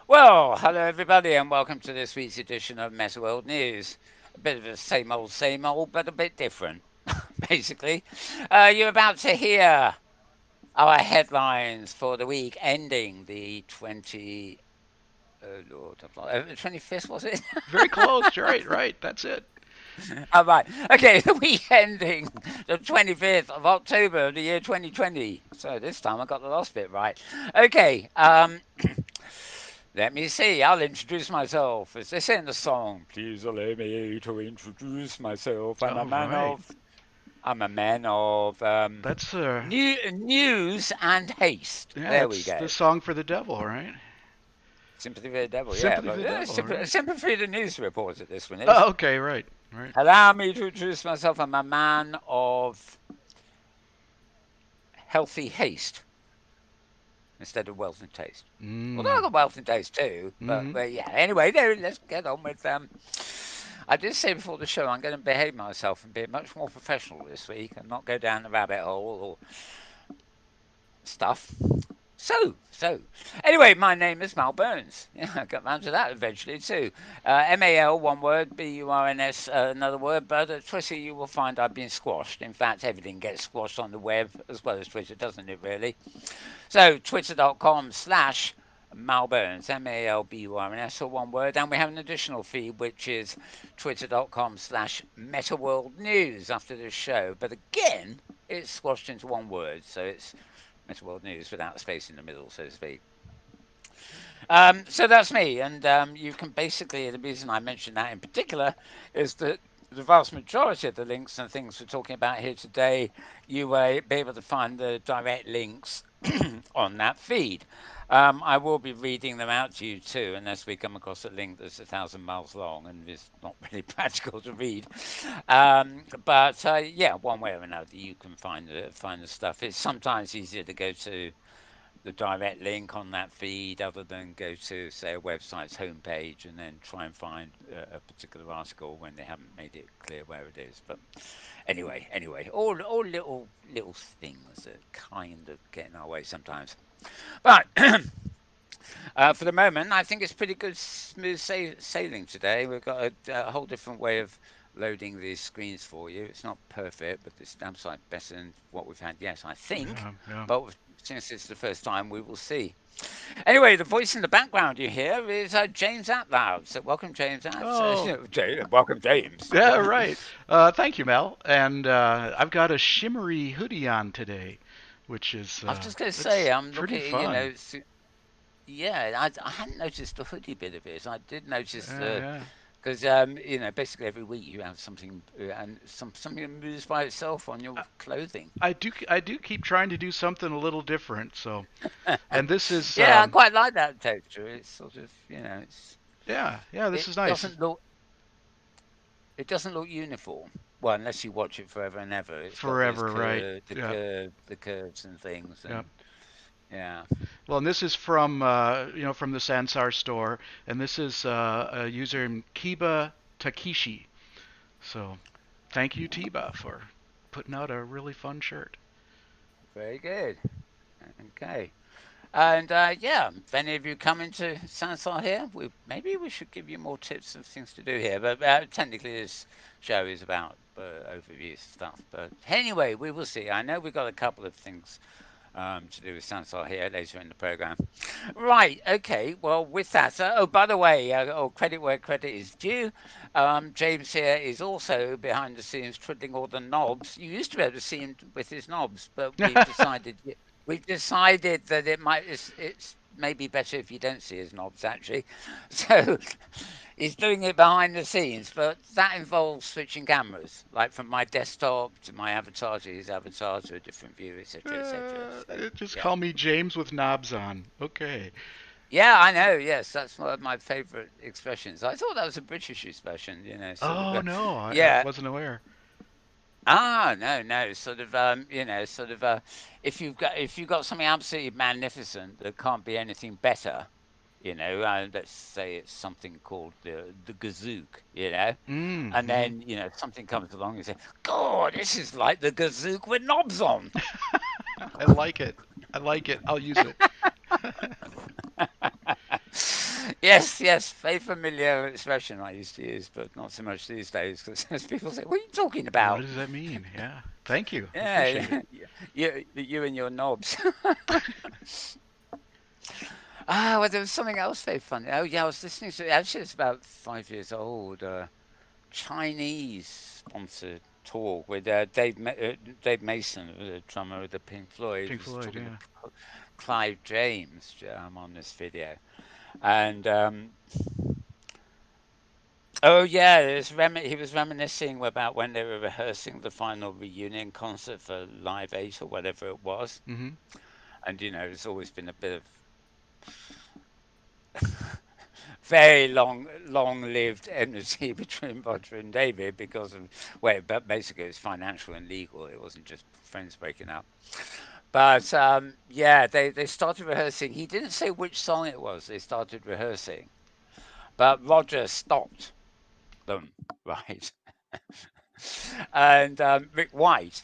Well, hello everybody, and welcome to this week's edition of Metaworld News. A bit of the same old, but a bit different, basically. You're about to hear our headlines for the week ending the 25th, was it? Very close. Right. That's it. All right. Okay, the week ending the 25th of October of the year 2020. So this time I got the last bit right. Okay, let me see. I'll introduce myself. As they say in the song, please allow me to introduce myself. All right. I'm a man of That's news and haste. yeah, There we it's the go. song for the devil, right? Sympathy for the devil, yeah. Sympathy for But the devil, right? sympathy for the news reporter. This one is. Oh, okay, right. Allow me to introduce myself. I'm a man of healthy haste instead of wealth and taste. Although I Mm. got wealth and taste too, Mm-hmm. but yeah. Anyway, there. Let's get on with I did say before the show I'm going to behave myself and be much more professional this week and not go down the rabbit hole or stuff. So, anyway, my name is Mal Burns. Yeah, I got round to that eventually too. MAL, one word, BURNS, another word, but at Twitter you will find I've been squashed. In fact, everything gets squashed on the web as well as Twitter, doesn't it, really? So, twitter.com/. Malburns, Malburns, or one word. And we have an additional feed, which is twitter.com/MetaWorld News after this show. But again, it's squashed into one word. So it's Metaworld News without a space in the middle, so to speak. So that's me, and you can basically, the reason I mention that in particular is that the vast majority of the links and things we're talking about here today, you will be able to find the direct links on that feed. I will be reading them out to you too, unless we come across a link that's 1,000 miles long and is not really practical to read. But yeah, one way or another, you can find the stuff. It's sometimes easier to go to the direct link on that feed other than go to, say, a website's homepage and then try and find a particular article when they haven't made it clear where it is. But anyway, all little things that kind of get in our way sometimes. But for the moment, I think it's pretty good, smooth sailing today. We've got a whole different way of loading these screens for you. It's not perfect, but it's damn sight better than what we've had. Yes, I think. Yeah. But since it's the first time, we will see. Anyway, the voice in the background you hear is James Atloud. So welcome, James. Oh, Welcome, James. yeah, right. Thank you, Mel. And I've got a shimmery hoodie on today, which is I was just going to say, it's I'm pretty looking, fun. yeah, I hadn't noticed the hoodie bit of it. I did notice the Yeah. because basically every week you have something and something that moves by itself on your I, clothing. I do keep trying to do something a little different. So, and this is Yeah, I quite like that texture. It's sort of yeah, this it is nice. doesn't look it doesn't look uniform. Well, unless you watch it forever and ever, it's got those Forever, right? Yeah, the curves and things, yeah. and yeah. Well, and this is from from the Sansar store, and this is a user named Kiba Takishi. So, thank you, Tiba, for putting out a really fun shirt. Very good. Okay. And yeah, if any of you come into Sansar here, maybe we should give you more tips of things to do here. But technically, this show is about overview stuff. But anyway, we will see. I know we've got a couple of things to do with Sansar here later in the program. Right. Okay. Well, with that. Oh, by the way, credit where credit is due. James here is also behind the scenes twiddling all the knobs. You used to be able to see him with his knobs, but we've decided that it's maybe better if you don't see his knobs actually. So he's doing it behind the scenes, but that involves switching cameras, like from my desktop to my avatar to his avatar to a different view, etc., etc. So Just yeah. call me James with knobs on. Okay. Yeah, I know. Yes, that's one of my favourite expressions. I thought that was a British expression, sort of. Oh no, I Yeah. wasn't aware. Ah, no, no. Sort of. Sort of. If you've got something absolutely magnificent that can't be anything better, let's say it's something called the gazook, and Mm-hmm. then something comes along and say, "God, this is like the gazook with knobs on." I like it. I like it. I'll use it. Yes, yes, very familiar expression I used to use, but not so much these days because people say, "What are you talking What about?" does that mean? Yeah. Thank you. Appreciate it. Yeah, you and your knobs. Ah, well, there was something else very funny. Oh, yeah, I was listening to. Actually, it's about 5 years old. Chinese sponsored talk with Dave Mason, the drummer of the Pink Floyd, Pink was Floyd, talking to yeah. Clive James on this video, and oh yeah, he was reminiscing about when they were rehearsing the final reunion concert for Live 8 or whatever it was, Mm-hmm. and there's always been a bit of very long-lived enmity between Roger and David because of, well, but basically it was financial and legal. It wasn't just friends breaking up. But yeah, they started rehearsing. He didn't say which song it was. They started rehearsing, but Roger stopped them, right? And Rick White,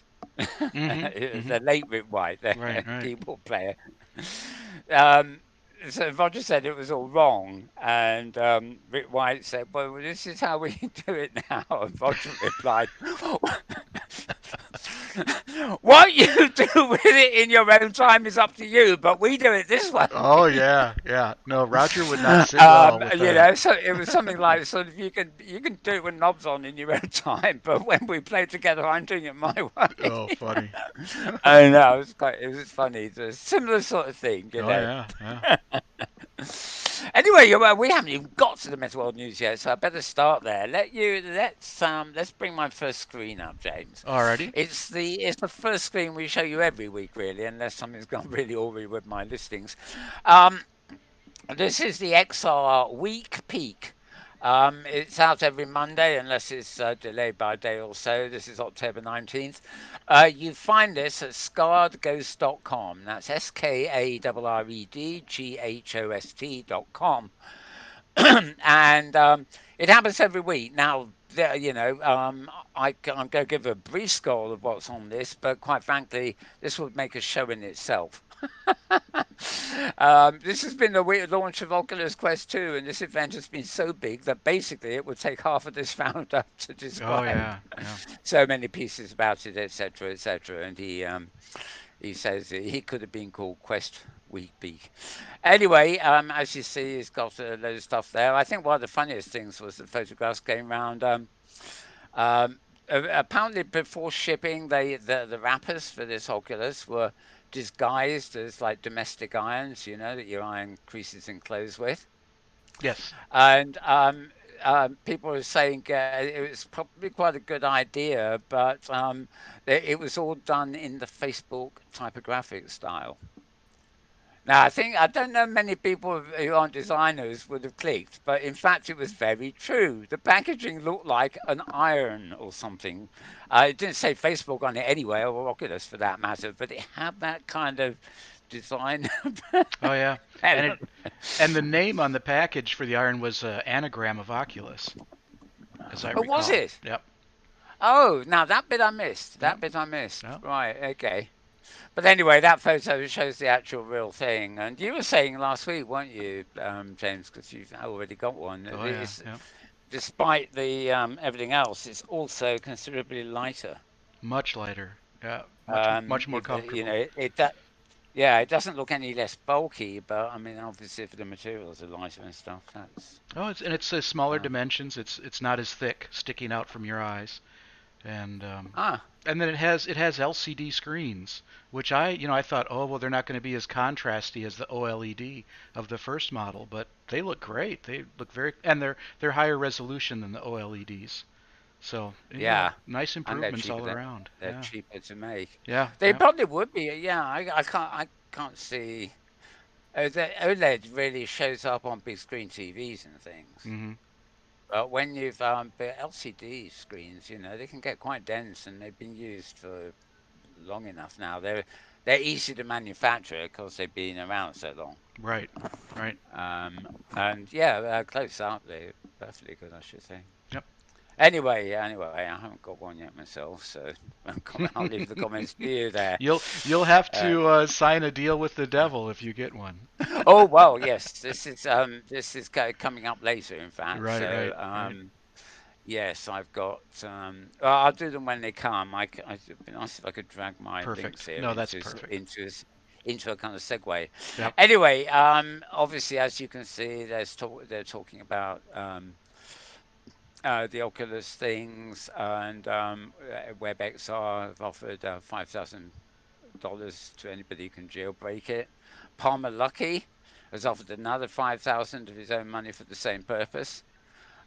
Mm-hmm. Mm-hmm. the late Rick White, the Right, right. keyboard player, um, so Roger said it was all wrong, and Rick White said, "Well, this is how we do it now." And Roger replied, "What you do with it in your own time is up to you, but we do it this way." Oh yeah, yeah. No, Roger would not sit well with that. So it was something like sort of you can do it with knobs on in your own time, but when we play together, I'm doing it my way. Oh, funny. I know it was funny. It's a similar sort of thing, you Oh know. yeah, yeah. Anyway, we haven't even got to the Metaworld news yet, so I better start there. Let's bring my first screen up, James. Alrighty. It's the first screen we show you every week, really, unless something's gone really awry with my listings. Um, this is the XR Week Peak. It's out every Monday unless it's delayed by a day or so. This is October 19th. You find this at scarredghost.com. That's SKARREDGHOST.com. And it happens every week. Now, I'm going to give a brief scroll of what's on this, but quite frankly, this would make a show in itself. This has been the launch of Oculus Quest 2, and this event has been so big that basically it would take half of this roundup to Oh describe yeah, yeah. so many pieces about it, etc., etc. And he says he could have been called Quest Week Beak. Anyway, as you see, he's got a load of stuff there. I think one of the funniest things was the photographs came around. Um, Apparently, before shipping, the wrappers for this Oculus were disguised as like domestic irons, that you iron creases in clothes with. Yes. And people were saying it was probably quite a good idea, but it was all done in the Facebook typographic style. Now, I don't know many people who aren't designers would have clicked, but in fact, it was very true. The packaging looked like an iron or something. It didn't say Facebook on it anyway, or Oculus for that matter, but it had that kind of design. Oh yeah. And it element. and the name on the package for the iron was anagram of Oculus, as I Oh, was recall. it? Yep. Oh, now that bit I missed. Yep. That bit I missed. Yep. Right, okay. But anyway, that photo shows the actual real thing. And you were saying last week, weren't you, James? Because you've already got one. Oh yeah. It's, Yep. despite the everything else, it's also considerably lighter. Much lighter. Yeah. Much more If comfortable. yeah, it doesn't look any less bulky. But I mean, obviously, if the materials are lighter and stuff, that's Oh, it's smaller uh, dimensions. It's not as thick, sticking out from your eyes, and ah, and then it has LCD screens, which I thought, oh well, they're not going to be as contrasty as the OLED of the first model, but they look great. They look and they're higher resolution than the OLEDs. So yeah, nice and they're improvements cheaper. all around. They're Yeah, cheaper to make. yeah, They yeah. probably would be. Yeah, I can't see. The OLED really shows up on big screen TVs and things. Hmm. But when you've but LCD screens, they can get quite dense, and they've been used for long enough now. They're easy to manufacture because they've been around so long. Right, right. And yeah, close up, they're perfectly good, I should say. Yep. Anyway, I haven't got one yet myself, so I'll leave the comments to you there. You'll have Uh, to sign a deal with the devil if you get one. oh well, yes, this is coming up later, in fact. Right, So right, right. yes, I've got. Well, I'll do them when they come. It'd be nice if I could drag my links Perfect. here No, that's perfect. into a kind of segue. Yep. Anyway, obviously, as you can see, they're talking about the Oculus things, and WebXR have offered $5,000 to anybody who can jailbreak it. Palmer Luckey has offered another 5,000 of his own money for the same purpose.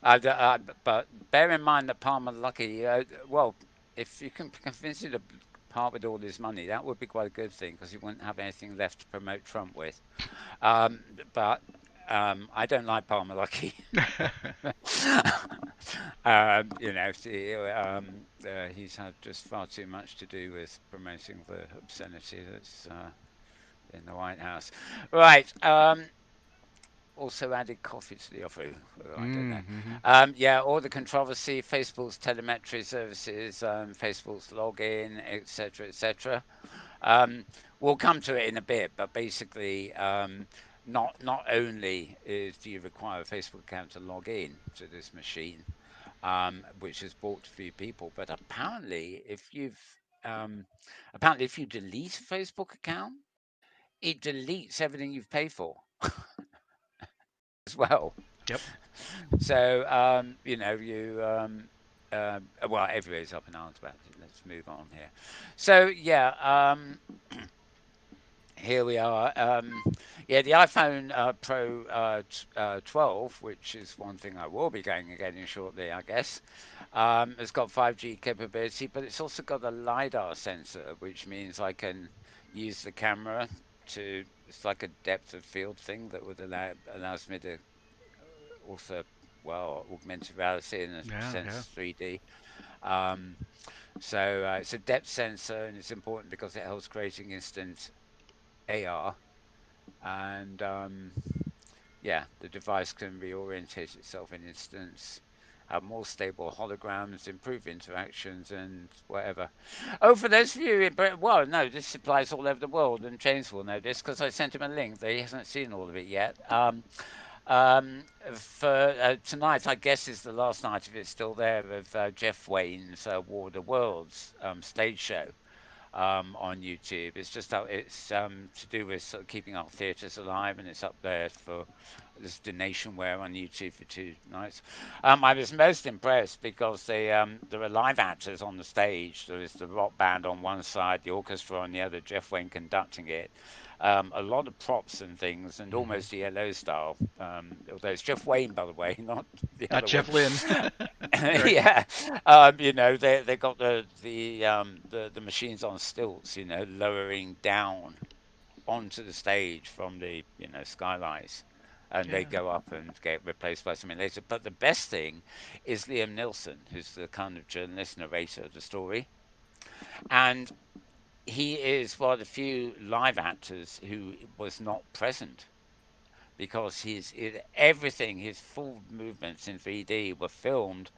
But bear in mind that Palmer Luckey, well, if you can convince him to part with all his money, that would be quite a good thing because he wouldn't have anything left to promote Trump with. Um, but I don't like Palmer Luckey. He's had just far too much to do with promoting the obscenity that's in the White House. Right. Also added coffee to the offer. Oh, I don't know. Mm-hmm. Yeah, all the controversy, Facebook's telemetry services, Facebook's login, etc., etc. Um, we'll come to it in a bit, but basically, not only do you require a Facebook account to log in to this machine, which has bought a few people, but um, apparently if you delete a Facebook account, it deletes everything you've paid for as well. Yep. So well, everybody's up in arms about it. Let's move on here. So yeah, here we are. Yeah, the iPhone Pro 12, which is one thing I will be going and getting shortly, I guess, has got 5G capability, but it's also got a LiDAR sensor, which means I can use the camera to. It's like a depth of field thing that would allows me to also, well, augmented reality and Yeah, yeah. sense 3D. Um, so it's a depth sensor, and it's important because it helps creating instant AR. And yeah, the device can reorientate itself in instance, have more stable holograms, improve interactions, and whatever. Oh, for those of you in Britain, well, no, this applies all over the world, and James will know this because I sent him a link. He hasn't seen all of it yet. Um, for tonight, I guess is the last night, if it's still there, of Jeff Wayne's War of the Worlds stage show on YouTube. It's just it's to do with sort of keeping our theatres alive, and it's up there for this donationware on YouTube for 2 nights. I was most impressed because there are live actors on the stage. There is the rock band on one side, the orchestra on the other, Jeff Wayne conducting it. A lot of props and things, and Mm-hmm. almost ELO style. Although it's Jeff Wayne, by the way, not the Not other one. Jeff Lynne. Right. Yeah, they got the machines on stilts, lowering down onto the stage from the skylights, and they Yeah. go up and get replaced by something later. But the best thing is Liam Nilsson, who's the kind of journalist narrator of the story, and he is one of the few live actors who was not present because everything, his full movements in 3D were filmed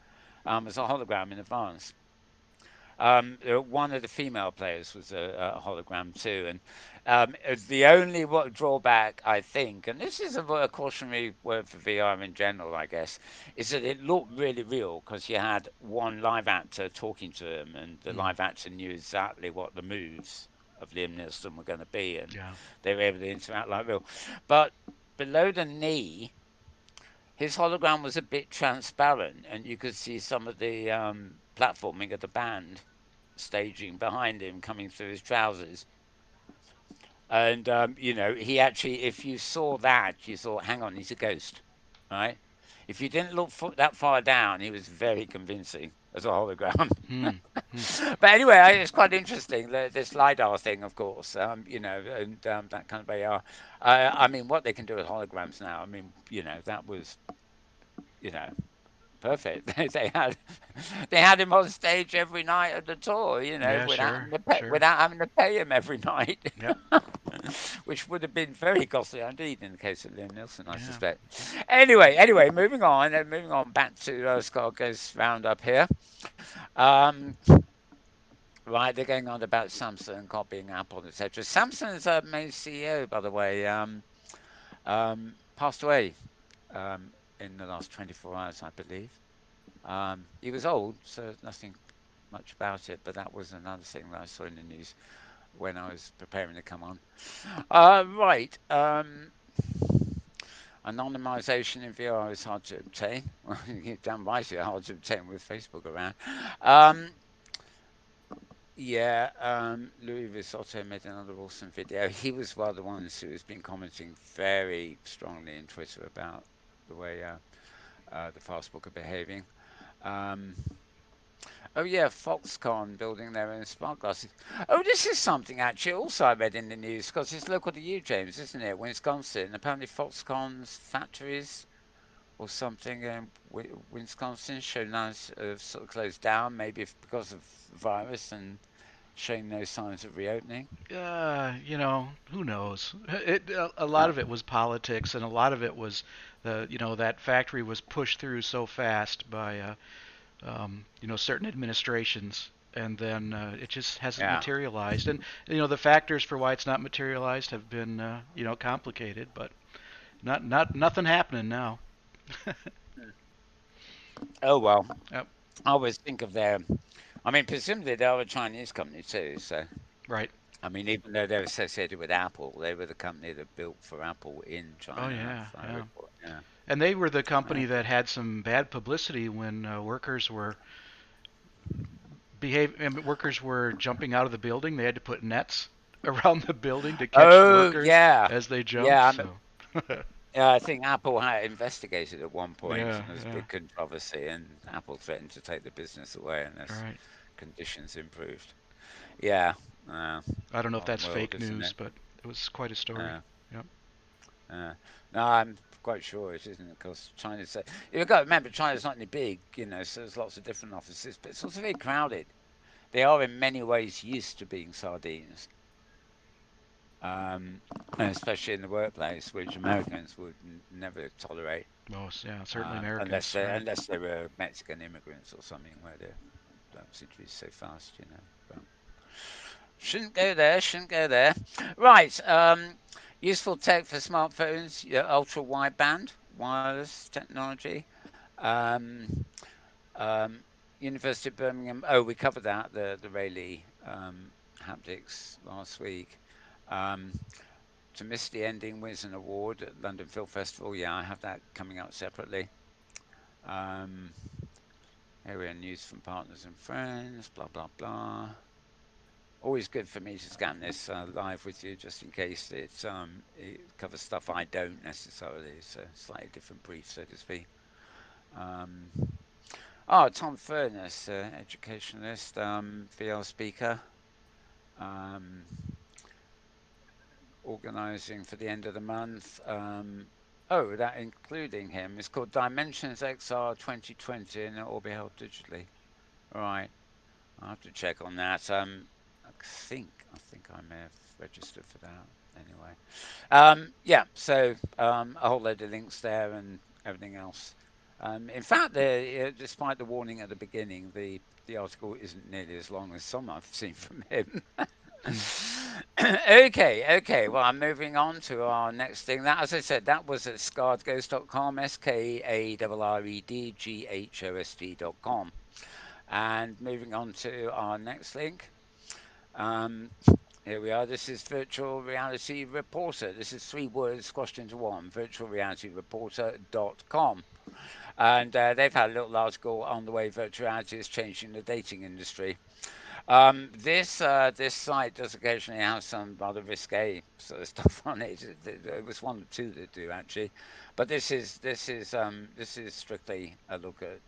as a hologram in advance. One of the female players was a hologram too, and the only drawback I think, and this is a cautionary word for VR in general, I guess, is that it looked really real because you had one live actor talking to him, and the Mm. live actor knew exactly what the moves of Liam Neeson were going to be, and Yeah. they were able to interact like real. But below the knee, his hologram was a bit transparent, and you could see some of the platforming of the band staging behind him coming through his trousers. And, he actually, if you saw that, you thought, hang on, he's a ghost, right? If you didn't look that far down, he was very convincing as a hologram. Hmm. Hmm. But anyway, it's quite interesting, this LiDAR thing, of course, and that kind of AR. I mean, what they can do with holograms now, I mean, that was, you know, perfect. They had him on stage every night of the tour, Yeah, sure. Sure. without having to pay him every night. Yep. which would have been very costly indeed in the case of Liam Nielsen, I Yeah. suspect. Anyway, moving on back to Scott goes round up here. Um, right, they're going on about Samsung copying Apple, etc. Samsung's main CEO, by the way, passed away in the last 24 hours, I believe. He was old, so nothing much about it, but that was another thing that I saw in the news when I was preparing to come on. Right. Anonymization in VR is hard to obtain. Well, you're damn right it's hard to obtain with Facebook around. Um, yeah, Louis Risotto made another awesome video. He was one of the ones who has been commenting very strongly in Twitter about the way the Fastbook are behaving. Um, Oh yeah, Foxconn building their own smart glasses. Oh, this is something actually also I read in the news because it's local to you, James, isn't it? Wisconsin. Apparently, Foxconn's factories or something in Wisconsin show now sort of closed down, maybe because of virus and showing no signs of reopening. Who knows? A lot Uh, of it was politics, and a lot of it was that factory was pushed through so fast by certain administrations, and then it just hasn't yeah. materialized. And the factors for why it's not materialized have been complicated, but nothing happening now. Oh well. Yep. I always think of their. I mean, presumably they are a Chinese company too. So Right. I mean, even though they're associated with Apple, they were the company that built for Apple in Oh China, yeah, if I yeah. recall. Yeah. And they were the Uh, company that had some bad publicity when workers were jumping out of the building. They had to put nets around the building to catch oh workers yeah, as they jumped. yeah. So, Yeah, I think Apple had investigated at one point, yeah, and there was a yeah. big controversy, and Apple threatened to take the business away All unless right. conditions improved. Yeah, uh, I don't know if modern that's world, fake isn't news, it? but it was quite a story. Uh, Yep. no, I'm quite sure it isn't, because China's. You've got to remember, China's not any big, so there's lots of different offices, but it's also very crowded. They are in many ways used to being sardines, um, especially in the workplace, which Americans would never tolerate, Most, yeah, certainly Americans, unless right? unless they were Mexican immigrants or something where they don't seem to be so fast. But shouldn't go there. Shouldn't go there. Right. Useful tech for smartphones. Yeah, ultra wideband wireless technology. Um, um, University of Birmingham. Oh, we covered that the Rayleigh haptics last week. Um, to miss the ending wins an award at London Film Festival. Yeah, I have that coming up separately. Um, Here we are, news from partners and friends. Blah blah blah. Always good for me to scan this live with you, just in case it covers stuff I don't necessarily. So slightly different brief, so to speak. Um, Tom Furness, educationalist, VR speaker. Um, Organising for the end of the month. That including him. It's called Dimensions XR 2020, and it will be held digitally. Right. I'll have to check on that. I think I may have registered for that anyway. Yeah. So a whole load of links there and everything else. In fact, despite the warning at the beginning, the article isn't nearly as long as some I've seen from him. Hmm. Okay. Well, I'm moving on to our next thing. That, as I said, that was at skardghost.com, SKARREDGHOST.com. And moving on to our next link. Um, Here we are. This is Virtual Reality Reporter. This is three words squashed into one, virtualrealityreporter.com. And they've had a little article on the way virtual reality is changing the dating industry. This site does occasionally have some rather risque sort of stuff on it. It was one or two that do actually, but this is strictly a look at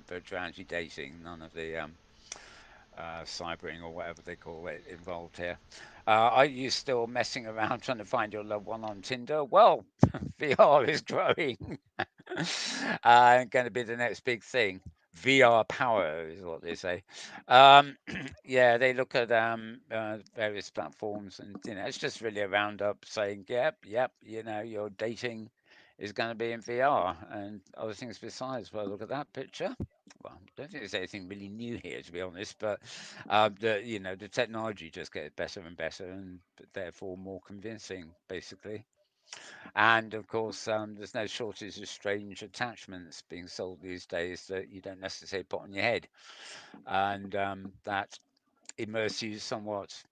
virtual reality dating. None of the cybering or whatever they call it involved here. Are you still messing around trying to find your loved one on Tinder? Well, VR is growing. Going to be the next big thing. VR power is what they say. Um, yeah, they look at various platforms, and it's just really a roundup saying, yep, yep, your dating is going to be in VR and other things besides. Well, look at that picture. Well, I don't think there's anything really new here, to be honest, but the technology just gets better and better, and therefore more convincing, basically. And of course, there's no shortage of strange attachments being sold these days that you don't necessarily put on your head, and that immerse you somewhat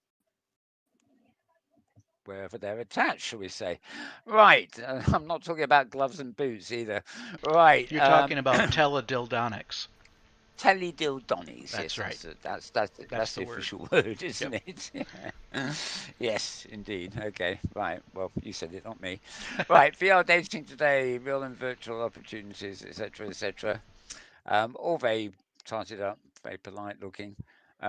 wherever they're attached, shall we say. Right, I'm not talking about gloves and boots either. Right, You're talking about teledildonics. teledildonies. That's Yes, right. that's That's the the word. official word, Yep. isn't it? Yeah. Yes, indeed. Okay, right. Well, you said it, not me. Right, VR dating today, real and virtual opportunities, etc., etc. All very tarted up, very polite looking.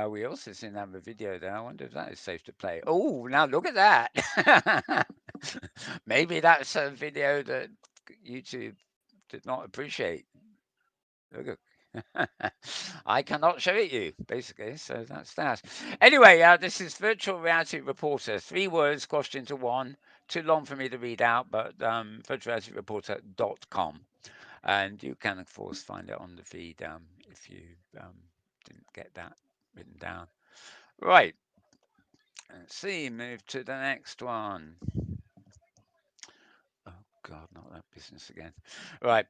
We also seem to have a video there. I wonder if that is safe to play. Oh, now look at that. Maybe that's a video that YouTube did not appreciate. Look at I cannot show it you, basically. So that's that. Anyway, this is Virtual Reality Reporter. 3 words squashed into one. Too long for me to read out, but virtualrealityreporter.com. And you can, of course, find it on the feed if you didn't get that written down. Right. Let's see. Move to the next one. Oh, God, not that business again. Right.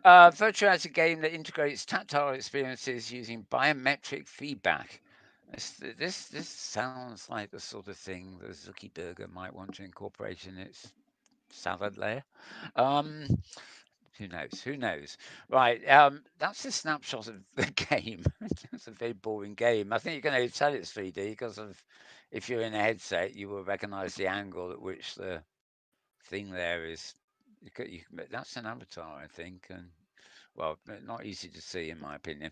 Virtual reality game that integrates tactile experiences using biometric feedback. This sounds like the sort of thing that Zuckerberg might want to incorporate in its salad layer. Um, who knows? Who knows? Right. That's a snapshot of the game. It's a very boring game. I think you can only tell it's 3D because of if you're in a headset, you will recognize the angle at which the thing there is. That's an avatar, I think, and well, not easy to see in my opinion.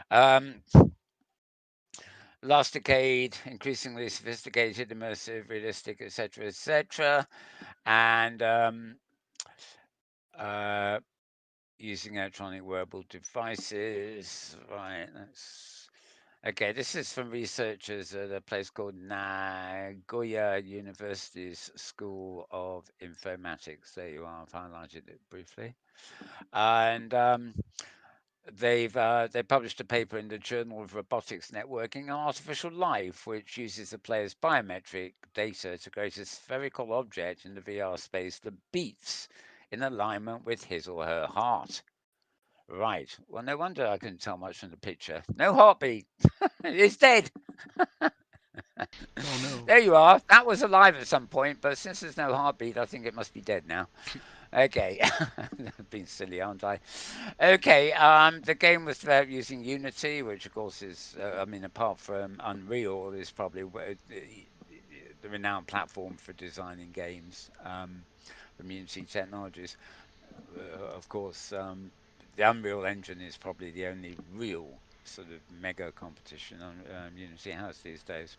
Um, last decade, increasingly sophisticated, immersive, realistic, etc., etc., and uh, using electronic wearable devices. Right, that's okay. This is from researchers at a place called Nagoya University's School of Informatics. There you are. I've highlighted it briefly, and they published a paper in the Journal of Robotics Networking and Artificial Life, which uses the player's biometric data to create a spherical object in the VR space that beats in alignment with his or her heart. Right. Well, no wonder I couldn't tell much from the picture. No heartbeat. It's dead. Oh no. There you are. That was alive at some point, but since there's no heartbeat, I think it must be dead now. Okay. Being silly, aren't I? Okay. The game was developed using Unity, which of course is, I mean, apart from Unreal, is probably the renowned platform for designing games from Unity Technologies. Of course, the Unreal Engine is probably the only real sort of mega competition on Unity has these days.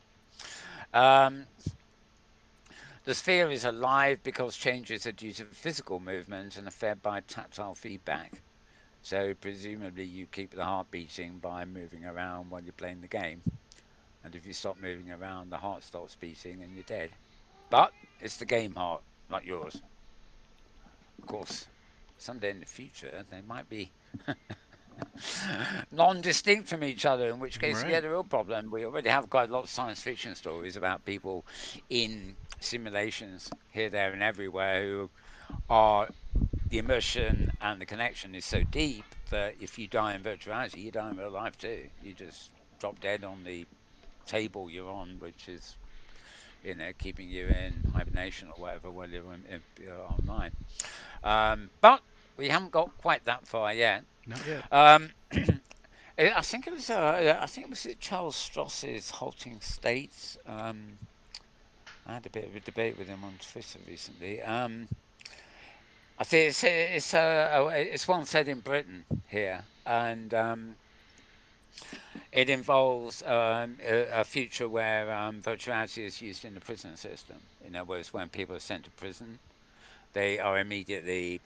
Um, the sphere is alive because changes are due to physical movement and are fed by tactile feedback. So presumably you keep the heart beating by moving around while you're playing the game. And if you stop moving around, the heart stops beating and you're dead. But it's the game heart, not yours. Of course, someday in the future they might be non-distinct from each other, in which case you Right. get a real problem. We already have quite a lot of science fiction stories about people in simulations here, there, and everywhere who are the immersion and the connection is so deep that if you die in virtuality, you die in real life too. You just drop dead on the table you're on, which is keeping you in hibernation or whatever while you're online. But we haven't got quite that far yet. Not yet. Um, I think it was Charles Stross's Halting States. I had a bit of a debate with him on Twitter recently. I think it's one set in Britain here, and it involves a future where virtuality is used in the prison system. In other words, when people are sent to prison, they are immediately,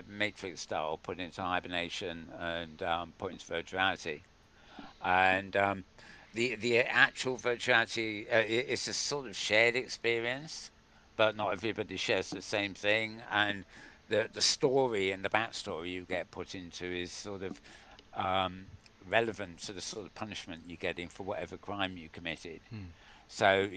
matrix style, put into hibernation and put into virtuality. And the actual virtuality, it's a sort of shared experience, but not everybody shares the same thing. And the story and the backstory you get put into is sort of um, relevant to the sort of punishment you're getting for whatever crime you committed. Hmm. So,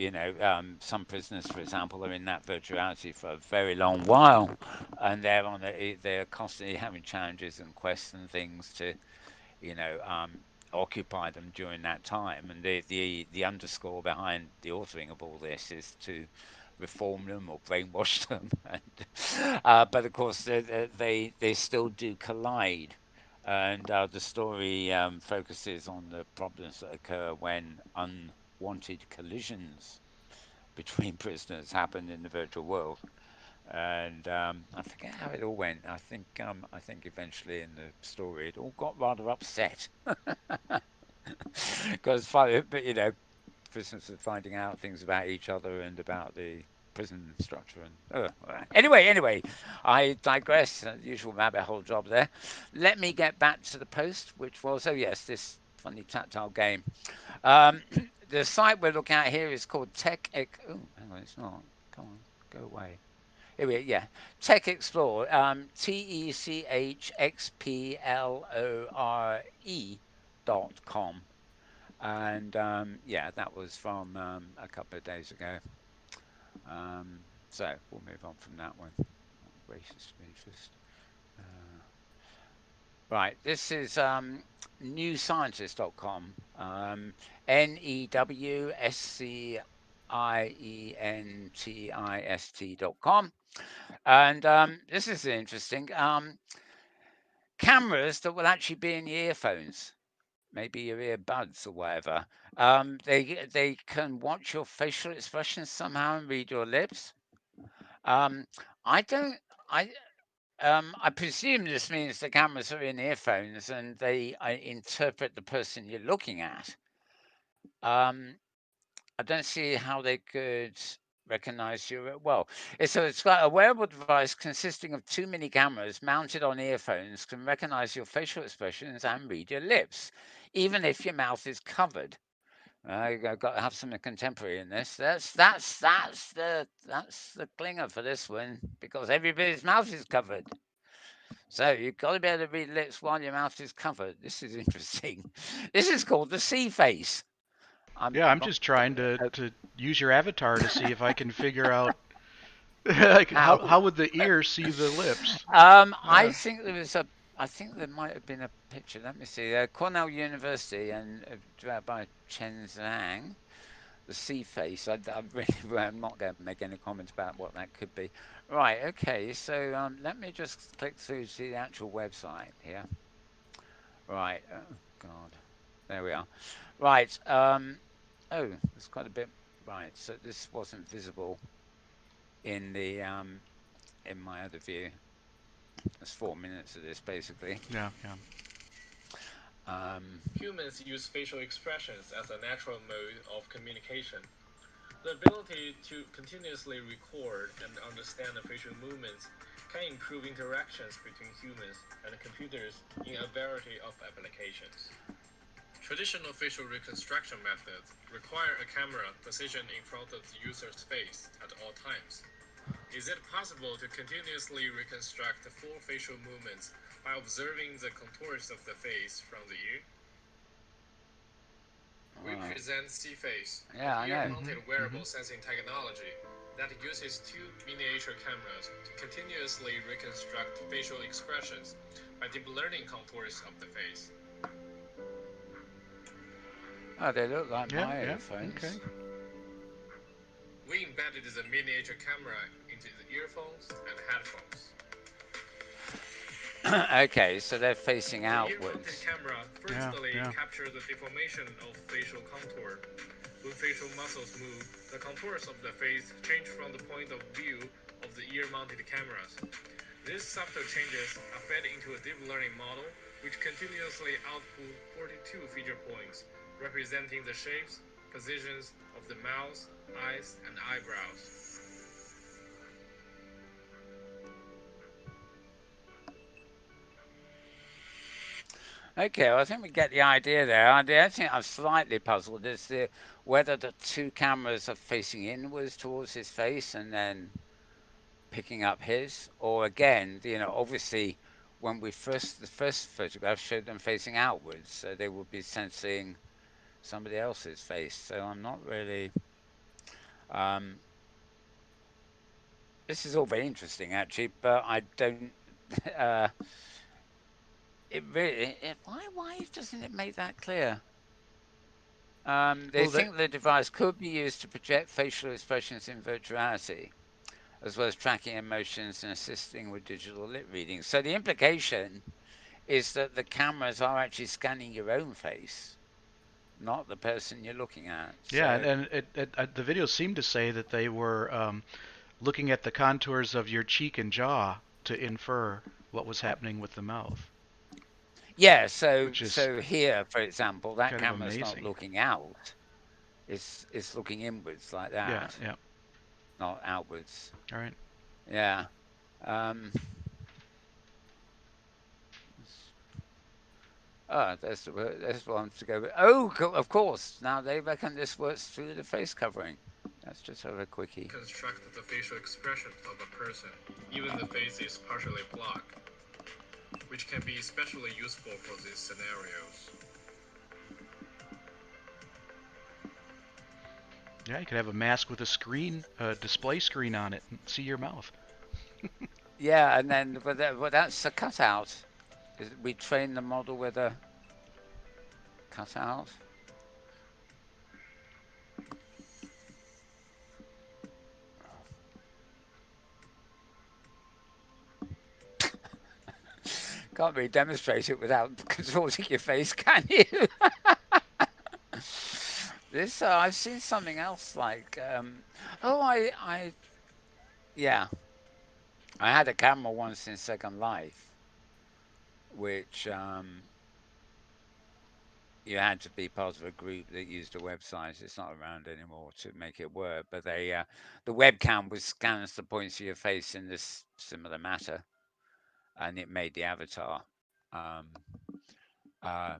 some prisoners, for example, are in that virtuality for a very long while, and they're constantly having challenges and quests and things to, you know, um, occupy them during that time. And the underscore behind the authoring of all this is to reform them or brainwash them. But of course, they still do collide. And the story focuses on the problems that occur when unwanted collisions between prisoners happen in the virtual world. And I forget how it all went. I think eventually in the story it all got rather upset because but prisoners are finding out things about each other and about the prison structure and anyway, I digress. Usual rabbit hole job there. Let me get back to the post, which was, oh yes, this funny tactile game. Um, the site we're looking at here is called Oh, hang on, it's not. Come on, go away. Here we yeah. Tech Explore. TechXplore.com. And yeah, that was from a couple of days ago. So we'll move on from that one. Racist, racist. Uh, right, this is newscientist.com. NEWSCIENTIST.com. And this is interesting. Cameras that will actually be in your earphones, maybe your earbuds or whatever. They can watch your facial expressions somehow and read your lips. Um, I don't. I presume this means the cameras are in earphones and they interpret the person you're looking at. Um, I don't see how they could recognize you. Well, it's got a wearable device consisting of two mini cameras mounted on earphones can recognize your facial expressions and read your lips, even if your mouth is covered. I've got to have something contemporary in this. That's the clinger for this one because everybody's mouth is covered. So you've got to be able to read lips while your mouth is covered. This is interesting. This is called the C face. I'm Yeah, I'm not just trying to use your avatar to see if I can figure out like how. how would the ear see the lips? I Yeah. think there was a. I think there might have been a picture. Let me see. Cornell University and developed by Chen Zhang, the sea face. I really, I'm not going to make any comment about what that could be. Right. Okay. So let me just click through to the actual website here. Right. Oh God. There we are. Right. Oh, there's quite a bit. Right. So this wasn't visible in the in my other view. There's 4 minutes of this basically. Yeah, yeah. Um, Humans use facial expressions as a natural mode of communication. The ability to continuously record and understand the facial movements can improve interactions between humans and computers in a variety of applications. Traditional facial reconstruction methods require a camera positioned in front of the user's face at all times. Is it possible to continuously reconstruct the full facial movements by observing the contours of the face from the ear? We uh, present C-Face, an yeah, I know. Mhm. ear-mounted wearable Mhm. sensing technology that uses two miniature cameras to continuously reconstruct facial expressions by deep learning contours of the face. Oh, they look like Yeah, my yeah. earphones. Okay. We embedded the miniature camera into the earphones and headphones. Okay, so they're facing The ear-mounted outwards. camera Yeah, firstly yeah. captures the deformation of facial contour. When facial muscles move, the contours of the face change from the point of view of the ear-mounted cameras. These subtle changes are fed into a deep learning model, which continuously outputs 42 feature points, representing the shapes, positions of the mouth, eyes, and eyebrows. Okay, well, I think we get the idea there. The only thing I'm slightly puzzled is whether the two cameras are facing inwards towards his face and then picking up his, or again, obviously when the first photograph showed them facing outwards, so they would be sensing somebody else's face. So I'm not really. Um, this is all very interesting, actually, but I don't. Uh, it really. Why doesn't it make that clear? They Well, that think the device could be used to project facial expressions in virtuality, as well as tracking emotions and assisting with digital lip reading. So the implication is that the cameras are actually scanning your own face, not the person you're looking at. yeah, So and the video seemed to say that they were looking at the contours of your cheek and jaw to infer what was happening with the mouth, yeah, so which is so here, for example, that kind of camera's not amazing. looking out; it's looking inwards like Yeah, that, yeah. not outwards. All right. Yeah. Um, oh, there's one to go with. Oh, of course. Now they reckon this works through the face covering. Let's just have a quickie. Construct the facial expression of a person, even the face is partially blocked, which can be especially useful for these scenarios. Yeah, you could have a mask with a screen, a display screen on it, and see your mouth. Yeah, and then but that's a cutout. We train the model with a cutout. Can't really demonstrate it without contorting your face, can you? This I've seen something else like oh yeah, I had a camera once in Second Life, which you had to be part of a group that used a website. It's not around anymore to make it work, but the webcam was scans the points of your face in this similar matter, and it made the avatar. Um, uh,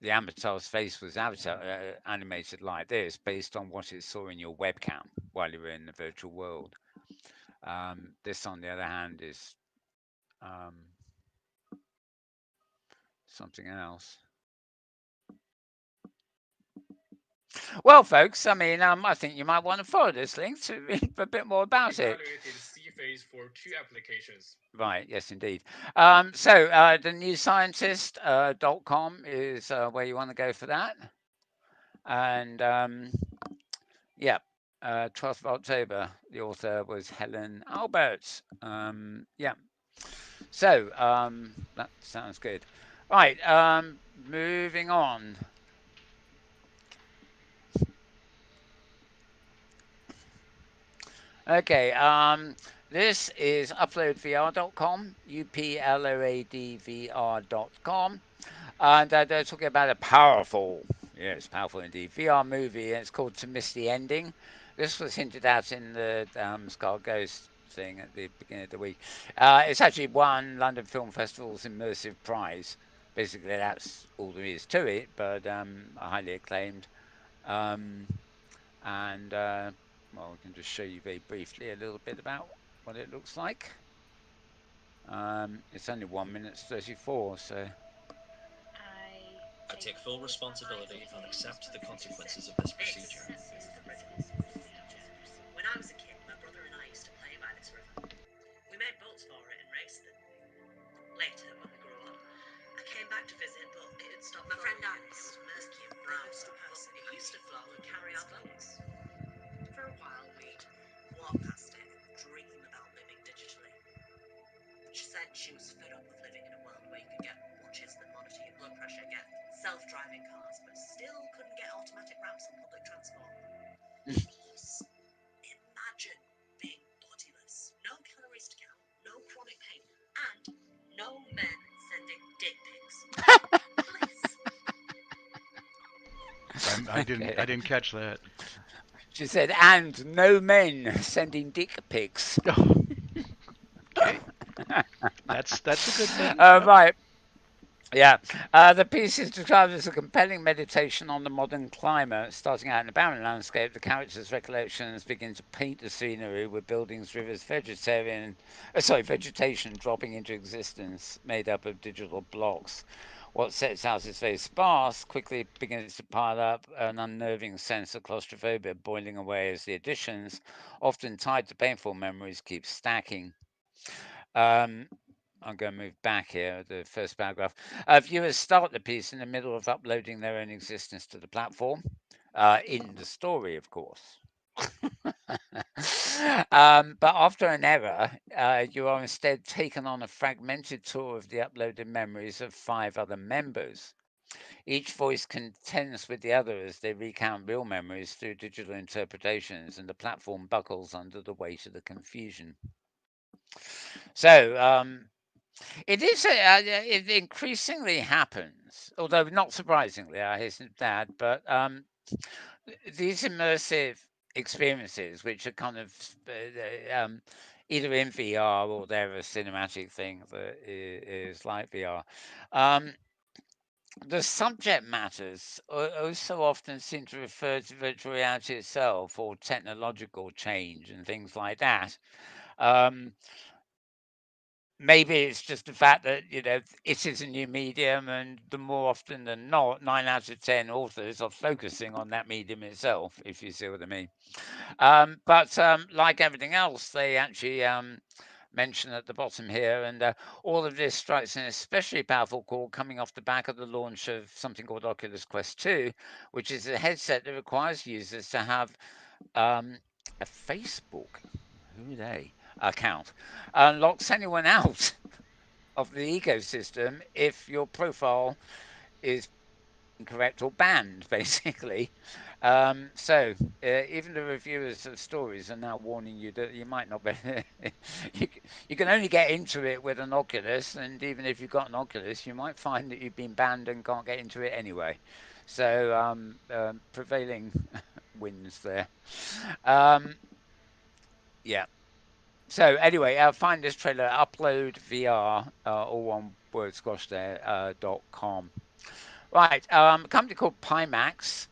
the avatar's face was animated like this based on what it saw in your webcam while you were in the virtual world. This, on the other hand, is um, something else. Well, folks, I mean, I think you might want to follow this link to read a bit more about it. Evaluated C-Face for 2 applications. Right, yes, indeed. So, the newscientist.com is where you want to go for that. And yeah, 12th of October, the author was Helen Alberts. Yeah, so that sounds good. Right, moving on. Okay, this is uploadvr.com, uploadvr.com, and they're talking about a powerful, yes, powerful indeed, VR movie, and it's called To Miss the Ending. This was hinted at in the Skull Ghost thing at the beginning of the week. It's actually won London Film Festival's Immersive Prize. Basically, that's all there is to it, but highly acclaimed. Um, and well, we can just show you very briefly a little bit about what it looks like. It's only 1 minute 34, so. I take full responsibility and accept the consequences of this procedure. When I was a kid, my brother and I used to play by this river. We made boats for it and raced them. Later, when we grew up, I came back to visit, but it had stopped. My friend Anne, it was murky and brown, but it used to flow and carry our boats. For a while, we'd walk past it and dream about living digitally. She said she was fed up with living in a world where you could get watches that monitor your blood pressure, get self-driving cars, but still couldn't get automatic ramps on public transport. Plus, imagine being bodiless, no calories to count, no chronic pain, and no men sending dick pics. Please. I Okay. didn't catch that. She said, and no men sending dick pics. Oh, okay, that's a good thing. Yep. Right. Yeah, the piece is described as a compelling meditation on the modern climate. Starting out in a barren landscape, the characters' recollections begin to paint the scenery with buildings, rivers, vegetation dropping into existence, made up of digital blocks. What sets out as very sparse quickly begins to pile up, an unnerving sense of claustrophobia boiling away as the additions, often tied to painful memories, keep stacking. Um, I'm going to move back here, the first paragraph. Viewers start the piece in the middle of uploading their own existence to the platform, in the story, of course. But after an error, you are instead taken on a fragmented tour of the uploaded memories of five other members. Each voice contends with the other as they recount real memories through digital interpretations, and the platform buckles under the weight of the confusion. So, it is. It increasingly happens, although not surprisingly, I hasten to add. But these immersive experiences, which are kind of either in VR or they're a cinematic thing that is like VR. Um, the subject matters also often seem to refer to virtual reality itself or technological change and things like that. Um, Maybe it's just the fact that, it is a new medium, and the more often than not, 9 out of 10 authors are focusing on that medium itself, if you see what I mean. But like everything else, they actually mention at the bottom here, and all of this strikes an especially powerful chord coming off the back of the launch of something called Oculus Quest 2, which is a headset that requires users to have um, a Facebook, who are they, account, and locks anyone out of the ecosystem if your profile is incorrect or banned, basically. Even the reviewers of stories are now warning you that you might not be. you, you can only get into it with an Oculus, and even if you've got an Oculus, you might find that you've been banned and can't get into it anyway. So prevailing wins there. Um, yeah. So anyway, find this trailer, upload VR, all one word squash there, .com. Right, a company called Pimax.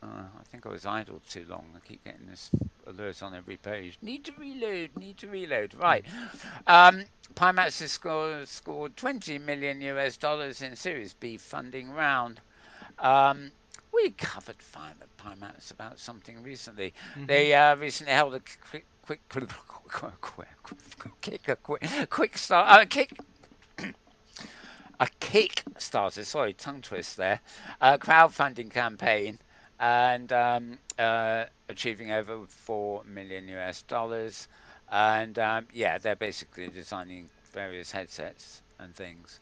I think I was idle too long. I keep getting this alert on every page. Need to reload, need to reload. Right. Um, Pimax has scored 20 million US dollars in Series B funding round. Um, we covered Pimax about something recently. Mm-hmm. They recently held a quick start, a Kickstarter, sorry, tongue twist there, crowdfunding campaign, and achieving over 4 million US dollars. And yeah, they're basically designing various headsets and things.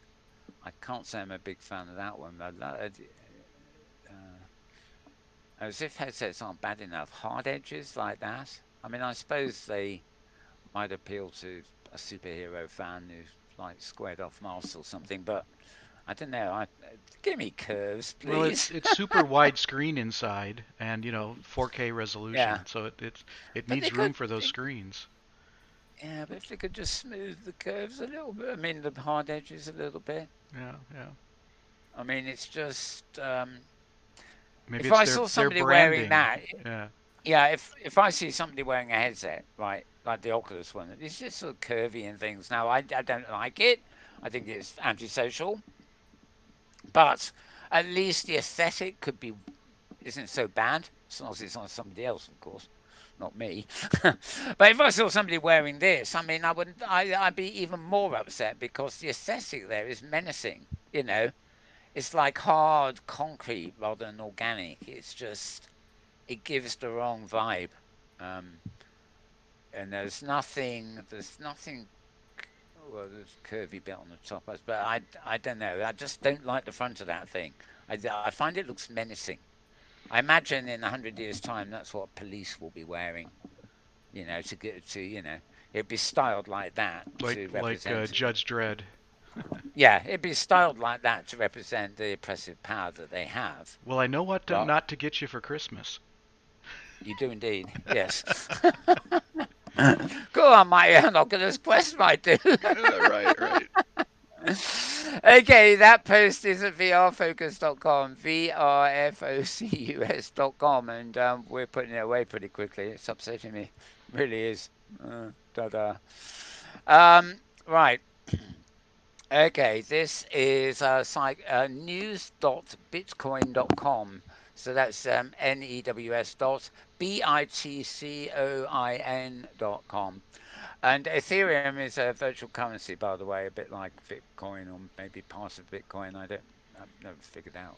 I can't say I'm a big fan of that one. As if headsets aren't bad enough. Hard edges like that. I mean, I suppose they might appeal to a superhero fan who's like squared off masks or something, but I don't know. Give me curves, Well, it's please. it's super widescreen inside, and 4K Yeah, resolution, so it but needs room for those screens. yeah, but if they could just smooth the curves a little bit. I mean, the hard edges a little bit. Yeah, yeah. I mean, it's just Maybe if it's I their saw their somebody wearing branding. that, Yeah. yeah, if I see somebody wearing a headset, right, like the Oculus one, it's just sort of curvy and things. Now, I don't like it. I think it's antisocial, but at least the aesthetic could be isn't so bad, as long as it's on somebody else, of course, not me. But if I saw somebody wearing this, I mean, I'd be even more upset because the aesthetic there is menacing. You know, it's like hard concrete rather than organic. It's just it gives the wrong vibe. Um, and there's nothing. Well, there's a curvy bit on the top, but I don't know. I just don't like the front of that thing. I find it looks menacing. I imagine in 100 years' time, that's what police will be wearing. To get to it'd be styled like that Like to like represent. Judge Dredd. Yeah, it'd be styled like that to represent the oppressive power that they have. Well, I know what But not to get you for Christmas. you do indeed, yes. Go on, my Oculus Quest, my dude. Yeah, right, right. Okay, that post is at vrfocus.com, vrfocus.com, and we're putting it away pretty quickly. It's upsetting me. Really is. Da-da. Right. Okay, this is site news.bitcoin.com. So that's news dot bitcoin.com. And Ethereum is a virtual currency, by the way, a bit like Bitcoin or maybe part of Bitcoin. I've never figured out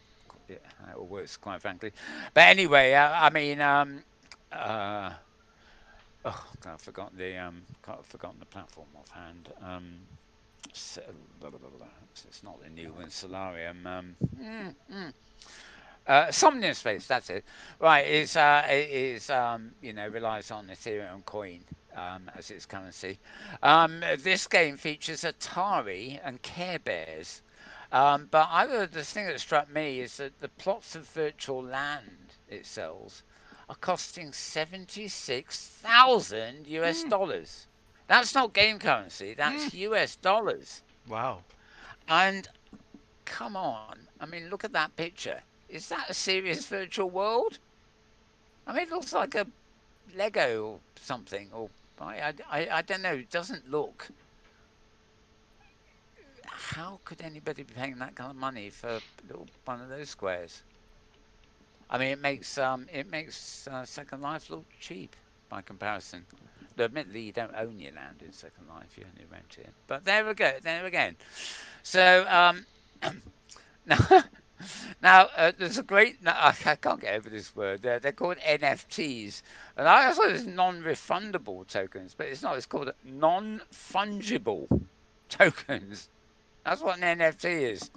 how it works, quite frankly. But anyway, I mean, uh, oh, I've forgotten the platform offhand. So, blah, blah, blah, blah. It's not the new one, Solarium. Somnium Space, that's it. Right, is relies on Ethereum coin as its currency. This game features Atari and Care Bears. The thing that struck me is that the plots of virtual land it sells are costing 76,000 US Mm, dollars. That's not game currency, mm. that's US dollars. Wow. And come on, I mean, look at that picture. Is that a serious virtual world? I mean, it looks like a Lego or something, or I don't know. It doesn't look. How could anybody be paying that kind of money for a little one of those squares? I mean, it makes Second Life look cheap by comparison. Though admittedly, you don't own your land in Second Life; you only rent it. But there we go. There again. So now, there's a great. No, I can't get over this word. They're called NFTs, and I thought it was non-refundable tokens, but it's not. It's called non-fungible tokens. That's what an NFT is.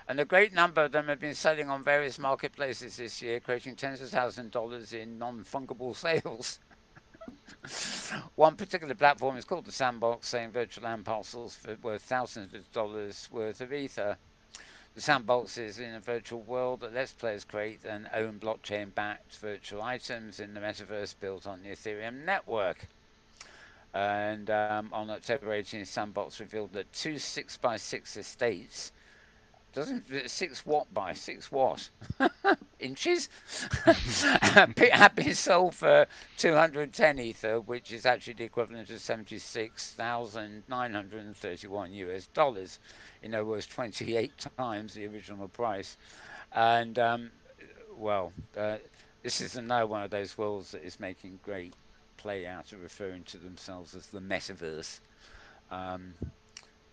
And a great number of them have been selling on various marketplaces this year, creating tens of thousands of dollars in non-fungible sales. One particular platform is called the Sandbox, saying virtual land parcels worth thousands of dollars worth of ether. The Sandbox is in a virtual world that lets players create and own blockchain-backed virtual items in the metaverse built on the Ethereum network. And on October 18th, Sandbox revealed that two 6x6 estates doesn't 6 watt by 6 watt inches have been sold for 210 ether, which is actually the equivalent of 76,931 US dollars. In other words, 28 times the original price. And well, this is another one of those worlds that is making great play out of referring to themselves as the metaverse. Um,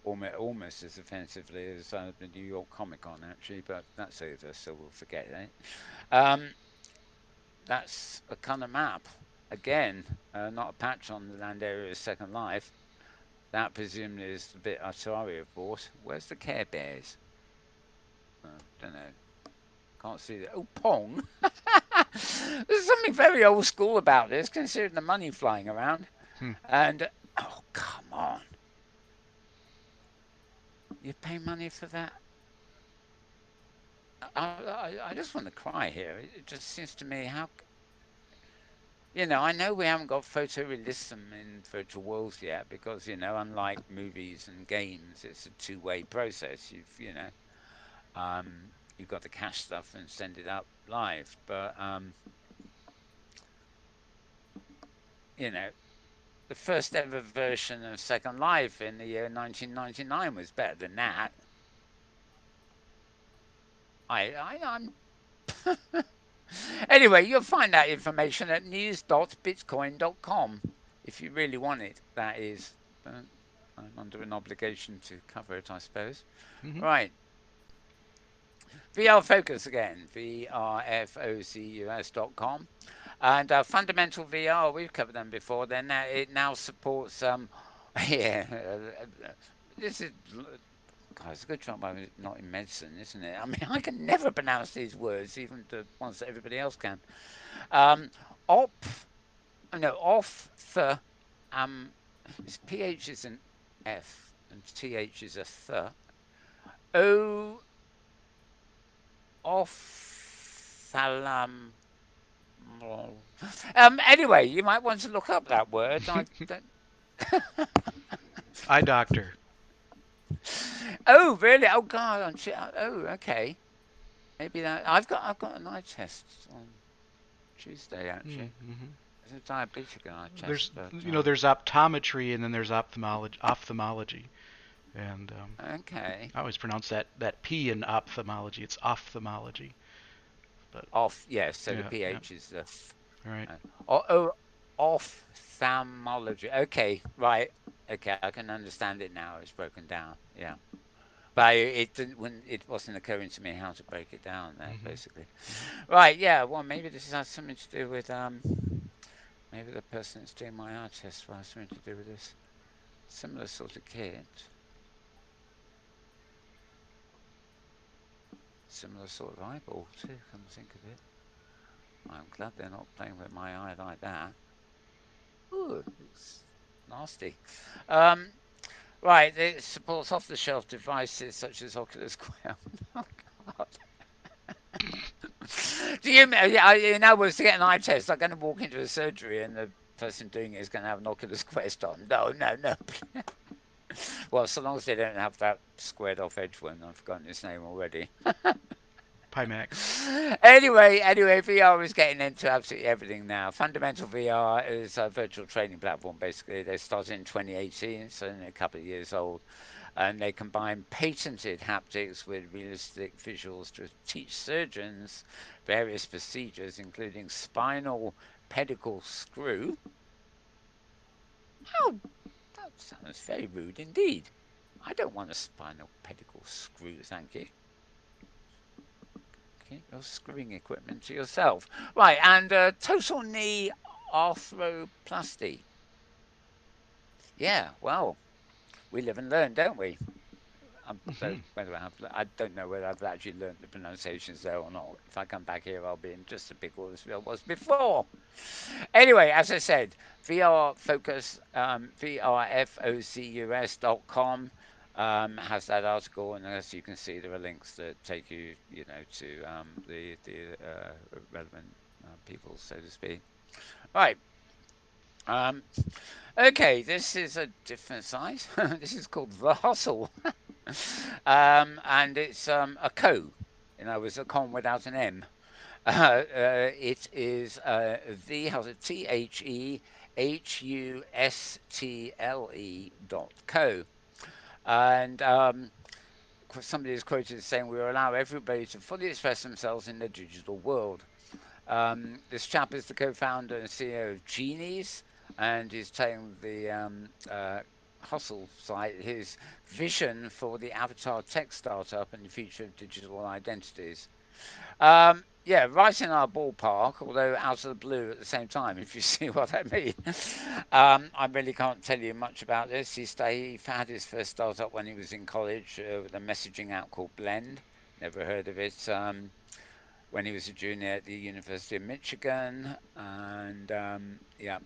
almost as offensively as the New York Comic Con, actually, but that's over, so we'll forget it. Um, that's a kind of map. Again, not a patch on the land area of Second Life. That presumably is the bit Atari have bought. Where's the Care Bears? Don't know. Can't see that. Oh, Pong. There's something very old school about this, considering the money flying around. Hmm. And oh, come on, you pay money for that? I just want to cry here. It just seems to me how I know we haven't got photorealism in virtual worlds yet because unlike movies and games, it's a two-way process. You've got to cache stuff and send it up live, but you know the first ever version of Second Life in the year 1999 was better than that. I'm Anyway, you'll find that information at news.bitcoin.com if you really want it. That is, but I'm under an obligation to cover it, I suppose. Hmm. Right. VR Focus again, vrfocus.com. And Fundamental VR, we've covered them before. It now supports yeah, this is God, it's a good job I'm not in medicine, isn't it? I mean, I can never pronounce these words, even the ones that everybody else can. Um, op, no, off the, it's PH is an F and TH is a th. O, ophthalm. Anyway, you might want to look up that word. I don't. Eye doctor. Oh, really? Oh God, oh, okay. Maybe that I've got an eye test on Tuesday actually. Mm-hmm. It's a diabetic eye test, There's but there's optometry and then there's ophthalmology, and okay. I always pronounce that P in ophthalmology. It's ophthalmology, but Off, yes. So the yeah, yeah. pH is the All right. uh, oh, ophthalmology. Okay, right. Okay, I can understand it now. It's broken down. Yeah, but it didn't when it wasn't occurring to me how to break it down there, Mm-hmm. basically. Mm-hmm. Right. Yeah. Well, maybe this has something to do with maybe the person that's doing my eye test will have something to do with this. Similar sort of kit, similar sort of eyeball too. Come to think of it, I'm glad they're not playing with my eye like that. Ooh, it's nasty. Um, right, it supports off-the-shelf devices such as Oculus Quest. Oh God. Do you? Yeah, in other words, to get an eye test, I'm going to walk into a surgery and the person doing it is going to have an Oculus Quest on. No, no, no. Well, so long as they don't have that squared off edge one. I've forgotten his name already. Pimax. Anyway, VR is getting into absolutely everything now. Fundamental VR is a virtual training platform. Basically, they started in 2018, so only a couple of years old, and they combine patented haptics with realistic visuals to teach surgeons various procedures, including spinal pedicle screw. Oh, that sounds very rude indeed. I don't want a spinal pedicle screw, thank you. Keep your screwing equipment to yourself. Right, and total knee arthroplasty. Yeah, well, we live and learn, don't we? Mm-hmm. I don't know whether I've actually learned the pronunciations there or not. If I come back here, I'll be in just as big order as I was before. Anyway, as I said, VR Focus, vrfocus.com has that article, and as you can see, there are links that take you, to the relevant people, so to speak. Right. Um, okay, this is a different site. This is called The Hustle. And it's a co. It's a con without an M. It is how's it? THEHUSTLE.co. And somebody is quoted as saying, "We will allow everybody to fully express themselves in the digital world." This chap is the co-founder and CEO of Genies, and he's telling the Hustle site his vision for the avatar tech startup and the future of digital identities. Yeah, right in our ballpark, although out of the blue at the same time, if you see what I mean. I really can't tell you much about this. He had his first startup when he was in college with a messaging app called Blend. Never heard of it. When he was a junior at the University of Michigan, and yeah,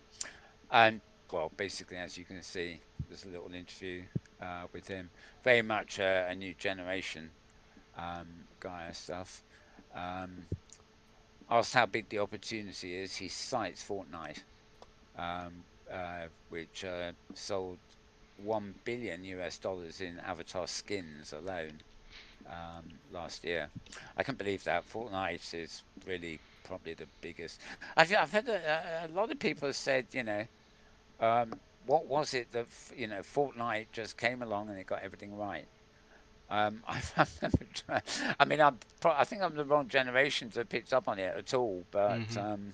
and well, basically, as you can see, there's a little interview with him. Very much a new generation guy and stuff. Um, Asked how big the opportunity is, he cites Fortnite, which sold $1 billion in Avatar skins alone last year. I can't believe that. Fortnite is really probably the biggest. I've heard a lot of people have said, what was it that Fortnite just came along and it got everything right. I've never tried. I mean, I think I'm the wrong generation to have picked up on it at all. But Mm-hmm. Mm-hmm.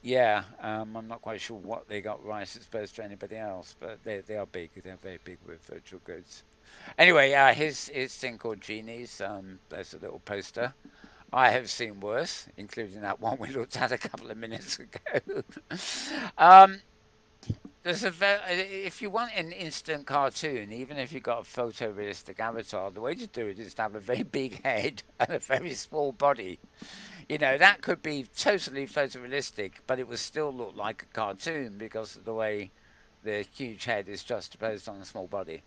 yeah, I'm not quite sure what they got right as opposed to anybody else. But they are big. They're very big with virtual goods. Anyway, his thing called Genies. There's a little poster. I have seen worse, including that one we looked at a couple of minutes ago. um, if you want an instant cartoon, even if you've got a photorealistic avatar, the way to do it is to have a very big head and a very small body. That could be totally photorealistic, but it would still look like a cartoon because of the way the huge head is juxtaposed on a small body.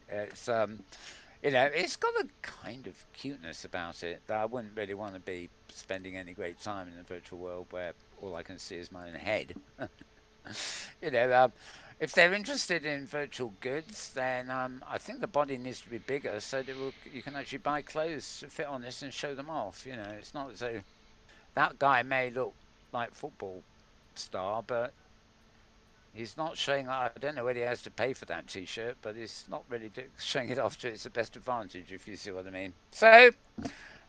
It's it's got a kind of cuteness about it that I wouldn't really want to be spending any great time in a virtual world where all I can see is my own head. you know, um, if they're interested in virtual goods, then I think the body needs to be bigger so that you can actually buy clothes to fit on this and show them off. You know, it's not as though that guy may look like football star, but he's not showing. I don't know whether he has to pay for that T-shirt, but he's not really showing it off to its best advantage, if you see what I mean. So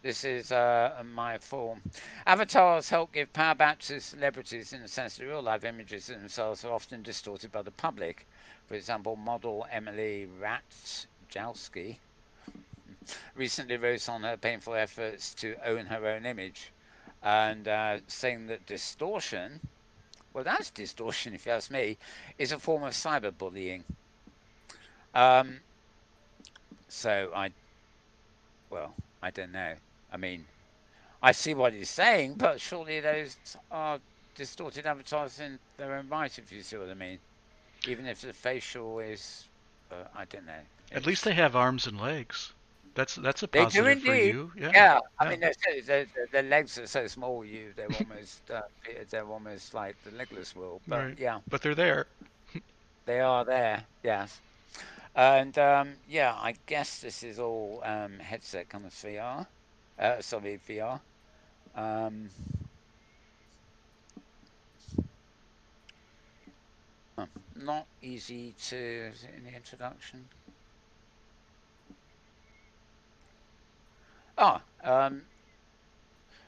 this is my form. Avatars help give power back to celebrities in the sense that real life images of themselves are often distorted by the public. For example, model Emily Ratajkowski recently wrote on her painful efforts to own her own image and saying that distortion, well, that's distortion if you ask me, is a form of cyberbullying. Um, so well, I don't know. I mean, I see what he's saying, but surely those are distorted avatars in their own right, if you see what I mean. Even if the facial is, I don't know. At least It's they have arms and legs. That's a they do positive for indeed. you. Yeah, Yeah, I yeah. mean, their legs are so small. They're almost like the legless will. But Right. yeah, But they're there. they are there. Yes, and yeah, I guess this is all headset kind of VR. Sorry, VR. Um, huh, not easy to in the introduction. Oh,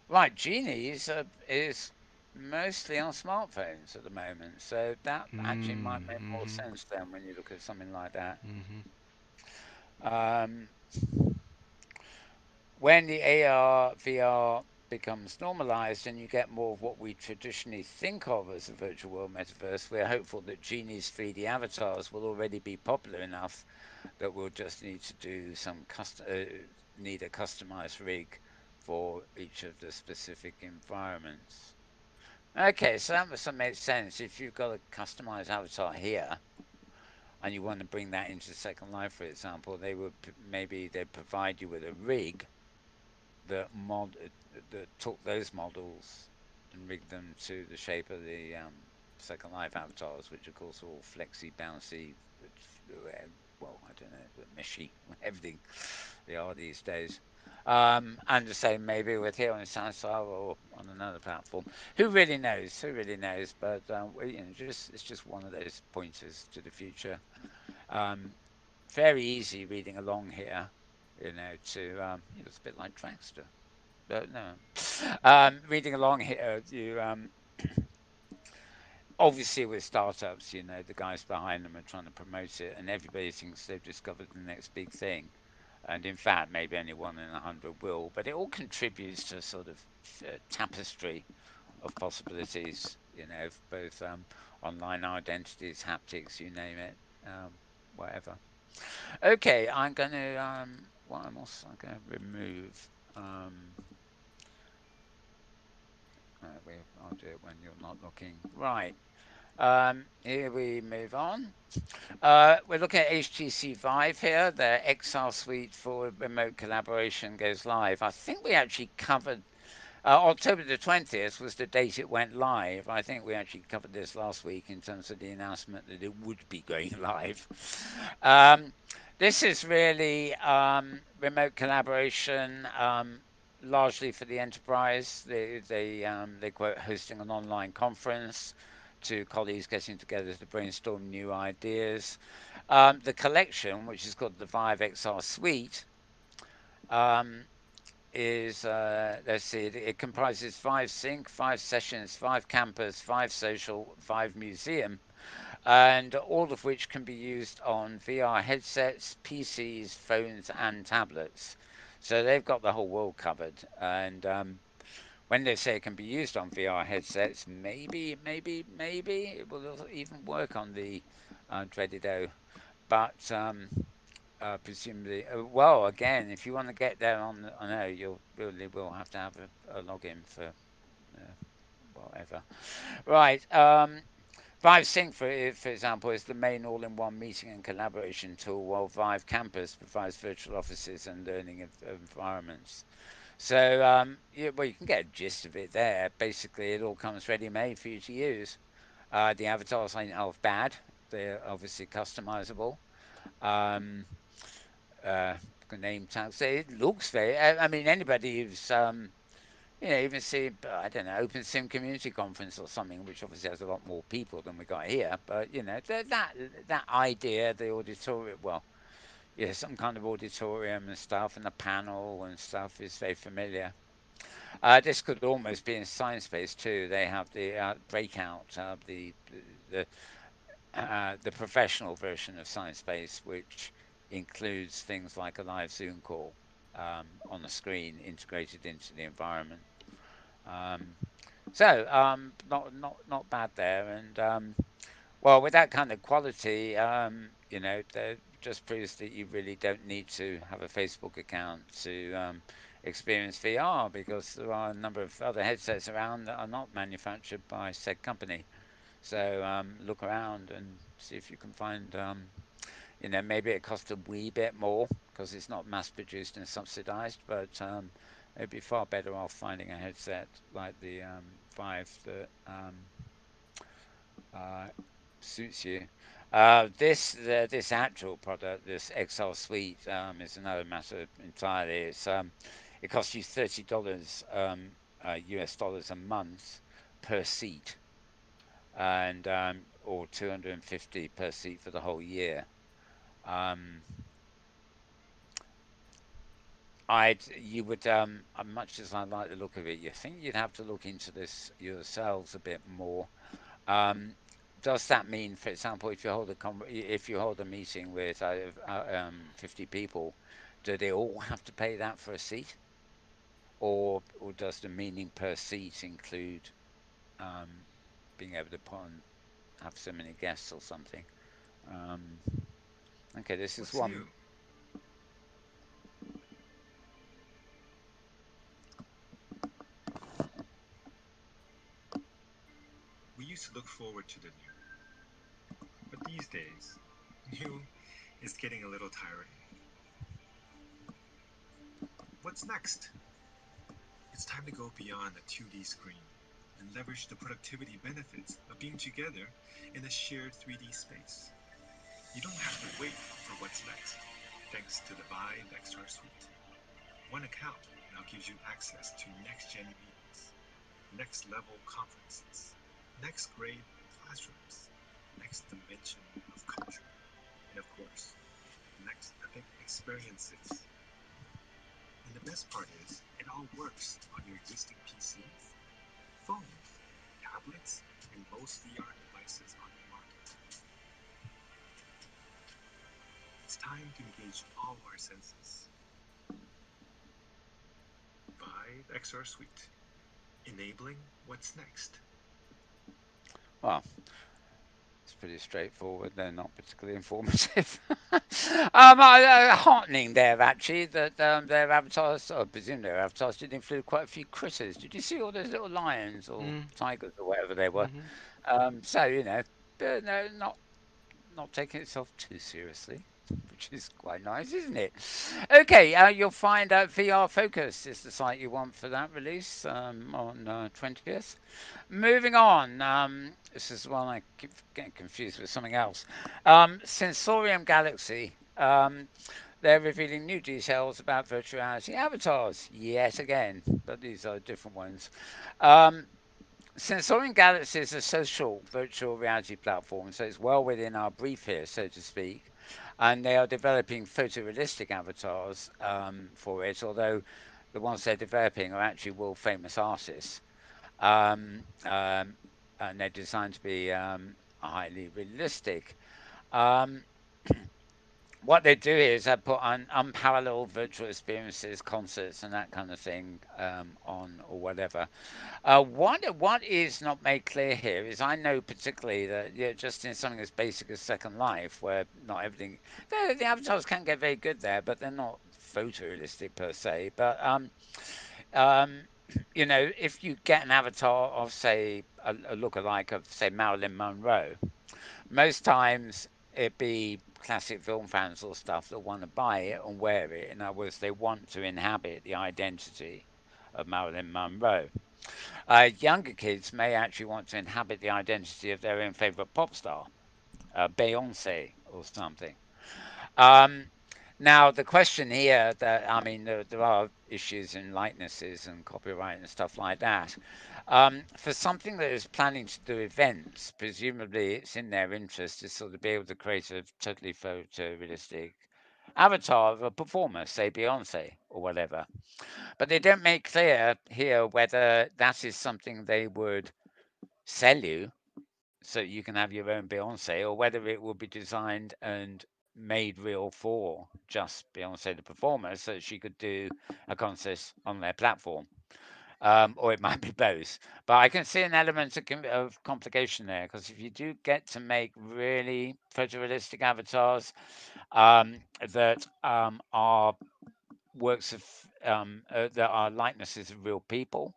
right. Genies is mostly on smartphones at the moment, so that actually might make more Mm-hmm. sense then when you look at something like that. Mm-hmm. Um, when the AR VR becomes normalized and you get more of what we traditionally think of as a virtual world metaverse, we're hopeful that Genie's 3D avatars will already be popular enough that we'll just need to do need a customized rig for each of the specific environments. Okay, so that must have made sense. If you've got a customized avatar here and you want to bring that into Second Life, for example, maybe they'd provide you with a rig that that took those models and rigged them to the shape of the Second Life avatars, which of course are all flexy, bouncy, well, I don't know, meshy, everything they are these days. And the same maybe with here on Sansar or on another platform. Who really knows? Who really knows? But it's just one of those pointers to the future. Um, Very easy reading along here, it's a bit like Dragster. But no, reading along here, you obviously with startups, the guys behind them are trying to promote it, and everybody thinks they've discovered the next big thing. And in fact, maybe only 1 in 100 will, but it all contributes to a sort of tapestry of possibilities, both online identities, haptics, you name it, whatever. Okay, I'm going to, what am I going to remove? Um, I'll do it when you're not looking. Right. Here we move on. We're looking at HTC Vive here. The XR suite for remote collaboration goes live. I think we actually covered October the 20th was the date it went live. I think we actually covered this last week in terms of the announcement that it would be going live. Um, this is really remote collaboration, largely for the enterprise. They quote hosting an online conference to colleagues getting together to brainstorm new ideas. The collection, which is called the Vive XR Suite, um, is let's see, it comprises 5 sync, 5 sessions, 5 campus, 5 social, 5 museum, and all of which can be used on VR headsets, PCs, phones, and tablets. So they've got the whole world covered. And when they say it can be used on VR headsets, maybe it will even work on the dreaded O. But presumably, well, again, if you want to get there on O, you'll really will have to have a login for whatever. Right. Vive Sync, for example, is the main all-in-one meeting and collaboration tool, while Vive Campus provides virtual offices and learning environments. So, well, you can get a gist of it there. Basically, it all comes ready-made for you to use. The avatars ain't half bad. they're obviously customizable. Um, uh, name tags. So it looks very. I mean, anybody who's even see, I don't know, Open Sim Community Conference or something, which obviously has a lot more people than we got here. But that idea, the auditorium, well, yeah, some kind of auditorium and stuff, and the panel and stuff is very familiar. This could almost be in Science Space too. They have the breakout, the professional version of Science Space, which includes things like a live Zoom call on the screen integrated into the environment. Um, not bad there, and well, with that kind of quality, that just proves that you really don't need to have a Facebook account to experience VR because there are a number of other headsets around that are not manufactured by said company. So look around and see if you can find, maybe it costs a wee bit more because it's not mass produced and subsidized, but it'd be far better off finding a headset like the Vive that uh, suits you. This actual product, this XR Suite, is another matter entirely. It costs you $30 US dollars a month per seat, and or 250 per seat for the whole year. Um, I'd you would much as I like the look of it, you think you'd have to look into this yourselves a bit more. Um, does that mean, for example, if you hold a meeting with 50 people, do they all have to pay that for a seat, or does the meaning per seat include um, being able to have so many guests or something? Um, okay, this is What's one. new? We used to look forward to the new, but these days, new is getting a little tiring. What's next? It's time to go beyond a 2D screen and leverage the productivity benefits of being together in a shared 3D space. You don't have to wait for what's next, thanks to the Vive XR Suite. One account now gives you access to next gen meetings, next level conferences, next grade classrooms, next dimension of culture, and of course, next epic experiences. And the best part is, it all works on your existing PCs, phones, tablets, and most VR devices on the market. It's time to engage all our senses. Vive XR Suite, enabling what's next. Well, it's pretty straightforward. They're not particularly informative. Heartening there actually that their avatars, I presume their avatars did include quite a few critters. Did you see all those little lions or Mm, tigers or whatever they were? mm-hmm. So no, not taking itself too seriously, which is quite nice, isn't it? Okay, you'll find out VR Focus is the site you want for that release on 20th. Moving on, this is one I keep getting confused with something else. Sensorium Galaxy. They're revealing new details about virtual reality avatars yet again, but these are different ones. Um, Sensorium Galaxy is a social virtual reality platform, so it's well within our brief here, so to speak. And they are developing photorealistic avatars for it, although the ones they're developing are actually world famous artists. And they're designed to be highly realistic. Um, what they do is they put on unparalleled virtual experiences, concerts, and that kind of thing on or whatever. What is not made clear here is I know particularly that just in something as basic as Second Life, where not everything the avatars can get very good there, but they're not photorealistic per se. But um, if you get an avatar of say a lookalike of say Marilyn Monroe, most times it be classic film fans or stuff that want to buy it and wear it. In other words, they want to inhabit the identity of Marilyn Monroe. Younger kids may actually want to inhabit the identity of their own favourite pop star. Beyonce or something. Um, Now, the question here that I mean, there are issues in likenesses and copyright and stuff like that. For something that is planning to do events, presumably it's in their interest to sort of be able to create a totally photorealistic avatar of a performer, say Beyonce or whatever. But they don't make clear here whether that is something they would sell you so you can have your own Beyonce, or whether it will be designed and made real for just Beyonce the performer, so she could do a concert on their platform. Or it might be both. But I can see an element of complication there because if you do get to make really photorealistic avatars that are works of that are likenesses of real people,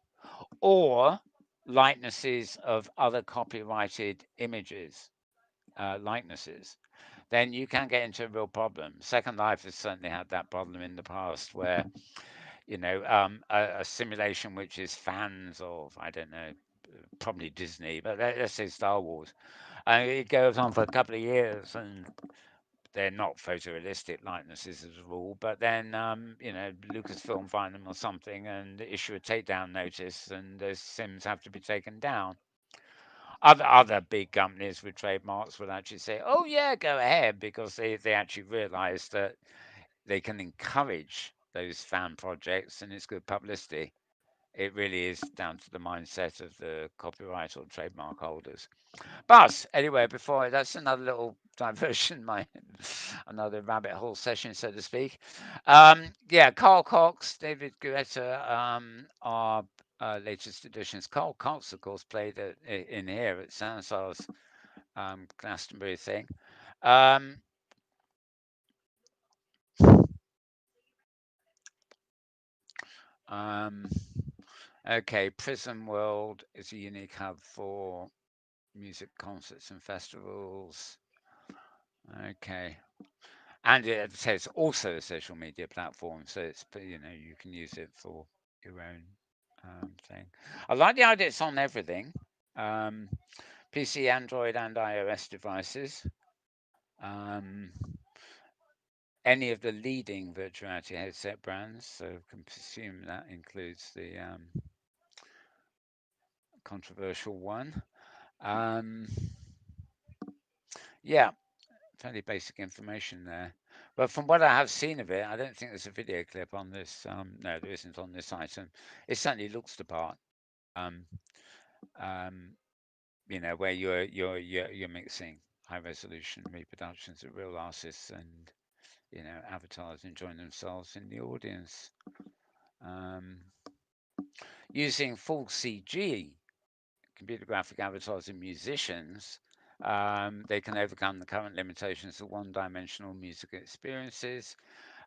or likenesses of other copyrighted images, likenesses, then you can get into a real problem. Second Life has certainly had that problem in the past where, a simulation which is fans of, I don't know, probably Disney, but let's say Star Wars. And it goes on for a couple of years and they're not photorealistic likenesses as a rule, but then Lucasfilm find them or something and issue a takedown notice, and those sims have to be taken down. Other big companies with trademarks would actually say, "Oh yeah, go ahead," because they actually realise that they can encourage those fan projects, and it's good publicity. It really is down to the mindset of the copyright or trademark holders. But anyway, before that's another little diversion, my another rabbit hole session, so to speak. Yeah, Carl Cox, David Guetta are latest additions. Carl Cox, of course, played in here at Sansar's Glastonbury thing. Um, um, okay, Prism World is a unique hub for music concerts and festivals. Okay. And it says also a social media platform, so it's you can use it for your own thing. I like the idea it's on everything, um, PC, Android, and iOS devices. Um, any of the leading virtual reality headset brands, so can presume that includes the controversial one. Um, yeah, fairly basic information there. But from what I have seen of it, I don't think there's a video clip on this. No, there isn't on this item. It certainly looks the part. Um, um, where you're mixing high resolution reproductions of real artists and avatars enjoying themselves in the audience. Um, Using full CG computer graphic avatars and musicians, they can overcome the current limitations of one-dimensional music experiences,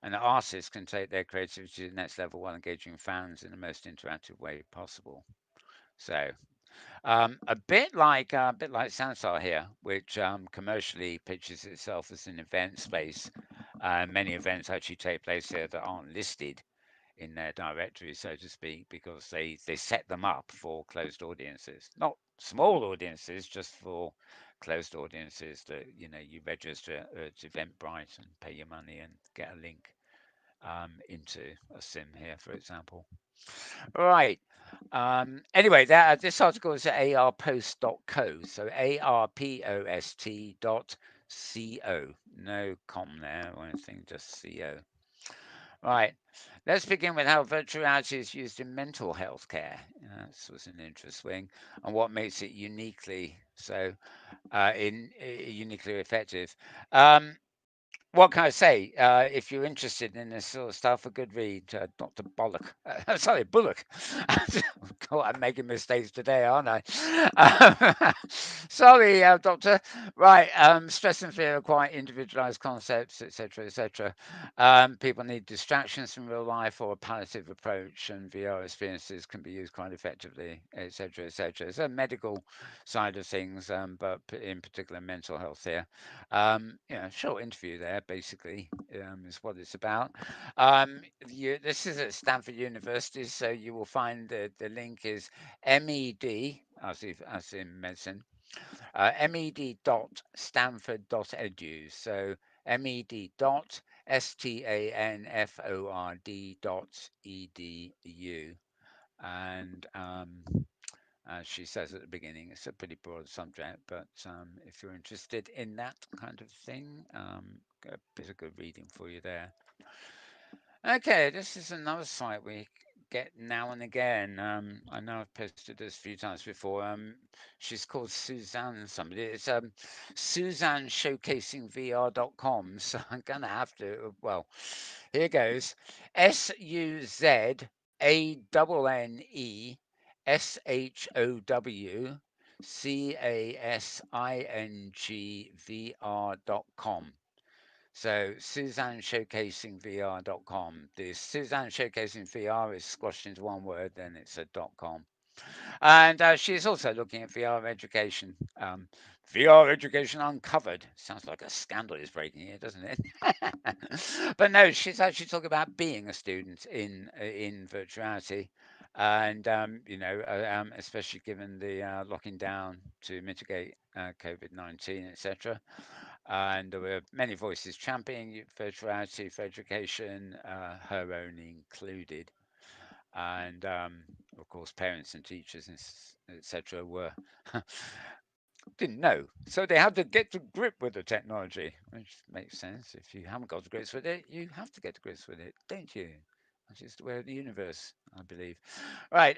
and artists can take their creativity to the next level while engaging fans in the most interactive way possible. So, a bit like Sansar here, which commercially pitches itself as an event space. Many events actually take place here that aren't listed in their directory, so to speak, because they set them up for closed audiences, not small audiences, just for closed audiences that you register at Eventbrite and pay your money and get a link into a sim here, for example. Right. Anyway, this article is at arpost.co, so arpost.co. No com there or anything, just co. Right. Let's begin with how virtual reality is used in mental health care. This was an interesting, and what makes it uniquely effective. Um, what can I say? If you're interested in this sort of stuff, a good read, Dr. Bollock. Sorry, Bullock. God, I'm making mistakes today, aren't I? Sorry, Doctor. Right. Stress and fear are quite individualized concepts, etc., etc. People need distractions from real life or a palliative approach, and VR experiences can be used quite effectively, etc., etc. It's a medical side of things, but in particular mental health here. Short interview there, basically, is what it's about. This is at Stanford University, so you will find the link is MED, as in medicine, med.stanford.edu. So med.stanford.edu. And as she says at the beginning, it's a pretty broad subject, but if you're interested in that kind of thing, a bit of good reading for you there. Okay, this is another site we get now and again. I know I've posted this a few times before. She's called Suzanne somebody. It's SuzanneShowcasingVR.com. So I'm gonna have to. Well, here goes. SuzanneShowcasingVR.com. So SuzanneShowcasingVR.com. The Suzanne Showcasing VR is squashed into one word, then it's a .com. And she's also looking at VR education. VR education uncovered. Sounds like a scandal is breaking here, doesn't it? But no, she's actually talking about being a student in virtuality, and especially given the locking down to mitigate COVID-19, etc. And there were many voices championing virtuality for education, her own included. And of course, parents and teachers, etc., were didn't know, so they had to get to grip with the technology, which makes sense. If you haven't got to grips with it, you have to get to grips with it, don't you? That's just the way of the universe, I believe. Right.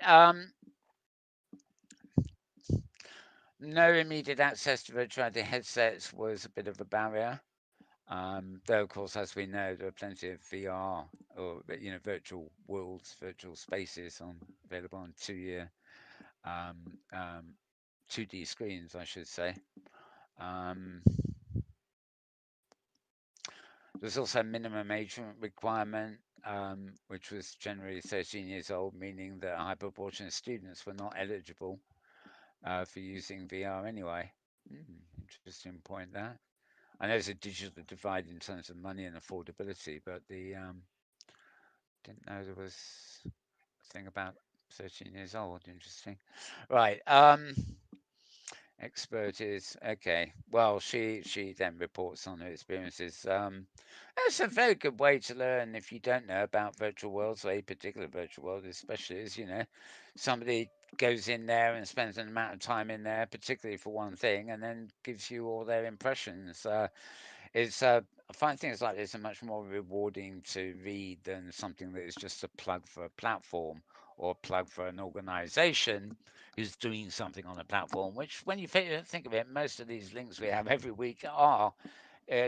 No immediate access to virtuality headsets was a bit of a barrier. Though, of course, as we know, there are plenty of VR or virtual worlds, virtual spaces available on 2-year 2D screens, I should say. There's also a minimum age requirement, which was generally 13 years old, meaning that a high proportion of students were not eligible for using VR anyway. Interesting point there. I know there's a digital divide in terms of money and affordability, but didn't know there was a thing about 13 years old. Interesting. Right. Expert is okay. Well, she then reports on her experiences. It's a very good way to learn if you don't know about virtual worlds, or a particular virtual world, especially as somebody goes in there and spends an amount of time in there, particularly for one thing, and then gives you all their impressions. I find things like this are much more rewarding to read than something that is just a plug for a platform or a plug for an organization who's doing something on a platform, which, when you think of it, most of these links we have every week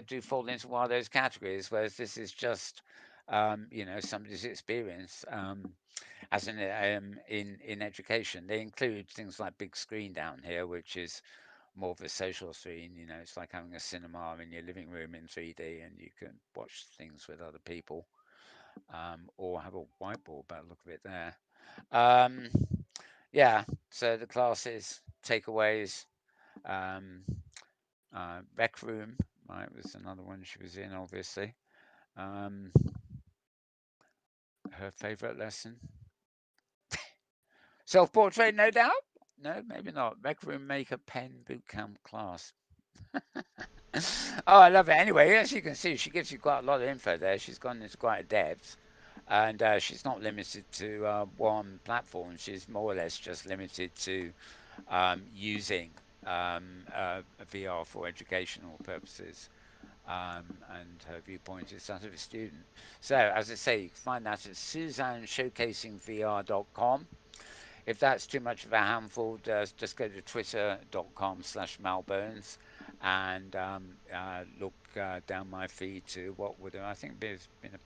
do fall into one of those categories, whereas this is just somebody's experience as in education. They include things like big screen down here, which is more of a social screen. It's like having a cinema in your living room in 3D, and you can watch things with other people, or have a whiteboard by the look of it there. Um, yeah, so the classes, takeaways, um, rec room, right, was another one she was in, obviously. Um, her favorite lesson, self-portrait, no doubt. No, maybe not. Rec room maker pen bootcamp class. Oh, I love it. Anyway, as you can see, she gives you quite a lot of info there. She's gone into quite a depth, and she's not limited to one platform. She's more or less just limited to using VR for educational purposes. And her viewpoint is that of a student. So, as I say, you can find that at SuzanneShowcasingVR.com. If that's too much of a handful, just go to twitter.com/malbones and look down my feed to what would I think have been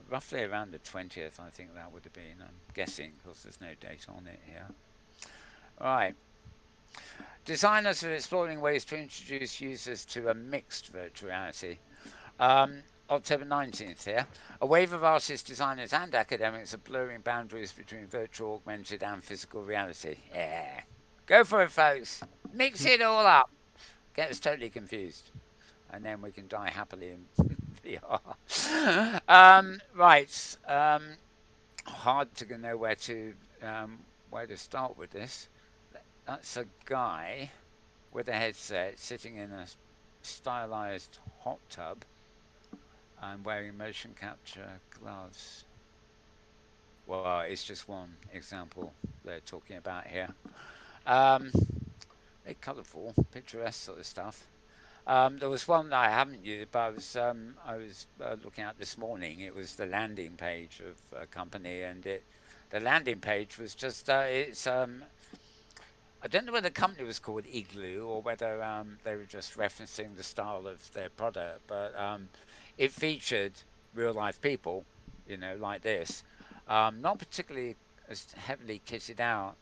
roughly around the 20th. I think that would have been. I'm guessing because there's no date on it here. All right. Designers are exploring ways to introduce users to a mixed virtual reality. October 19th here. A wave of artists, designers, and academics are blurring boundaries between virtual, augmented, and physical reality. Yeah. Go for it, folks. Mix it all up. Get us totally confused. And then we can die happily in VR. Right. Hard to know where to start with this. That's a guy with a headset sitting in a stylized hot tub and wearing motion capture gloves. Well, it's just one example they're talking about here. Um, very colourful, picturesque sort of stuff. There was one that I haven't used, but I was looking at this morning. It was the landing page of a company, and the landing page was just it's. I don't know whether the company was called Igloo or whether they were just referencing the style of their product, but it featured real life people, like this, not particularly as heavily kitted out,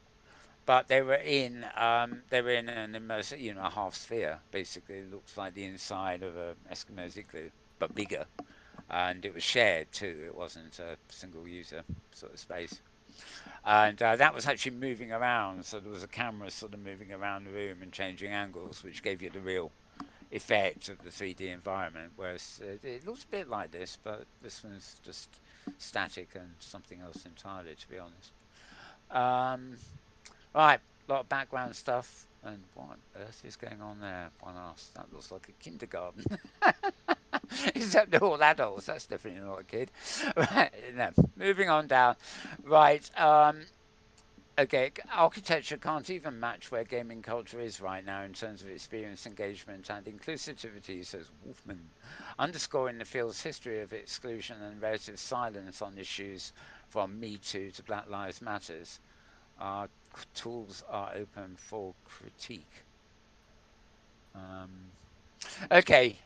but they were in an immersive, a half sphere. Basically, it looks like the inside of a Eskimo's igloo, but bigger, and it was shared too. It wasn't a single user sort of space, and that was actually moving around. So there was a camera sort of moving around the room and changing angles, which gave you the real effect of the 3D environment. Whereas it looks a bit like this, but this one's just static and something else entirely, to be honest. Um, right, a lot of background stuff. And what on earth is going on there? One asks. That looks like a kindergarten. Except they're all adults. That's definitely not a kid. Right, no. Moving on down. Right. Okay, architecture can't even match where gaming culture is right now in terms of experience, engagement, and inclusivity, says Wolfman, underscoring the field's history of exclusion and relative silence on issues from Me Too to Black Lives Matters. Our tools are open for critique. Um, okay,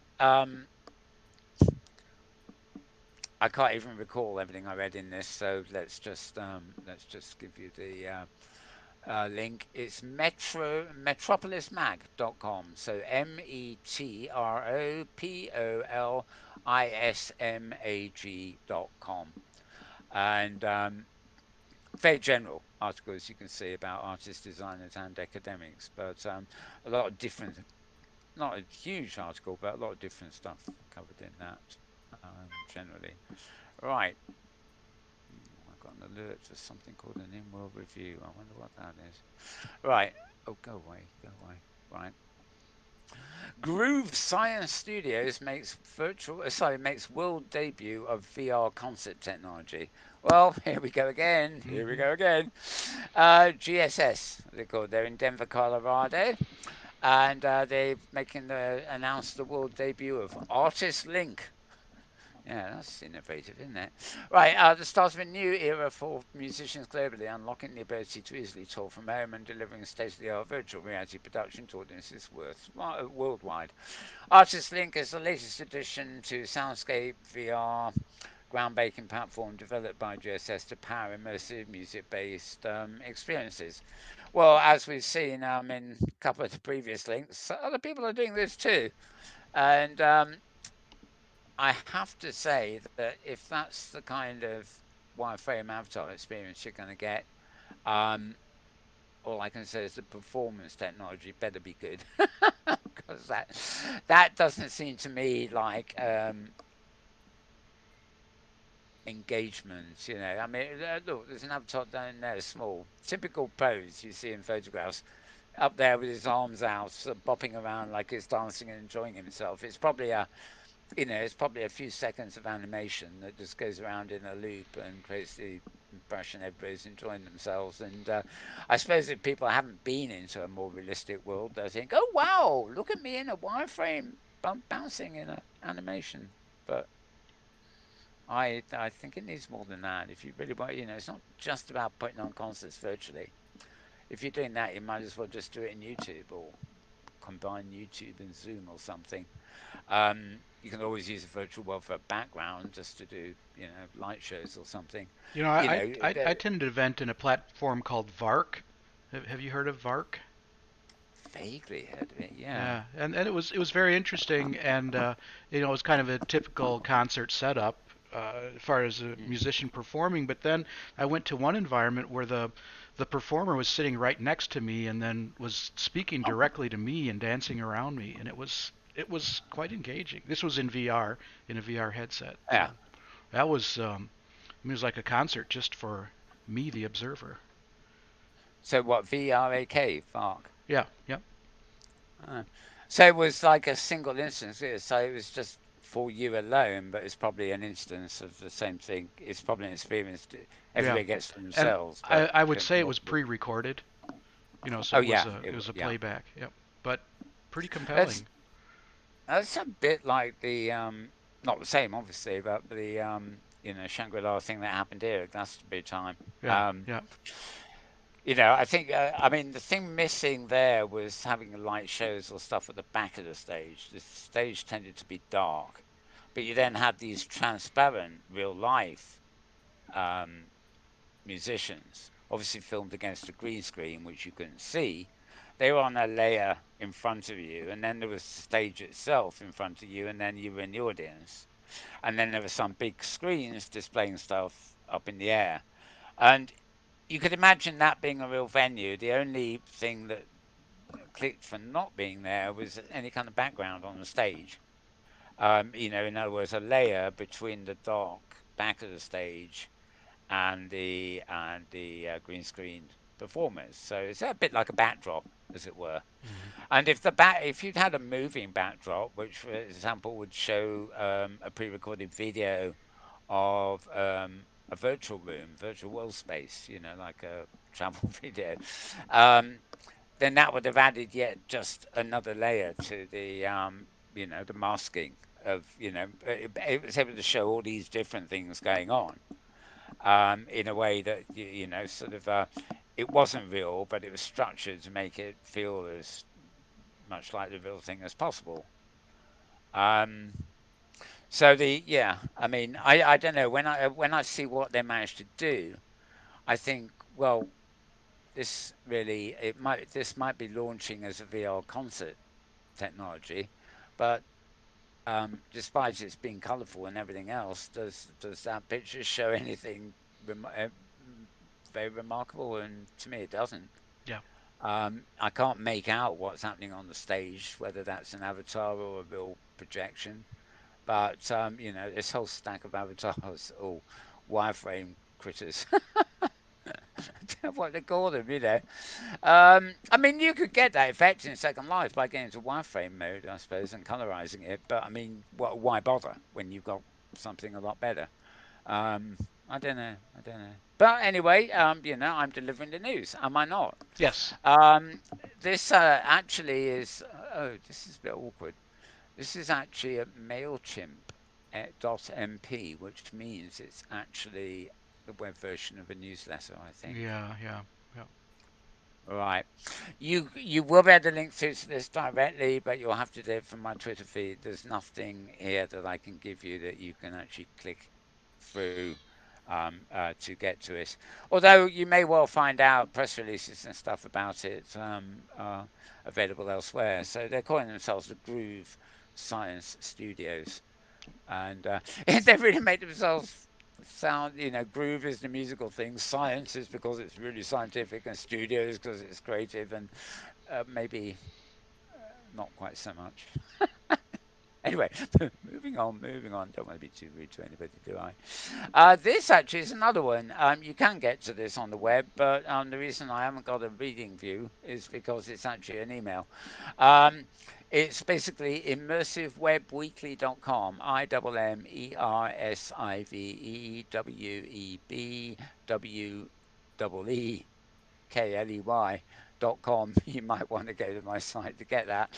I can't even recall everything I read in this, so let's just give you the link. It's metropolismag.com. So metropolismag.com. And very general articles you can see about artists, designers, and academics, but a lot of different, not a huge article, but a lot of different stuff covered in that generally. Right, I got an alert for something called an in-world review. I wonder what that is. Right. Oh, go away, go away. Right. Groove Science Studios makes world debut of VR concert technology. Well, here we go again. Here we Mm-hmm. go again. GSS, they're called. They're in Denver, Colorado, and they're making announced the world debut of Artist Link. Yeah, that's innovative, isn't it? Right, the start of a new era for musicians globally, unlocking the ability to easily tour from home and delivering state-of-the-art virtual reality production to audiences worldwide. Artist Link is the latest addition to Soundscape VR, groundbreaking platform developed by GSS to power immersive music-based experiences. Well, as we've seen in a couple of the previous links, other people are doing this too, and I have to say that if that's the kind of wireframe avatar experience you're going to get, um, all I can say is the performance technology better be good, because that doesn't seem to me like engagement. I mean, look, there's an avatar down there, small, typical pose you see in photographs, up there with his arms out, sort of bopping around like he's dancing and enjoying himself. It's probably a few seconds of animation that just goes around in a loop and creates the impression everybody's enjoying themselves. And I suppose if people haven't been into a more realistic world, they think, "Oh wow, look at me in a wireframe bouncing in an animation." But I think it needs more than that. If you really want, it's not just about putting on concerts virtually. If you're doing that, you might as well just do it in YouTube or combine YouTube and Zoom or something. You can always use a virtual world for a background just to do, light shows or something. You know, You I, know, I I attended an event in a platform called VARC. Have you heard of VARC? vaguely heard of it. Yeah. Yeah, and it was very interesting, and it was kind of a typical concert setup as far as a Mm. musician performing. But then I went to one environment where the performer was sitting right next to me, and then was speaking Oh, directly to me and dancing around me, and it was quite engaging. This was in VR, in a VR headset, yeah. so that was it was like a concert just for me, the observer. So what, VRAK, Vark? Yeah, yeah, Uh, so it was like a single instance. Yeah, so it was just for you alone, but it's probably an instance of the same thing. It's probably an experience yeah. everybody gets for And themselves, but I you would don't say know it what was to do. pre-recorded, so Oh it was yeah, a yeah. playback. Yep. But pretty That's compelling. that's a bit like the not the same obviously, but the Shangri-La thing that happened here at Glastonbury time. Yeah, Um, yeah. I think I mean the thing missing there was having light shows or stuff at the back of the stage. The stage tended to be dark, but you then had these transparent real life um, musicians, obviously filmed against a green screen, which you couldn't see. They were on a layer in front of you, and then there was the stage itself in front of you, and then you were in the audience. And then there were some big screens displaying stuff up in the air. And you could imagine that being a real venue. The only thing that clicked for not being there was any kind of background on the stage. In other words, a layer between the dark back of the stage and the green screen performers. So it's a bit like a backdrop, as it were. Hmm. And if you'd had a moving backdrop, which for example would show a pre-recorded video of a virtual room, virtual world space, like a travel video, um, then that would have added yet just another layer to the masking of, it was able to show all these different things going on in a way that sort of it wasn't real, but it was structured to make it feel as much like the real thing as possible. Um, so I mean, I don't know when I see what they managed to do, I think, well, this might be launching as a VR concert technology, but despite its being colourful and everything else, does that picture show anything rem- uh, very remarkable? And to me, it doesn't. Yeah. I can't make out what's happening on the stage, whether that's an avatar or a real projection. But this whole stack of avatars, or wireframe critters, what they call them. I mean, you could get that effect in Second Life by getting into wireframe mode, I suppose, and colorizing it. But I mean, why bother when you've got something a lot better? Um, I don't know. I don't know. But anyway, I'm delivering the news. Am I not? Yes. Um, this actually is. Oh, this is a bit awkward. This is actually a Mailchimp .mp, which means it's actually the web version of a newsletter, I think. Yeah, yeah, yeah. Right. You will be able to link through to this directly, but you'll have to do it from my Twitter feed. There's nothing here that I can give you that you can actually click through to get to it. Although you may well find out press releases and stuff about it are available elsewhere. So they're calling themselves the Groove Science Studios, and they really made themselves sound. Groove is the musical thing, science is because it's really scientific, and studios because it's creative, and maybe not quite so much. Anyway, moving on. Don't want to be too rude to anybody, do I? This actually is another one. You can get to this on the web, but the reason I haven't got a reading view is because it's actually an email. Um, it's basically immersivewebweekly.com. IMMERSIVEWEBWEKLEY.com. You might want to go to my site to get that.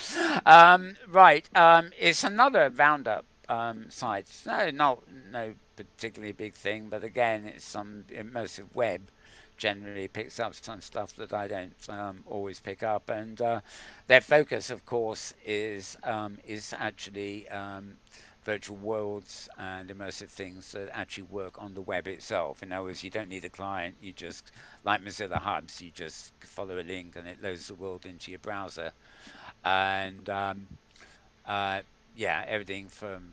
Right. It's another roundup site. No particularly big thing, but again, it's some immersive web generally picks up some stuff that I don't always pick up, and their focus, of course, is actually virtual worlds and immersive things that actually work on the web itself. In other words, you don't need a client. You just, like Mozilla Hubs, you just follow a link and it loads the world into your browser. And uh, yeah, everything from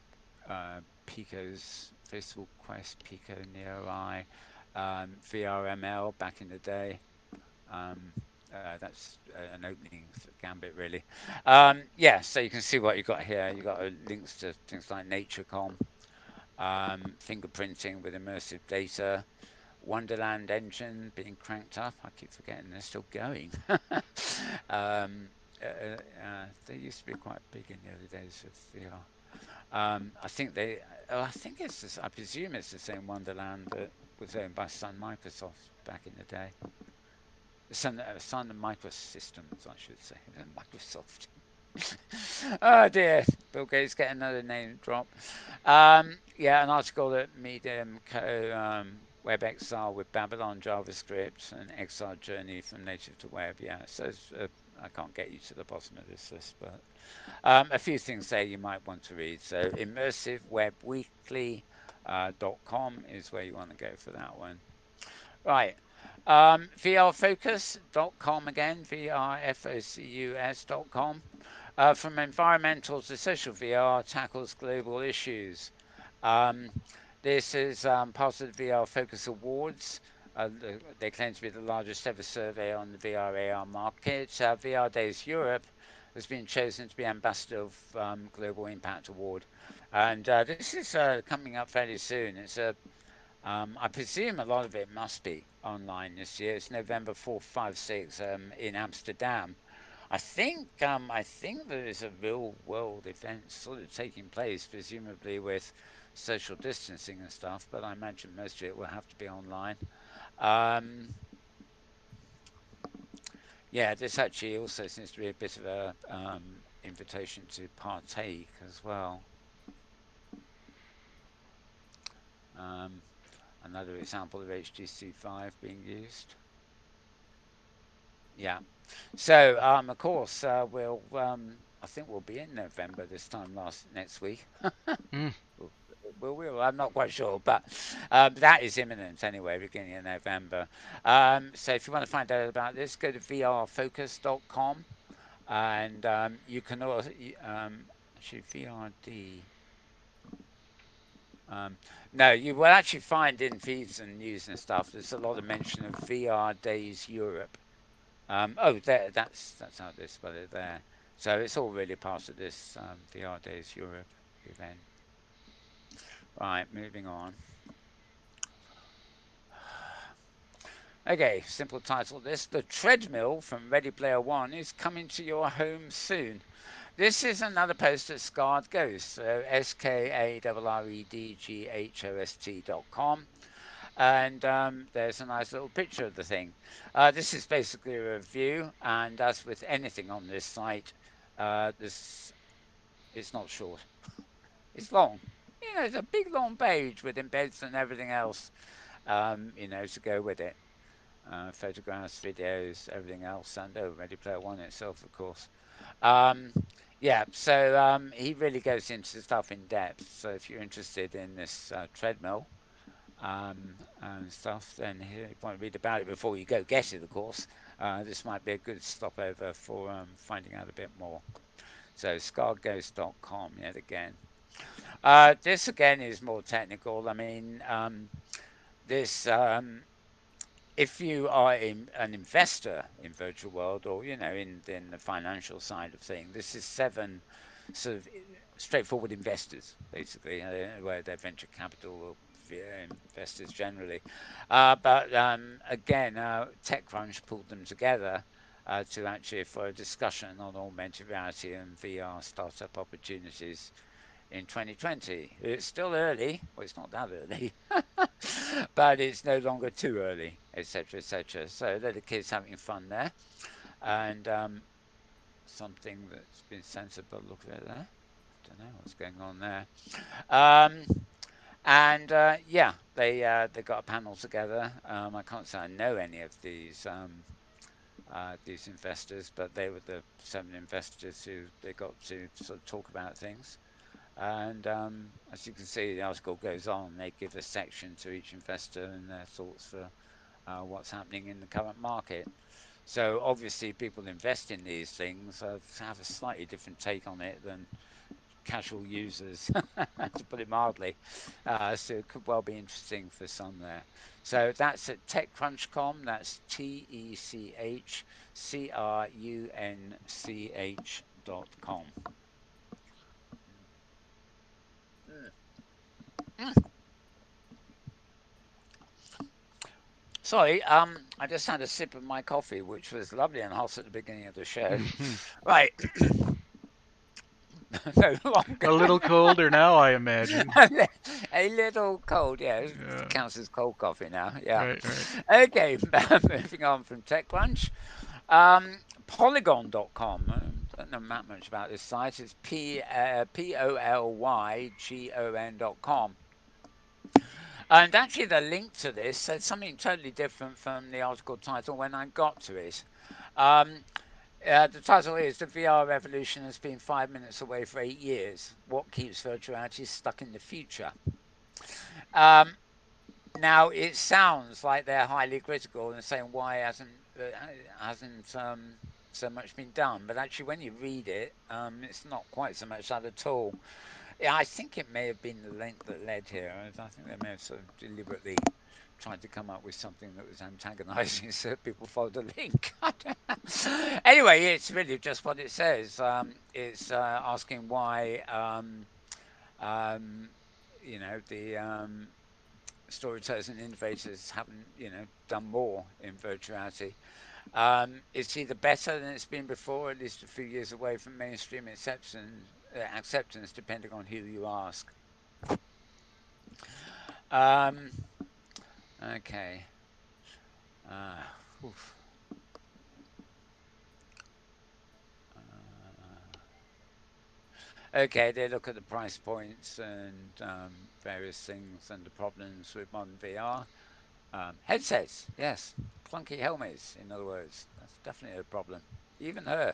Pico's Facebook Quest, Pico NeoEye, VRML back in the day. Um, that's an opening gambit, really. Yeah, so you can see what you've got here. You've got links to things like NatureCom, fingerprinting with immersive data, Wonderland engine being cranked up. I keep forgetting they're still going. They used to be quite big in the early days of VR. I think they, oh, I think it's, I presume it's the same Wonderland that was owned by Sun Microsoft back in the day. Sun Microsystems, I should say. Microsoft. Oh dear, Bill Gates get another name drop. Yeah, an article that Medium Co. WebXR with Babylon JavaScript and XR journey from native to web. Yeah, so I can't get you to the bottom of this list, but a few things there you might want to read. So immersivewebweekly.com is where you want to go for that one. Right. VRFocus.com again, VRFocus.com. From environmental to social VR tackles global issues. Um, this is part of the VR Focus Awards. They claim to be the largest ever survey on the VR AR market. VR Days Europe has been chosen to be ambassador of Global Impact Award. And this is coming up fairly soon. I presume a lot of it must be online this year. It's November 4th, 5, 6 in Amsterdam. I think there is a real world event sort of taking place, presumably with social distancing and stuff, but I imagine most of it will have to be online. Um, yeah, this actually also seems to be a bit of a invitation to partake as well. Um, Another example of HTC 5 being used. Yeah. So, of course, I think we'll be in November this time next week. Mm. I'm not quite sure, but that is imminent anyway, beginning of November. So if you want to find out about this, go to vrfocus.com, and you can also actually VRD. Um, no, you will actually find in feeds and news and stuff. There's a lot of mention of VR Days Europe. That's how they spell it there. So it's all really part of this VR Days Europe event. Right, moving on. Okay, simple title this. The treadmill from Ready Player One is coming to your home soon. This is another post at Scarred Ghost, so SKARREDGHOST.com. And there's a nice little picture of the thing. This is basically a review, and as with anything on this site, it's not short. It's long. It's a big long page with embeds and everything else, to go with it. Photographs, videos, everything else, and Ready Player One itself, of course. Um, yeah, so he really goes into stuff in depth. So if you're interested in this treadmill, and stuff, then you want to read about it before you go get it, of course. This might be a good stopover for finding out a bit more. So scarghost.com yet again. This again is more technical. I mean, this if you are an investor in virtual world, or in the financial side of things, this is 7 sort of straightforward investors, basically, where they're venture capital or investors generally. But again, TechCrunch pulled them together for a discussion on augmented reality and VR startup opportunities in 2020. It's still early. Well, it's not that early, but it's no longer too early, etc., etc. So they're the kids having fun there, and something that's been censored. But look at it there. Don't know what's going on there. Um, and yeah, they got a panel together. I can't say I know any of these investors, but they were the 7 investors who they got to sort of talk about things. And as you can see, the article goes on. They give a section to each investor and their thoughts for what's happening in the current market. So obviously, people invest in these things have a slightly different take on it than casual users, to put it mildly. So it could well be interesting for some there. So that's at TechCrunch.com. That's TECHCRUNCH.com. Mm. Sorry, I just had a sip of my coffee, which was lovely and hot at the beginning of the show. Right, no longer A little colder now, I imagine. a little cold. Yeah, it Yeah. counts as cold coffee now. Yeah. Right, right. Okay, moving on from TechCrunch. Polygon.com. Don't know much about this site. It's Polygon.com. And actually, the link to this said something totally different from the article title when I got to it. Um, the title is The VR Revolution Has Been 5 minutes away for 8 years. What keeps virtual reality stuck in the future? Um, Now, it sounds like they're highly critical and saying why hasn't so much been done. But actually, when you read it, it's not quite so much that at all. Yeah, I think it may have been the link that led here. I think they may have sort of deliberately tried to come up with something that was antagonising so people followed the link. Anyway, it's really just what it says. It's asking why, um, the storytellers and innovators haven't, done more in virtual reality. It's either better than it's been before, at least a few years away from mainstream acceptance depending on who you ask. Um, okay. Uh, oof. Okay, they look at the price points and various things and the problems with modern VR. Headsets, yes. Clunky helmets, in other words. That's definitely a problem. Even her.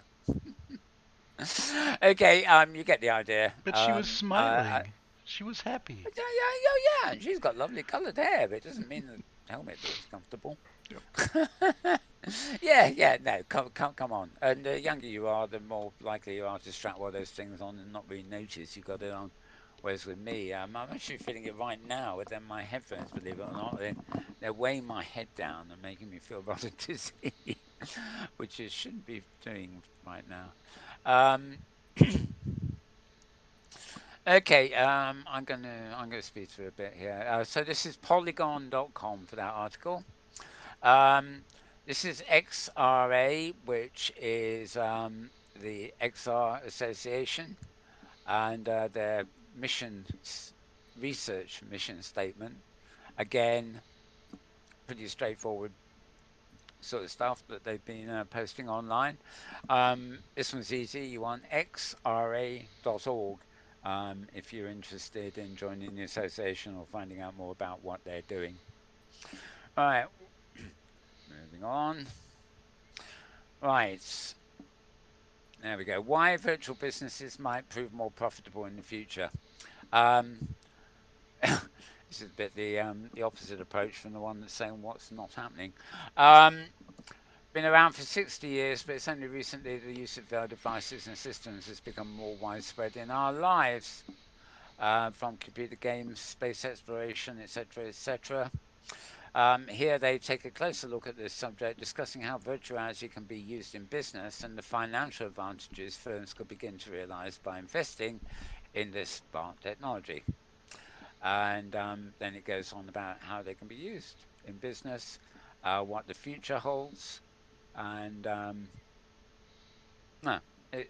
Okay, you get the idea. But she was smiling. She was happy. Yeah, yeah, yeah, yeah. And she's got lovely coloured hair, but it doesn't mean the helmet looks comfortable. Yep. Yeah, yeah, no, come on. And the younger you are, the more likely you are to strap one of those things on and not really notice you got it on. Whereas with me, I'm actually feeling it right now with my headphones, believe it or not. They're weighing my head down and making me feel rather dizzy, which it shouldn't be doing right now. Um, Okay, I'm gonna speed through a bit here. So this is Polygon.com for that article. Um, this is XRA, which is the XR Association, and their mission research mission statement. Again, pretty straightforward sort of stuff that they've been posting online. This one's easy. You want xra.org if you're interested in joining the association or finding out more about what they're doing. All right, moving on. Right, there we go. Why virtual businesses might prove more profitable in the future. Um, this is a bit the opposite approach from the one that's saying what's not happening. Um, Been around for 60 years, but it's only recently the use of VR devices and systems has become more widespread in our lives, from computer games, space exploration, etc., etc. Here they take a closer look at this subject, discussing how virtual reality can be used in business and the financial advantages firms could begin to realize by investing in this smart technology. And then it goes on about how they can be used in business, what the future holds, and no,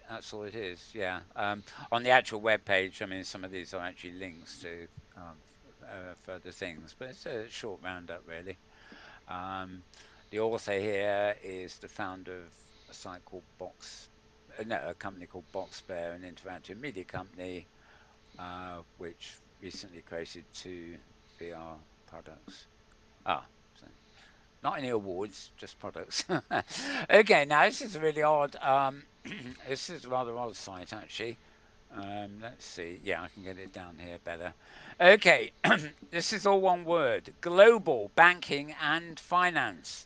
that's all it is. Yeah. On the actual web page, I mean, some of these are actually links to further things, but it's a short roundup, really. Um, the author here is the founder of a site called no, a company called Box Bear, an interactive media company, which recently created two VR products. Ah, so not any awards, just products. Okay, now this is really odd. This is a rather odd site, actually. Let's see. Yeah, I can get it down here better. Okay, this is all one word: global banking and finance.com.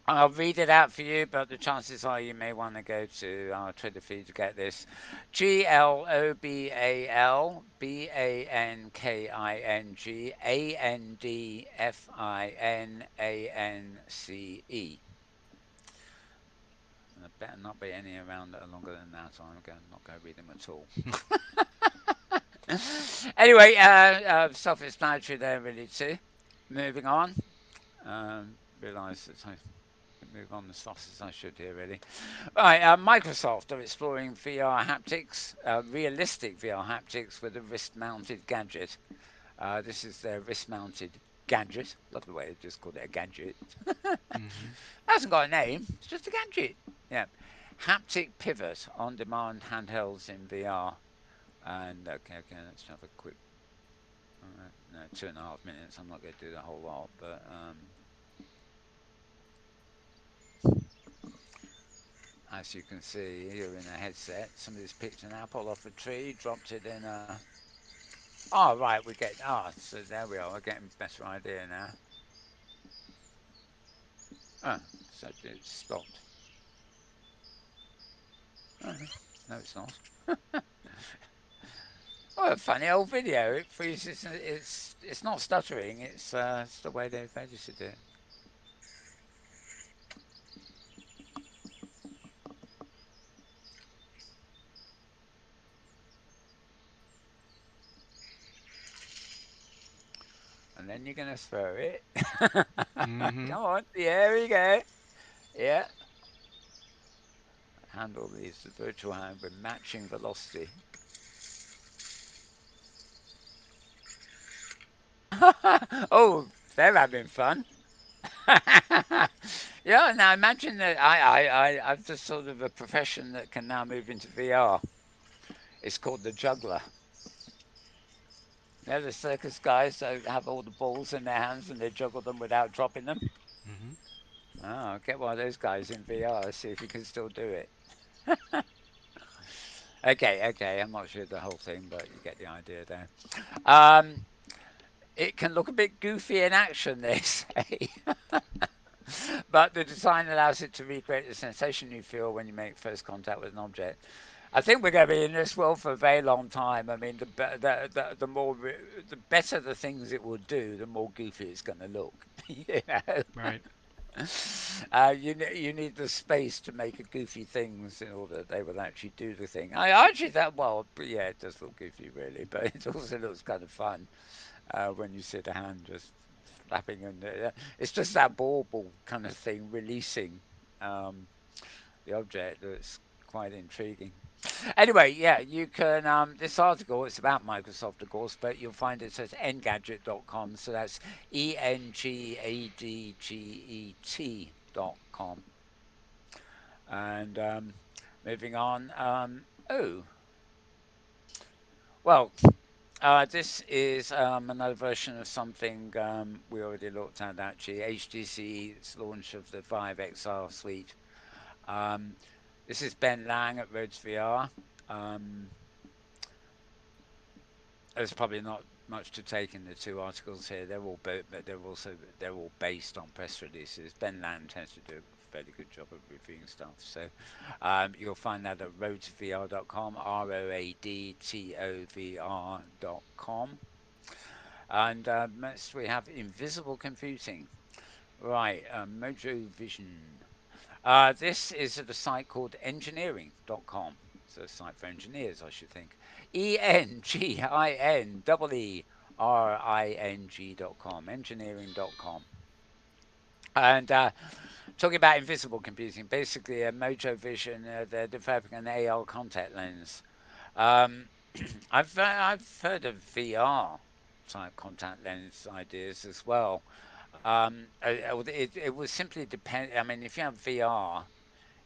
I'll read it out for you, but the chances are you may want to go to our Twitter feed to get this. GLOBALBANKINGANDFINANCE. And there better not be any around that are longer than that, or I'm not going to read them at all. Anyway, self-explanatory there, really too. Moving on. Realise that I move on as fast as I should here, really. Right, Microsoft are exploring VR haptics, realistic VR haptics with a wrist-mounted gadget. This is their wrist-mounted gadget. Love the way they just called it a gadget. Hmm. Hasn't got a name. It's just a gadget. Yeah. Haptic pivot on-demand handhelds in VR. And okay, let's have a quick. No, 2.5 minutes. I'm not going to do the whole lot, but as you can see, you're in a headset. Somebody's picked an apple off a tree, dropped it in a. Oh, right, we get. Ah, oh, so there we are. We're getting a better idea now. Oh, so it stopped. Oh, no, it's not. Oh, a funny old video. It freezes. It's not stuttering. It's the way they've registered it. And then you're gonna throw it. Hmm. Come on. Yeah, here we go. Yeah. Handle these the virtual hand with matching velocity. Oh, they're having fun. Yeah, now imagine that I've just sort of a profession that can now move into VR. It's called the juggler. They're the circus guys that have all the balls in their hands and they juggle them without dropping them. Hmm. Oh, get one of those guys in VR, see if you can still do it. Okay, I'm not sure the whole thing, but you get the idea there. Um, it can look a bit goofy in action, they say. But the design allows it to recreate the sensation you feel when you make first contact with an object. I think we're going to be in this world for a very long time. I mean, the more the better the things it will do, the more goofy it's going to look. You know? Right. You need the space to make a goofy things in order that they will actually do the thing. I actually that well, yeah, it does look goofy really, but it also looks kind of fun when you see the hand just flapping and it's just that bauble kind of thing releasing um, the object that's quite intriguing. Anyway, yeah, you can. This article it's about Microsoft, of course, but you'll find it at engadget.com. So that's engadget.com. And moving on. Oh, well, this is another version of something we already looked at actually. HTC's launch of the Vive XR suite. Um, this is Ben Lang at Rhodes VR. Um, there's probably not much to take in the two articles here. They're all but they're all based on press releases. Ben Lang tends to do a fairly good job of reviewing stuff. So you'll find that at roadvr.com, ROADTOVR.com. And next we have invisible computing. Right, Mojo Vision. This is at a site called engineering.com. So a site for engineers, I should think. ENGINERRING.com, engineering.com. And talking about invisible computing, basically, Mojo Vision, they're developing an AR contact lens. Um, I've heard of VR type contact lens ideas as well. It would simply depend. I mean, if you have VR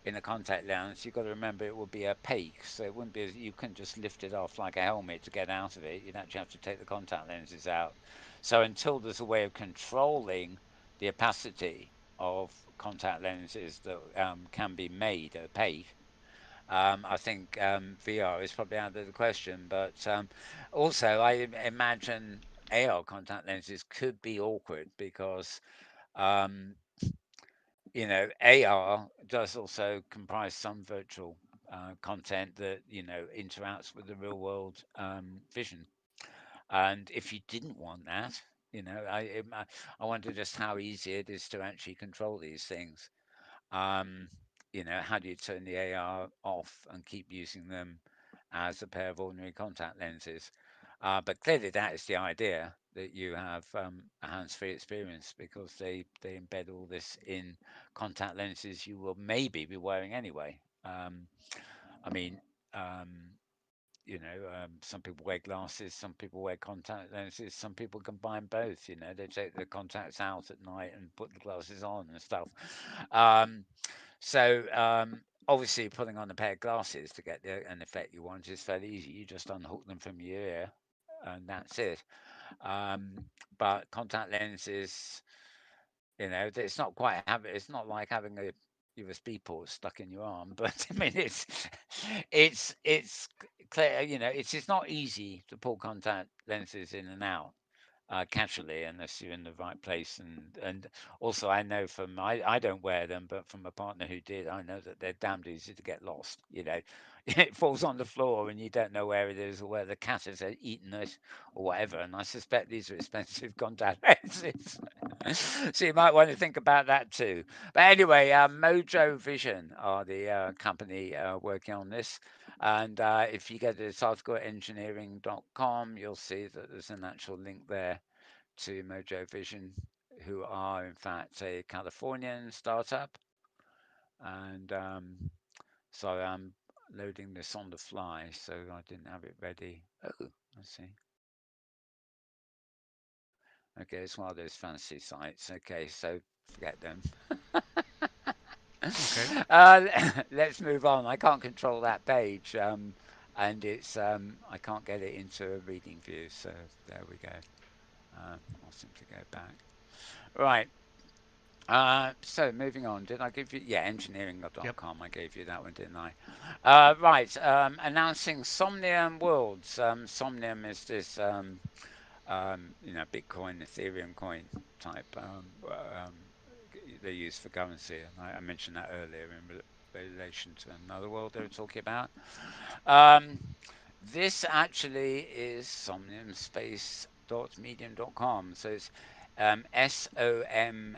in a contact lens, you've got to remember it would be opaque, so it wouldn't be you couldn't just lift it off like a helmet to get out of it. You'd actually have to take the contact lenses out. So until there's a way of controlling the opacity of contact lenses that can be made opaque, I think VR is probably out of the question. But also, I imagine AR contact lenses could be awkward because um, AR does also comprise some virtual content that interacts with the real world vision. And if you didn't want that, I wonder just how easy it is to actually control these things. Um, how do you turn the AR off and keep using them as a pair of ordinary contact lenses? But clearly, that is the idea that you have a hands-free experience because they embed all this in contact lenses you will maybe be wearing anyway. I mean, um, some people wear glasses, some people wear contact lenses, some people combine both. They take the contacts out at night and put the glasses on and stuff. Um, so obviously, putting on a pair of glasses to get an effect you want is fairly easy. You just unhook them from your ear, and that's it. Um, but contact lenses, it's not quite it's not like having a USB port stuck in your arm, but I mean it's clear, it's not easy to pull contact lenses in and out casually unless you're in the right place. And also I know from I don't wear them, but from a partner who did, I know that they're damned easy to get lost. It falls on the floor and you don't know where it is or where the cat has eaten it or whatever. And I suspect these are expensive contact lenses. So you might want to think about that too. But anyway, Mojo Vision are the company working on this. And if you go to this article at engineering.com, you'll see that there's an actual link there to Mojo Vision, who are in fact a Californian startup. And sorry, I'm loading this on the fly, so I didn't have it ready. Oh, let's see. Okay, it's one of those fancy sites. Okay, so forget them. Okay. Let's move on. I can't control that page, and it's I can't get it into a reading view. So there we go. I'll simply go back. Right. So moving on. Did I give you? Yeah, Yep. engineering.com. I gave you that one, didn't I? Right. Announcing Somnium Worlds. Somnium is this Bitcoin, Ethereum coin type they use for currency. And I mentioned that earlier in relation to another world they were talking about. Um, this actually is somniumspace.medium.com. So it's SOMNIUMSpace.medium.com.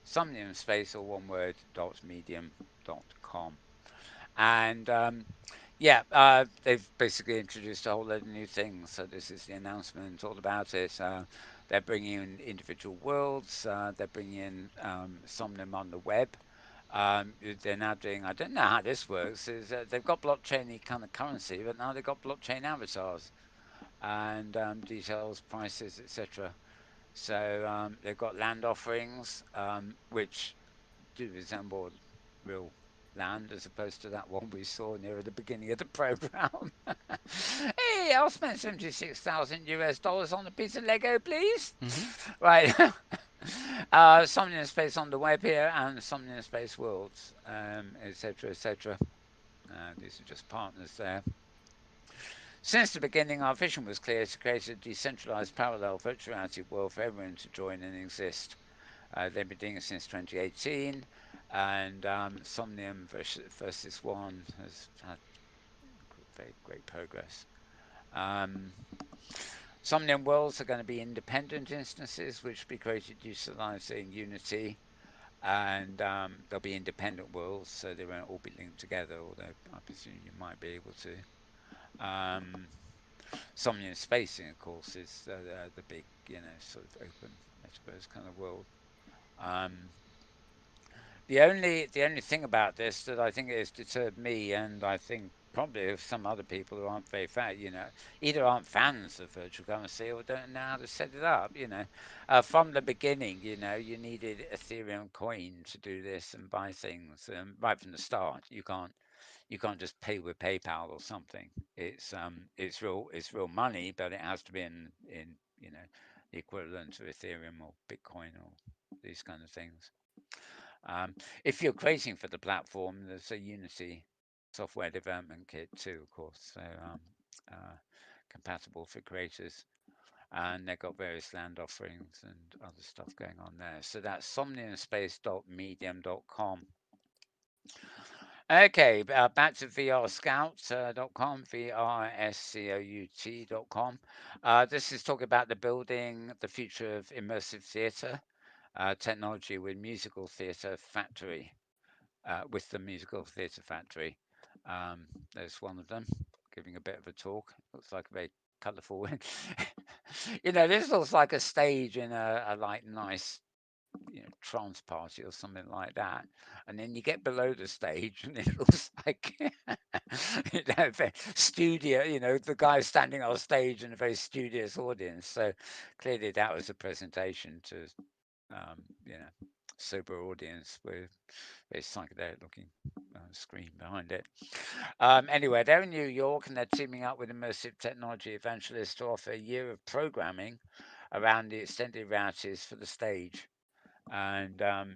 Somnium space or one word dot medium.com. And they've basically introduced a whole load of new things. So this is the announcement all about it. They're bringing in individual worlds. They're bringing in Somnium on the web. They're now doing, I don't know how this works, is they've got blockchain kind of currency, but now they've got blockchain avatars and details, prices, etc. So they've got land offerings, which do resemble real land as opposed to that one we saw near the beginning of the program. Hey, I'll spend 76,000 US dollars on a piece of Lego, please. Mm-hmm. Right. Something in space on the web here and something in space worlds, etc., etc. These are just partners there. Since the beginning, our vision was clear to create a decentralized parallel virtual reality world for everyone to join and exist. They've been doing it since 2018, and Somnium versus One has had very great progress. Somnium worlds are going to be independent instances, which will be created utilizing Unity, and they'll be independent worlds, so they won't all be linked together, although I presume you might be able to. Somnium Spacing, of course, is the big, sort of open metaverse kind of world. The only thing about this that I think has deterred me, and I think probably some other people who aren't very either aren't fans of virtual currency or don't know how to set it up. From the beginning, you needed Ethereum coin to do this and buy things. Right from the start, you can't just pay with PayPal or something. It's real money, but it has to be in the equivalent to Ethereum or Bitcoin or these kind of things. If you're creating for the platform, there's a Unity software development kit too, of course, so compatible for creators. And they've got various land offerings and other stuff going on there. So that's somniumspace.medium.com. Okay, back to vrscout.com, VRSCOUT.com. This is talking about the building the future of immersive theatre. technology with Musical Theatre Factory, with the Musical Theatre Factory. There's one of them giving a bit of a talk. Looks like a very colourful one. This looks like a stage in a like nice trance party or something like that. And then you get below the stage and it looks like very studio, the guy standing on stage in a very studious audience. So clearly that was a presentation to um, you know sober audience with very psychedelic looking screen behind it. Anyway, they're in New York and they're teaming up with immersive technology evangelists to offer a year of programming around the extended realities for the stage. And um,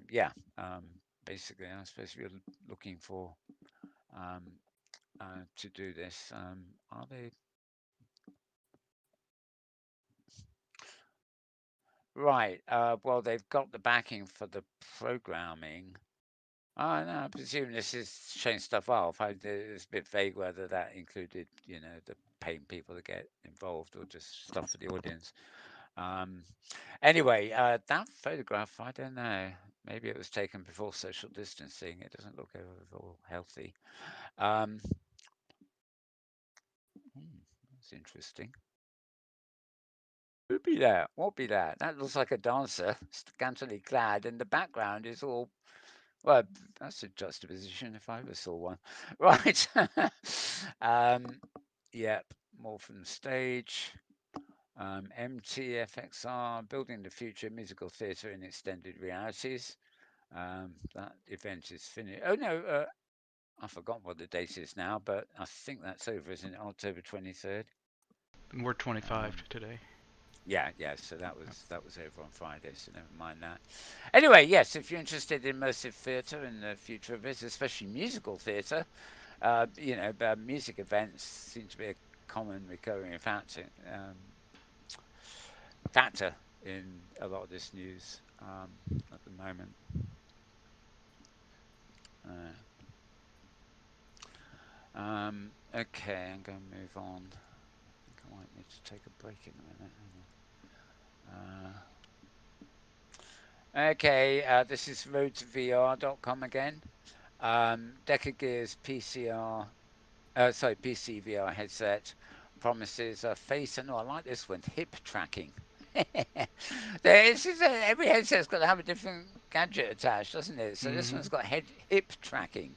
basically, I'm supposed to be looking for um, to do this. Are they right? Well, they've got the backing for the programming. Oh, no, I presume this is showing stuff off. It's a bit vague whether that included, the paying people to get involved or just stuff for the audience. Um, anyway, that photograph, I don't know. Maybe it was taken before social distancing. It doesn't look overall healthy. Um, that's interesting. Who'd be that? What be that? That looks like a dancer, scantily clad, and the background is all. Well, that's a juxtaposition if I ever saw one. Right. um, yep. More from the stage. MTFXR, Building the Future Musical Theatre in Extended Realities. That event is finished. Oh, no. I forgot what the date is now, but I think that's over, isn't it? October 23rd. And we're 25 Um, today. yeah. So that was over on Friday. So never mind that. Anyway, yes, if you're interested in immersive theatre and the future of it, especially musical theatre, music events seem to be a common recurring factor in a lot of this news at the moment. Okay, I'm going to move on. I think I might need to take a break in a minute. Okay, this is roadtovr.com again. Deca Gear's PC VR headset promises a face, and I like this one, hip tracking. Every headset's got to have a different gadget attached, doesn't it? So this one's got hip tracking,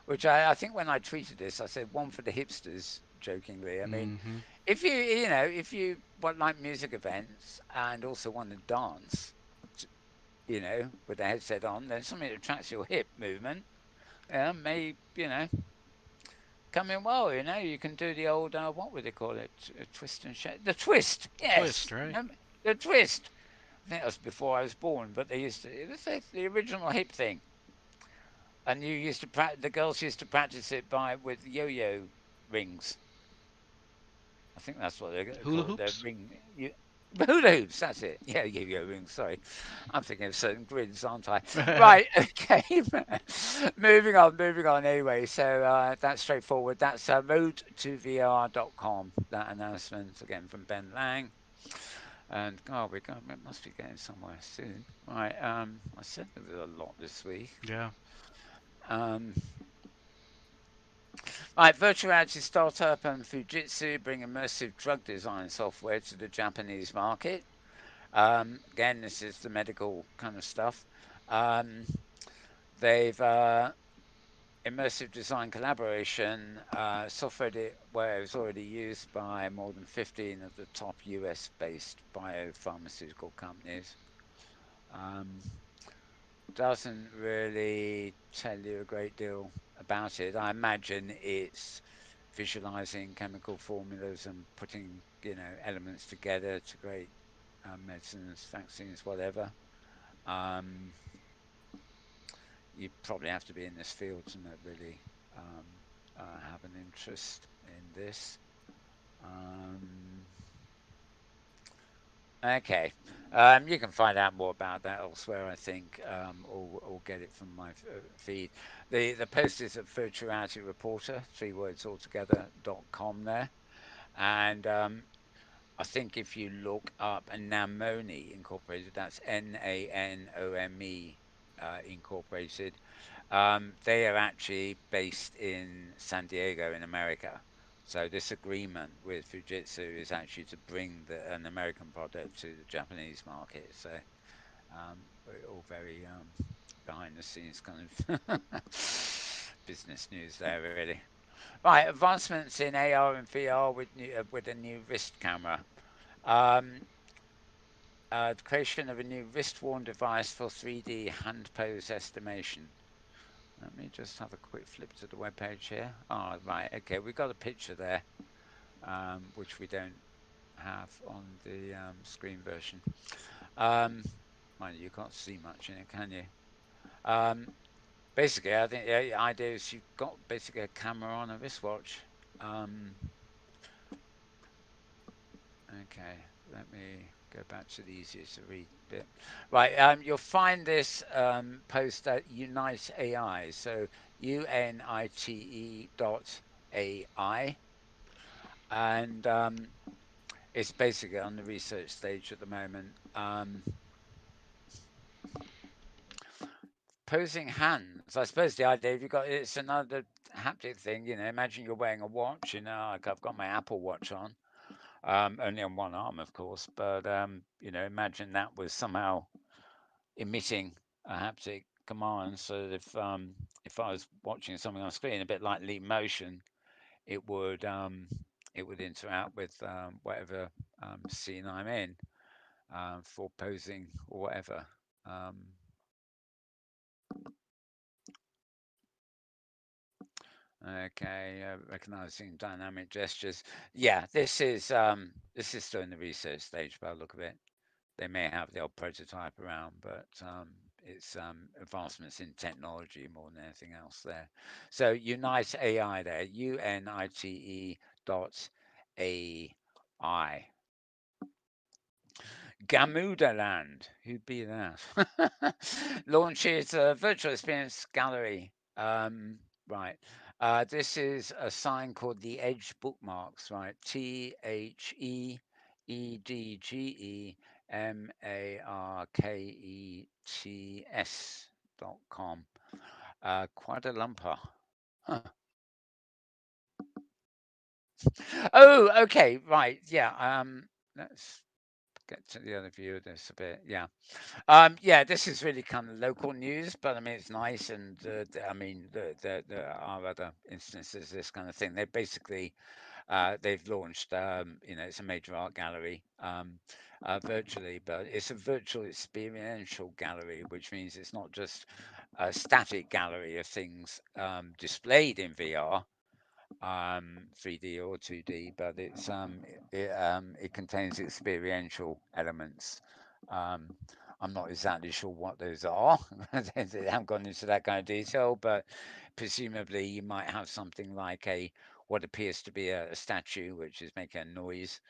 which I think when I tweeted this, I said one for the hipsters, jokingly. I mean, if you want like music events and also want to dance, with the headset on, then something that tracks your hip movement, may, come in well. You can do the old, what would they call it? Twist and shake. The twist, Twist, yes. right? The twist. I think that was before I was born, but it was the original hip thing. And the girls used to practice it with yo-yo rings. I think that's what they Hula call it. The hoops? ring. Hula hoops, that's it. Yeah, yo-yo rings. Sorry, I'm thinking of certain grids, aren't I? Right. Okay. moving on. Moving on. Anyway, so that's straightforward. That's roadtovr.com. That announcement again from Ben Lang. And God, we must be getting somewhere soon. Right. I said there was a lot this week. Yeah. Um, Right, virtual reality startup and Fujitsu bring immersive drug design software to the Japanese market. Again, this is the medical kind of stuff. Um, they've immersive design collaboration software where it's already used by more than 15 of the top US-based biopharmaceutical companies. Um, doesn't really tell you a great deal about it. I imagine it's visualizing chemical formulas and putting, elements together to create medicines, vaccines, whatever. Um, you probably have to be in this field to not really um, have an interest in this. Um, Okay. You can find out more about that elsewhere, I think, or get it from my feed. The post is at Virtual Reporter, 3 words altogether, .com there. And I think if you look up Namone Incorporated, that's Naome Incorporated, they are actually based in San Diego in America. So this agreement with Fujitsu is actually to bring an American product to the Japanese market. So all very behind the scenes kind of business news there, really. Right, advancements in AR and VR with a new wrist camera. Um, the creation of a new wrist-worn device for 3D hand pose estimation. Let me just have a quick flip to the web page here. Oh, right, okay, we've got a picture there, which we don't have on the screen version. Um, Mind you, can't see much in it, can you? Um, Basically, I think the idea is you've got basically a camera on a wristwatch. Um, okay, let me go back to the easiest to read bit. Right, you'll find this post at Unite AI. So UNITE.ai, and it's basically on the research stage at the moment. Posing hands. I suppose the idea you've got it's another haptic thing. Imagine you're wearing a watch. Like I've got my Apple Watch on, only on one arm, of course. But imagine that was somehow emitting a haptic command. So that if I was watching something on screen, a bit like Leap Motion, it would interact with whatever scene I'm in for posing or whatever. Um, Okay, recognizing dynamic gestures. Yeah, this is still in the research stage by the look of it. They may have the old prototype around, but it's advancements in technology more than anything else there. So Unite AI there, UNITE.ai. Gamudaland, who'd be that? Launches a virtual experience gallery. Right. This is a sign called the Edge Bookmarks, right? TheEdgeBookmarks.com. Quite a lumper. Huh. Oh, okay, right. Yeah. Let's get to the other view of this a bit. Yeah. Yeah, this is really kind of local news, but I mean it's nice, and I mean there are other instances of this kind of thing. They've launched, it's a major art gallery virtually, but it's a virtual experiential gallery, which means it's not just a static gallery of things displayed in VR, 3D or 2D, but it contains experiential elements. Um, I'm not exactly sure what those are. They haven't gone into that kind of detail, but presumably you might have something like what appears to be a statue which is making a noise,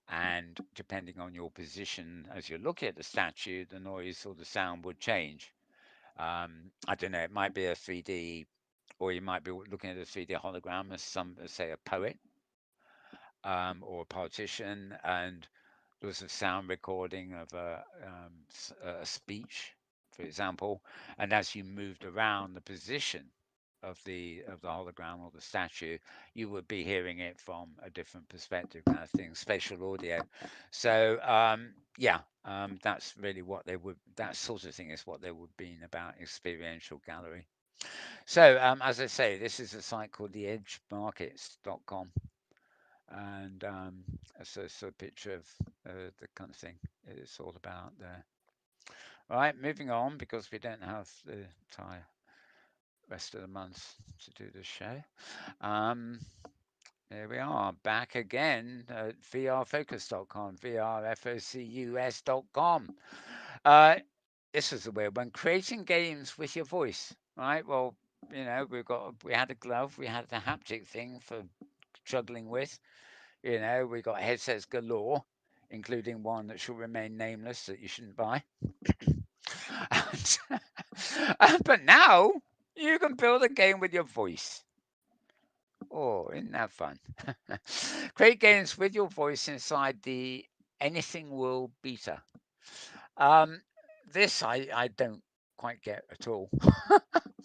and depending on your position as you're looking at the statue, the noise or the sound would change. I don't know. It might be a 3D, or you might be looking at a 3D hologram as say a poet or a politician, and there was a sound recording of a speech, for example, and as you moved around the position of the hologram or the statue, you would be hearing it from a different perspective, kind of thing, spatial audio. So yeah, that's really what they would. That sort of thing is what they would be about experiential gallery. So, as I say, this is a site called theedgemarkets.com, and it's a picture of the kind of thing it's all about there. All right, moving on because we don't have the entire rest of the month to do this show. Um, Here we are, back again at vrfocus.com, vrfocus.com. Uh, this is the weird one. Creating games with your voice, right? Well, we had a glove, we had the haptic thing for juggling with. We got headsets galore, including one that should remain nameless that you shouldn't buy. And, but now you can build a game with your voice. Oh, isn't that fun? Create games with your voice inside the Anything World beta. Um, this I don't quite get at all,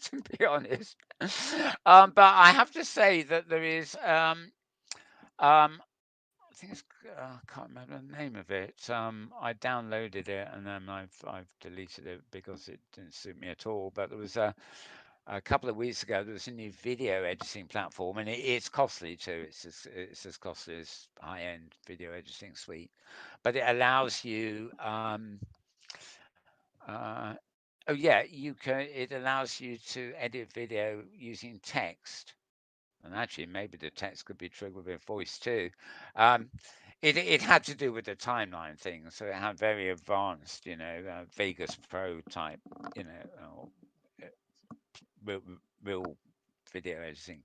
to be honest. But I have to say that there is um, I think it's I can't remember the name of it. I downloaded it and then I've deleted it because it didn't suit me at all. But there was a couple of weeks ago there was a new video editing platform and it's costly too. It's as costly as high-end video editing suite, but it allows you. Uh, oh yeah, you can. It allows you to edit video using text. And actually, maybe the text could be triggered with voice too. Um, it had to do with the timeline thing, so it had very advanced, Vegas Pro type, uh, real, real video editing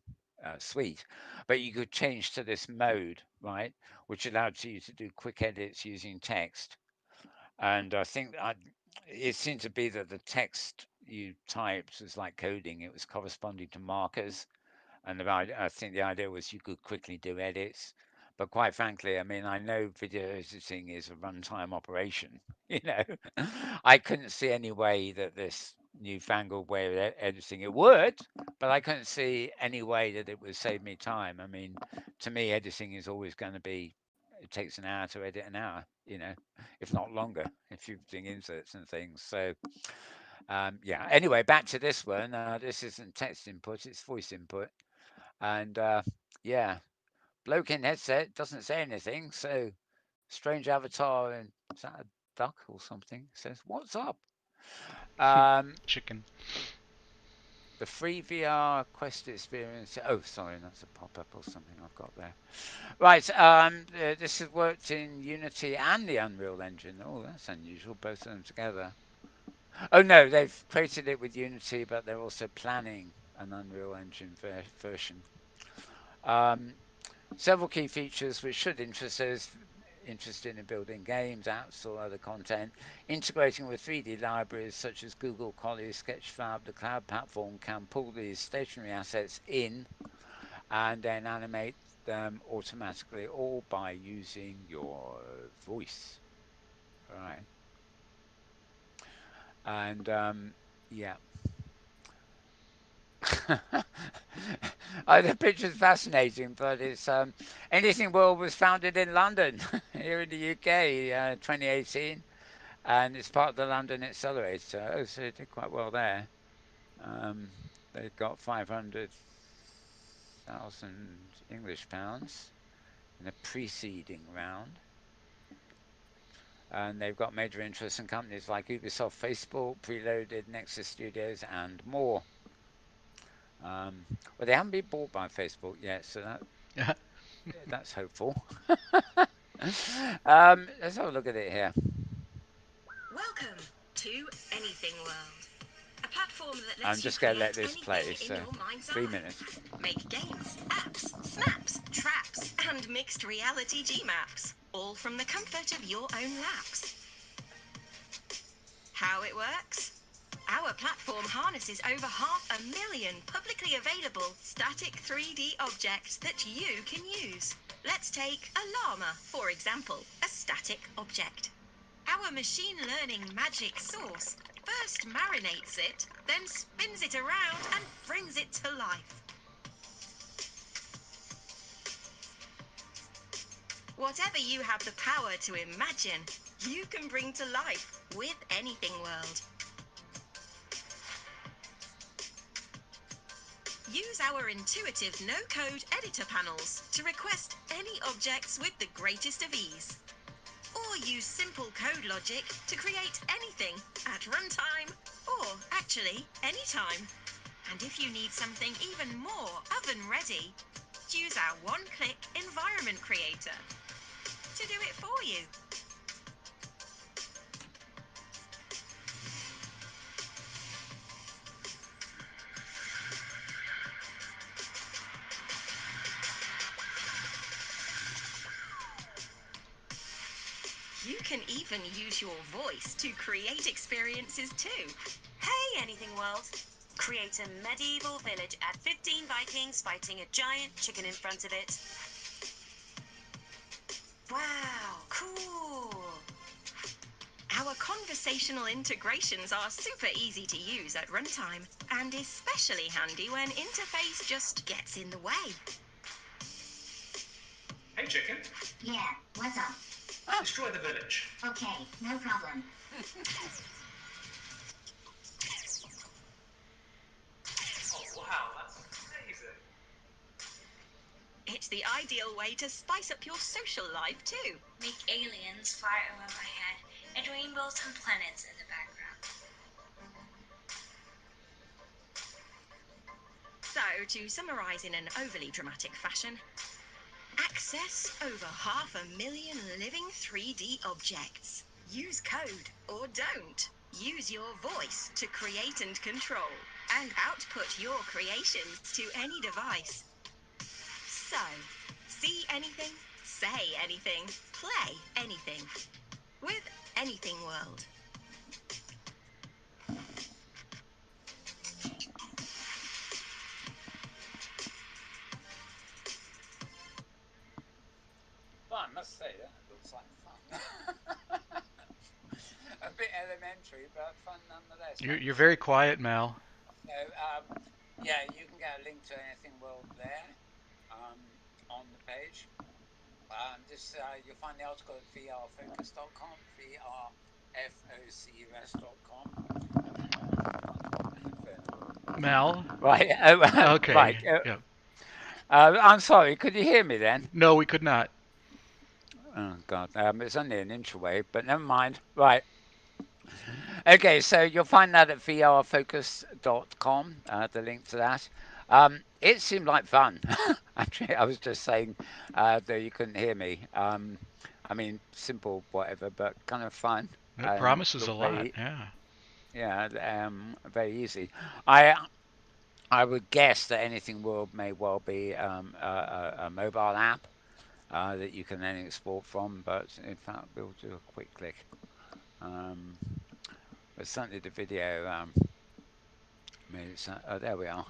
suite. But you could change to this mode, right, which allowed you to do quick edits using text. And I think it seemed to be that the text you typed was like coding; it was corresponding to markers. And I think the idea was you could quickly do edits. But quite frankly, I mean, I know video editing is a runtime operation. You know, I couldn't see any way that this newfangled way of editing it would, but I couldn't see any way that it would save me time. I mean, to me, editing is always going to be, it takes an hour to edit an hour, if not longer, if you're doing inserts and things. So, yeah. Anyway, back to this one. This isn't text input; it's voice input. And yeah, bloke in headset doesn't say anything. So strange avatar and is that a duck or something? Says, "What's up?" Um, Chicken. the free VR Quest experience. Oh, sorry, that's a pop-up or something I've got there. Right. This has worked in Unity and the Unreal Engine. Oh, that's unusual. Both of them together. Oh no, they've created it with Unity, but they're also planning an Unreal Engine version. Um, Several key features which should interest those interested in building games, apps, or other content. Integrating with 3D libraries such as Google Collie, Sketchfab, the cloud platform can pull these stationary assets in and then animate them automatically, all by using your voice. Right. And yeah. The picture's fascinating, but it's Anything World was founded in London, here in the UK, 2018, and it's part of the London Accelerator. Oh, so it did quite well there. They've got 500,000 English pounds in a preceding round, and they've got major interests in companies like Ubisoft, Facebook, Preloaded, Nexus Studios, and more. Well, they haven't been bought by Facebook yet, so that's hopeful. Let's have a look at it here. Welcome to Anything World, a platform that I'm lets you just going to create let this play. anything in So, your mind's 3 eye. minutes. Make games, apps, snaps, traps, and mixed reality G-maps, all from the comfort of your own laps. How it works? Our platform harnesses over 500,000 publicly available static 3D objects that you can use. Let's take a llama, for example, a static object. Our machine learning magic sauce first marinates it, then spins it around and brings it to life. Whatever you have the power to imagine, you can bring to life with Anything World. Use our intuitive no-code editor panels to request any objects with the greatest of ease. Or use simple code logic to create anything at runtime, or actually anytime. And if you need something even more oven-ready, use our one-click environment creator to do it for you. You can even use your voice to create experiences too. Hey, Anything World. Create a medieval village. Add 15 Vikings fighting a giant chicken in front of it. Wow, cool. Our conversational integrations are super easy to use at runtime, and especially handy when interface just gets in the way. Hey, chicken. Yeah, what's up? Destroy the village. Okay, no problem. Oh, wow, that's amazing. It's the ideal way to spice up your social life too. Make aliens fly overhead and rainbows and planets in the background. So, to summarise in an overly dramatic fashion, access over 500,000 living 3D objects. Use code or don't. Use your voice to create and control, and output your creations to any device. So, see anything, say anything, play anything with Anything World. Well, I must say that looks like fun. A bit elementary, but fun nonetheless. You're very quiet, Mal. So, yeah, you can get a link to Anything World there um, on the page. This you'll find the article at vrfocus.com, vrfocus.com. Mal? Right. Oh, right. Okay. Yeah. I'm sorry. Could you hear me then? No, we could not. Oh God. It's only an inch away, but never mind. Right. Okay, so you'll find that at vrfocus.com, the link to that. It seemed like fun. Actually, I was just saying that you couldn't hear me. I mean, simple, whatever, but kind of fun. That promises a looked lot. Yeah. yeah, very easy. I would guess that Anything World may well be a mobile app that you can then export from, but in fact, we'll do a quick click. But certainly the video made it. Oh, there we are.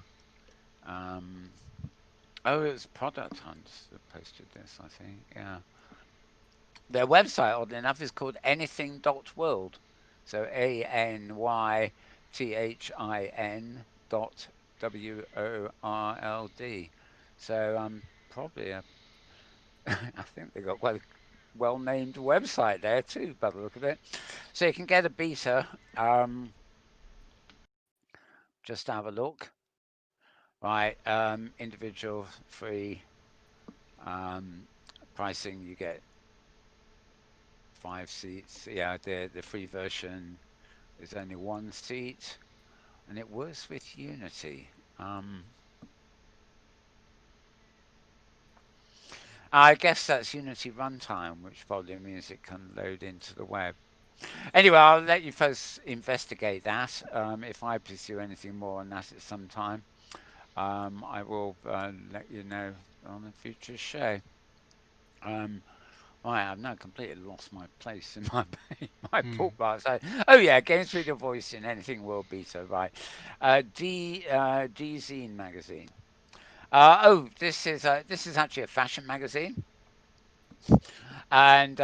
Oh, it was Product Hunt that posted this, I think. Yeah. Their website, oddly enough, is called anything.world. So ANYTHIN.WORLD. So probably a, I think they got quite a well-named website there too, by the look of it. So you can get a beta. Just have a look. Right, individual free pricing. You get 5 seats. Yeah, the free version is only 1 seat, and it works with Unity. I guess that's Unity runtime, which probably means it can load into the web. Anyway, I'll let you folks investigate that. If I pursue anything more on that at some time, I will let you know on a future show. Right, I've now completely lost my place in my my bookmark. So, oh yeah, Games with Your Voice in Anything World Beta, right? D-Zine magazine. This is actually a fashion magazine, and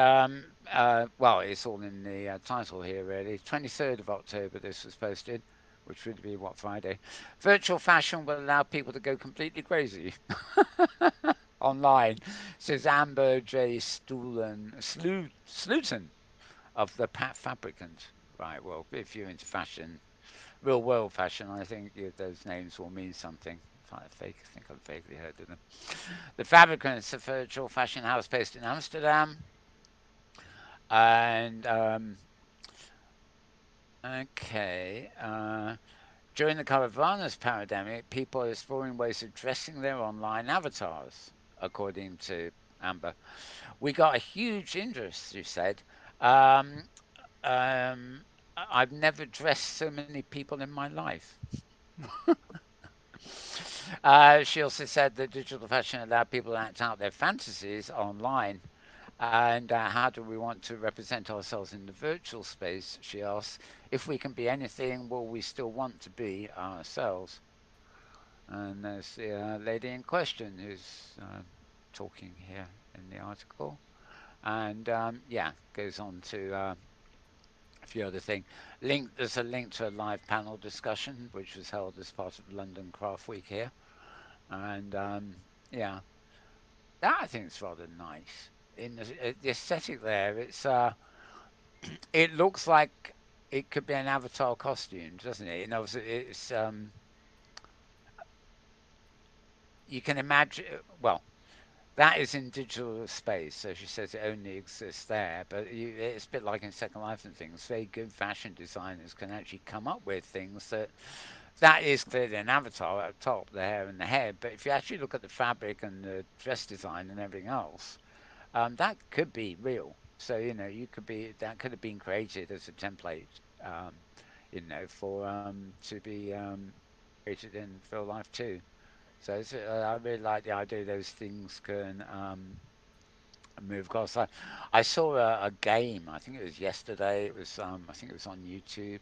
well, it's all in the title here, really. 23rd of October, this was posted, which would be what, Friday. Virtual fashion will allow people to go completely crazy online, says Amber J. Sluton of the Pat Fabricant. Right, well, if you're into fashion, real world fashion, I think those names will mean something. I think I've vaguely heard of them. The Fabricant is a virtual fashion house based in Amsterdam. And, okay. During the coronavirus pandemic, people are exploring ways of dressing their online avatars, according to Amber. We got a huge interest, you said. Um, I've never dressed so many people in my life. She also said that digital fashion allowed people to act out their fantasies online And how do we want to represent ourselves in the virtual space? She asks. If we can be anything, will we still want to be ourselves? And there's the lady in question who's talking here in the article. And yeah, goes on to a few other things. There's a link to a live panel discussion which was held as part of London Craft Week here. And yeah, that I think is rather nice. In the aesthetic there, it looks like it could be an avatar costume, doesn't it? You know, it's you can imagine. Well, that is in digital space, so she says it only exists there. But it's a bit like in Second Life and things. Very good fashion designers can actually come up with things that is clearly an avatar at the top, the hair and the head. But if you actually look at the fabric and the dress design and everything else, that could be real. So you could be that could have been created as a template, um, for to be created in real life too. So I really like the idea those things can move across. I saw a game. I think it was yesterday. It was I think it was on YouTube.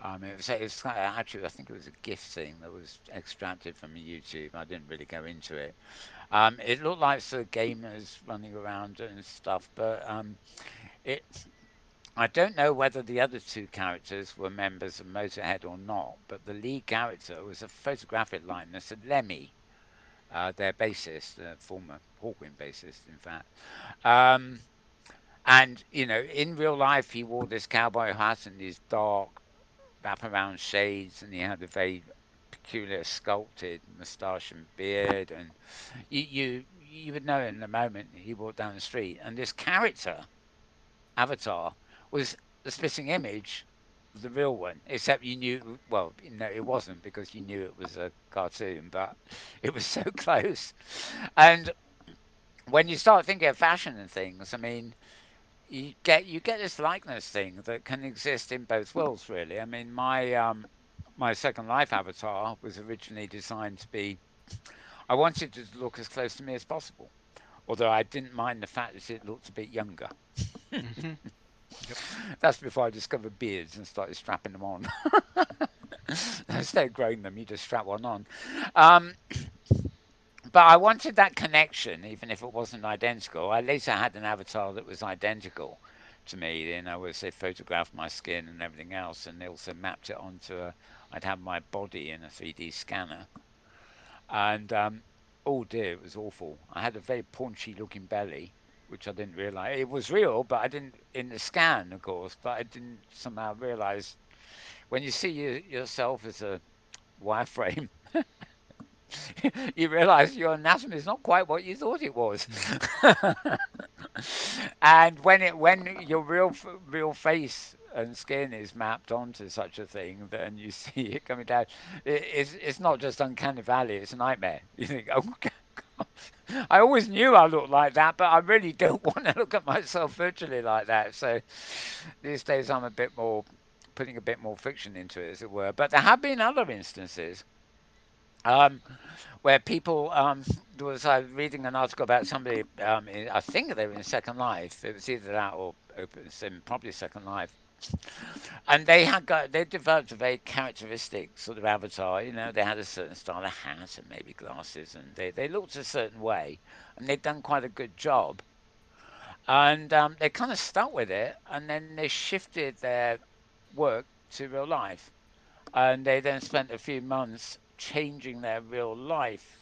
Actually I think it was a GIF thing that was extracted from YouTube. I didn't really go into it. It looked like sort of gamers running around and stuff, but it. I don't know whether the other two characters were members of Motorhead or not, but the lead character was a photographic likeness of Lemmy, their bassist, former Hawkwind bassist, in fact. Um, and in real life, he wore this cowboy hat and these dark wraparound shades, and he had a very peculiar sculpted moustache and beard, and you would know in a moment he walked down the street. And this character avatar was the splitting image of the real one, except you knew, well, it wasn't because you knew it was a cartoon, but it was so close. And when you start thinking of fashion and things, I mean, you get this likeness thing that can exist in both worlds, really. I mean, my Second Life avatar was originally designed to be. I wanted it to look as close to me as possible, although I didn't mind the fact that it looked a bit younger. Hmm. Yep. That's before I discovered beards and started strapping them on. Instead of growing them, you just strap one on. Um, but I wanted that connection, even if it wasn't identical. I later had an avatar that was identical to me. Where they photographed my skin and everything else, and they also mapped it onto a. I'd have my body in a 3D scanner, and oh dear, it was awful. I had a very paunchy looking belly, which I didn't realize it was real, but I didn't in the scan, of course. But I didn't somehow realize when you see yourself as a wireframe, you realize your anatomy is not quite what you thought it was. Hmm. And when your real face and skin is mapped onto such a thing, then you see it coming down. It's not just uncanny valley; it's a nightmare. You think, oh, God. I always knew I looked like that, but I really don't want to look at myself virtually like that. So these days, I'm a bit more putting a bit more fiction into it, as it were. But there have been other instances. Um, where people there was I was reading an article about somebody I think they were in Second Life. It was either that or Open Sim, probably Second Life, and they developed a very characteristic sort of avatar. They had a certain style of hat and maybe glasses, and they looked a certain way, and they'd done quite a good job, and they kind of stuck with it, and then they shifted their work to real life, and they then spent a few months changing their real life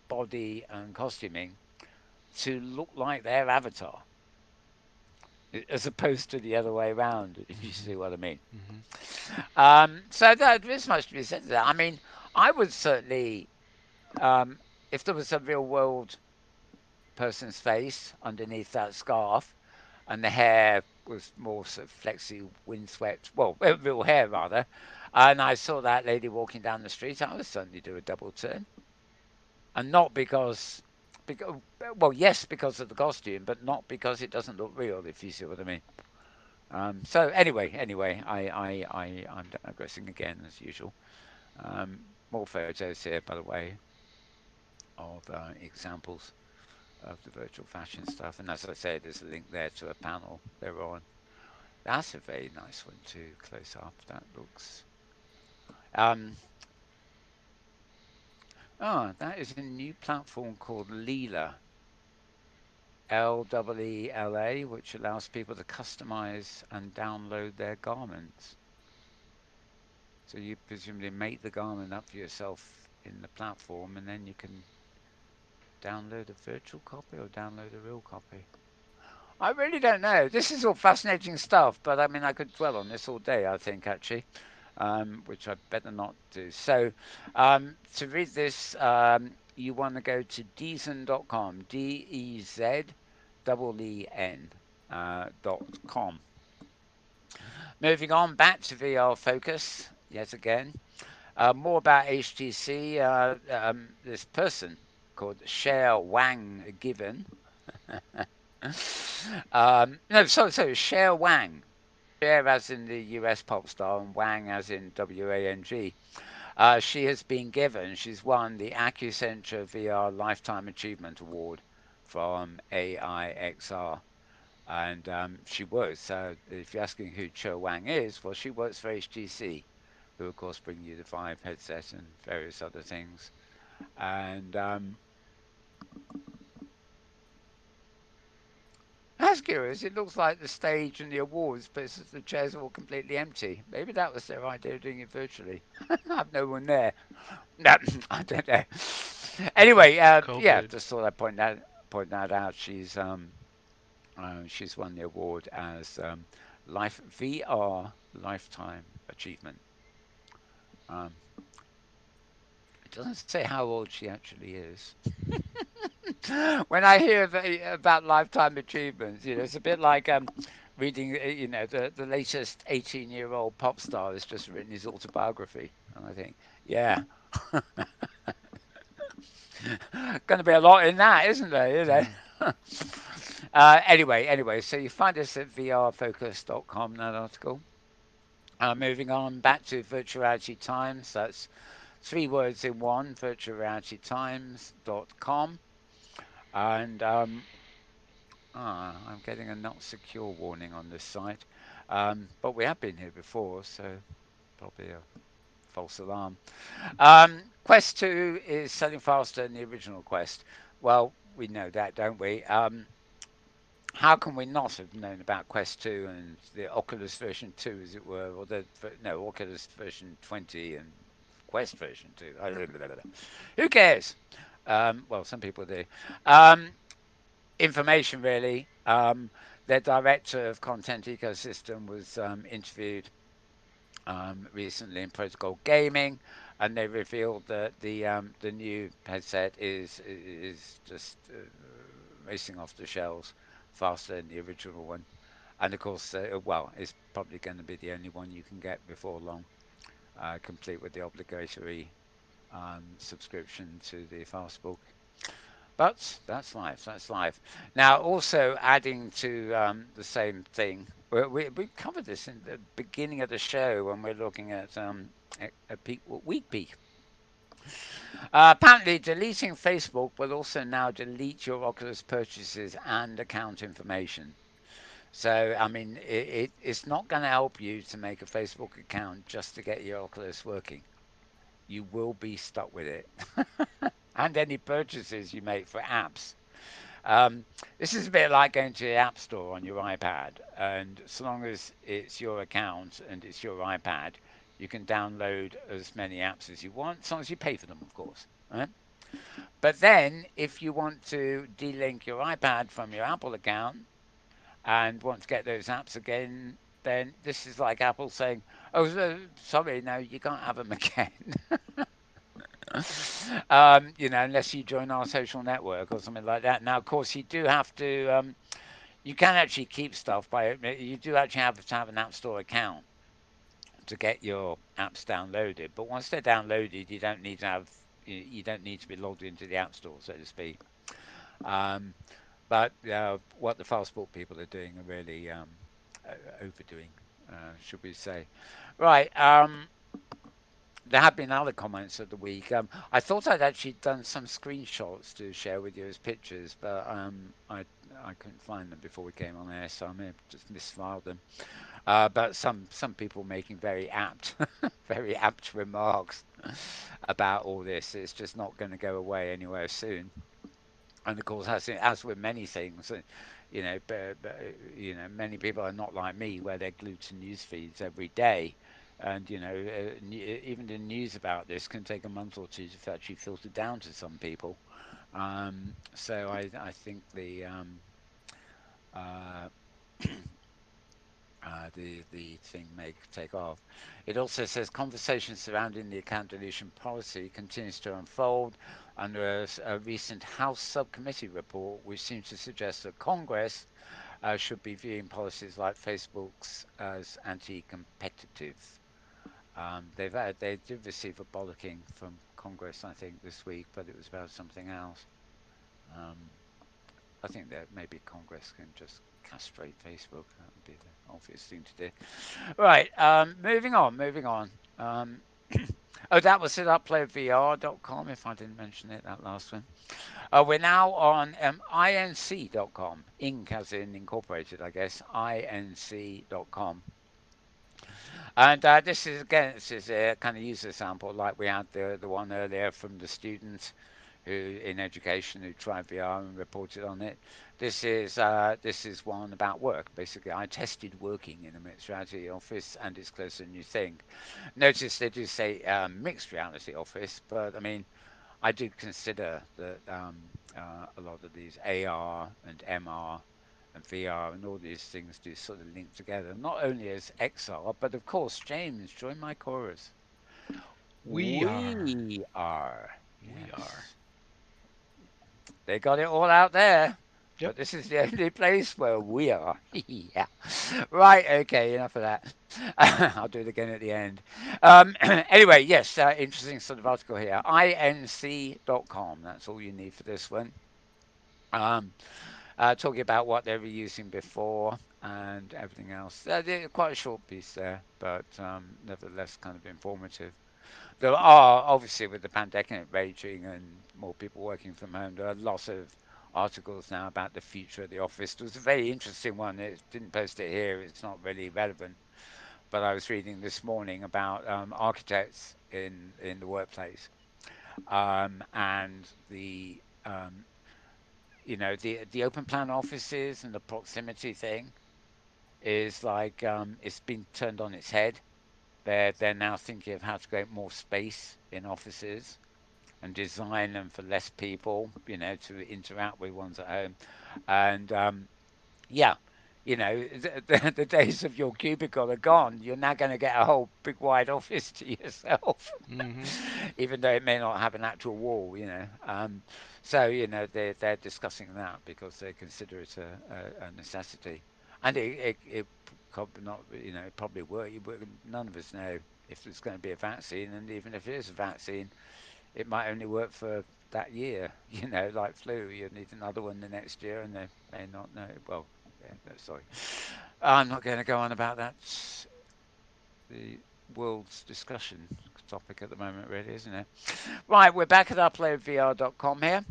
body and costuming to look like their avatar, as opposed to the other way around, if you Hmm. see what I mean. Hmm. So there's much to be said to that. I mean, I would certainly, if there was a real world person's face underneath that scarf, and the hair was more sort of flexy, windswept, well, real hair rather, and I saw that lady walking down the street, I would certainly do a double turn. And not because well, yes, because of the costume, but not because it doesn't look real, if you see what I mean. So anyway, I'm digressing again as usual. More photos here, by the way, of examples of the virtual fashion stuff. And as I said, there's a link there to a panel they're on. That's a very nice one too, close up. That looks. Um, that is a new platform called Leela, Leela, which allows people to customize and download their garments. So you presumably make the garment up for yourself in the platform, and then you can download a virtual copy or download a real copy. I really don't know. This is all fascinating stuff, but I mean, I could dwell on this all day, I think, actually, which I better not do. So, to read this, you want to go to dezen.com, DEZEEN, .com. Moving on back to VR Focus, yet again. More about HTC. This person called Cher Wang Given. No, so Cher Wang. Cher as in the US pop star and Wang as in WANG. She has been given, she's won the AccuCentre VR Lifetime Achievement Award from AIXR. And she works, if you're asking who Cher Wang is, well, she works for HTC, who of course bring you the Vive headset and various other things. And that's curious. It looks like the stage and the awards, but the chairs are all completely empty. Maybe that was their idea of doing it virtually. I have no one there. No, I don't know. Anyway, yeah, COVID. just thought I'd point that out. She's won the award as Life VR Lifetime Achievement. Um, it doesn't say how old she actually is. When I hear about lifetime achievements, it's a bit like reading, the latest 18-year-old pop star has just written his autobiography. And I think, yeah, going to be a lot in that, isn't there? Mm. Anyway, so you find us at vrfocus.com, that article. Moving on back to virtual reality times. That's three words in one, virtualrealitytimes.com. And I'm getting a not secure warning on this site. But we have been here before, so probably a false alarm. Quest 2 is selling faster than the original Quest. Well, we know that, don't we? How can we not have known about Quest 2 and the Oculus version 2, as it were, or no, Oculus version 20 and Quest version 2? Who cares? Well, some people do. Um, Information really. Their director of content ecosystem was interviewed recently in Protocol Gaming, and they revealed that the new headset is just racing off the shelves faster than the original one, and of course, well, it's probably going to be the only one you can get before long, complete with the obligatory subscription to the Fastbook. But that's life. That's life. Now, also adding to the same thing, we covered this in the beginning of the show when we're looking at a peak week peak. Apparently, deleting Facebook will also now delete your Oculus purchases and account information. So, I mean, it's not going to help you to make a Facebook account just to get your Oculus working. You will be stuck with it. And any purchases you make for apps. Um, this is a bit like going to the App Store on your iPad, and so long as it's your account and it's your iPad, you can download as many apps as you want, as long as you pay for them, of course. Right? But then, if you want to delink your iPad from your Apple account and want to get those apps again, then this is like Apple saying, "Oh, sorry, no, you can't have them again." Unless you join our social network or something like that. Now, of course, you do have to. You can actually keep stuff by. You do actually have to have an App Store account to get your apps downloaded. But once they're downloaded, you don't need to have. You don't need to be logged into the App Store, so to speak. Um, but what the Fastbook people are doing are really overdoing, should we say? Right. there have been other comments of the week. I thought I'd actually done some screenshots to share with you as pictures, but I couldn't find them before we came on air, so I may have just misfiled them. But some people making very apt, very apt remarks about all this. It's just not going to go away anywhere soon. And of course, as with many things, many people are not like me, where they're glued to news feeds every day, and even the news about this can take a month or two to actually filter down to some people. So I think uh, the thing may take off. It also says conversation surrounding the account deletion policy continues to unfold under a recent House subcommittee report, which seems to suggest that Congress should be viewing policies like Facebook's as anti-competitive. They did receive a bollocking from Congress, I think, this week, but it was about something else. Um, I think that maybe Congress can just castrate Facebook. That would be the obvious thing to do. Right, moving on, moving on. Um, oh, that was at uploadvr.com, if I didn't mention it, that last one. We're now on inc.com, Inc. as in incorporated, I guess, inc.com. And this is a kind of user sample, like we had the one earlier from the students who in education who tried VR and reported on it. This is one about work. Basically, I tested working in a mixed reality office, and it's closer than you think. Notice they do say mixed reality office, but I mean, I do consider that a lot of these AR and MR and VR and all these things do sort of link together, not only as XR, but of course, James, join my chorus. We are. We are. We are. Yes. They got it all out there. Yep. But this is the only place where we are. Yeah. Right. Okay. Enough of that. I'll do it again at the end. Anyway, yes. Interesting sort of article here. inc.com. That's all you need for this one. Um, Talking about what they were using before and everything else. Quite a short piece there, but nevertheless kind of informative. There are obviously with the pandemic raging and more people working from home, there are lots of articles now about the future of the office. There was a very interesting one. It didn't post it here. It's not really relevant, but I was reading this morning about architects in the workplace and the open plan offices and the proximity thing is like it's been turned on its head. They're now thinking of how to create more space in offices and design them for less people, to interact with ones at home. And yeah, the days of your cubicle are gone. You're now going to get a whole big wide office to yourself, Mm-hmm. even though it may not have an actual wall. So they're discussing that because they consider it a necessity, and it probably not, it probably work. None of us know if there's going to be a vaccine, and even if it is a vaccine, it might only work for that year. Like flu, you need another one the next year, and they may not know. Well, yeah, no, sorry, I'm not going to go on about that. The world's discussion topic at the moment, really, isn't it? Right, we're back at uploadvr.com here.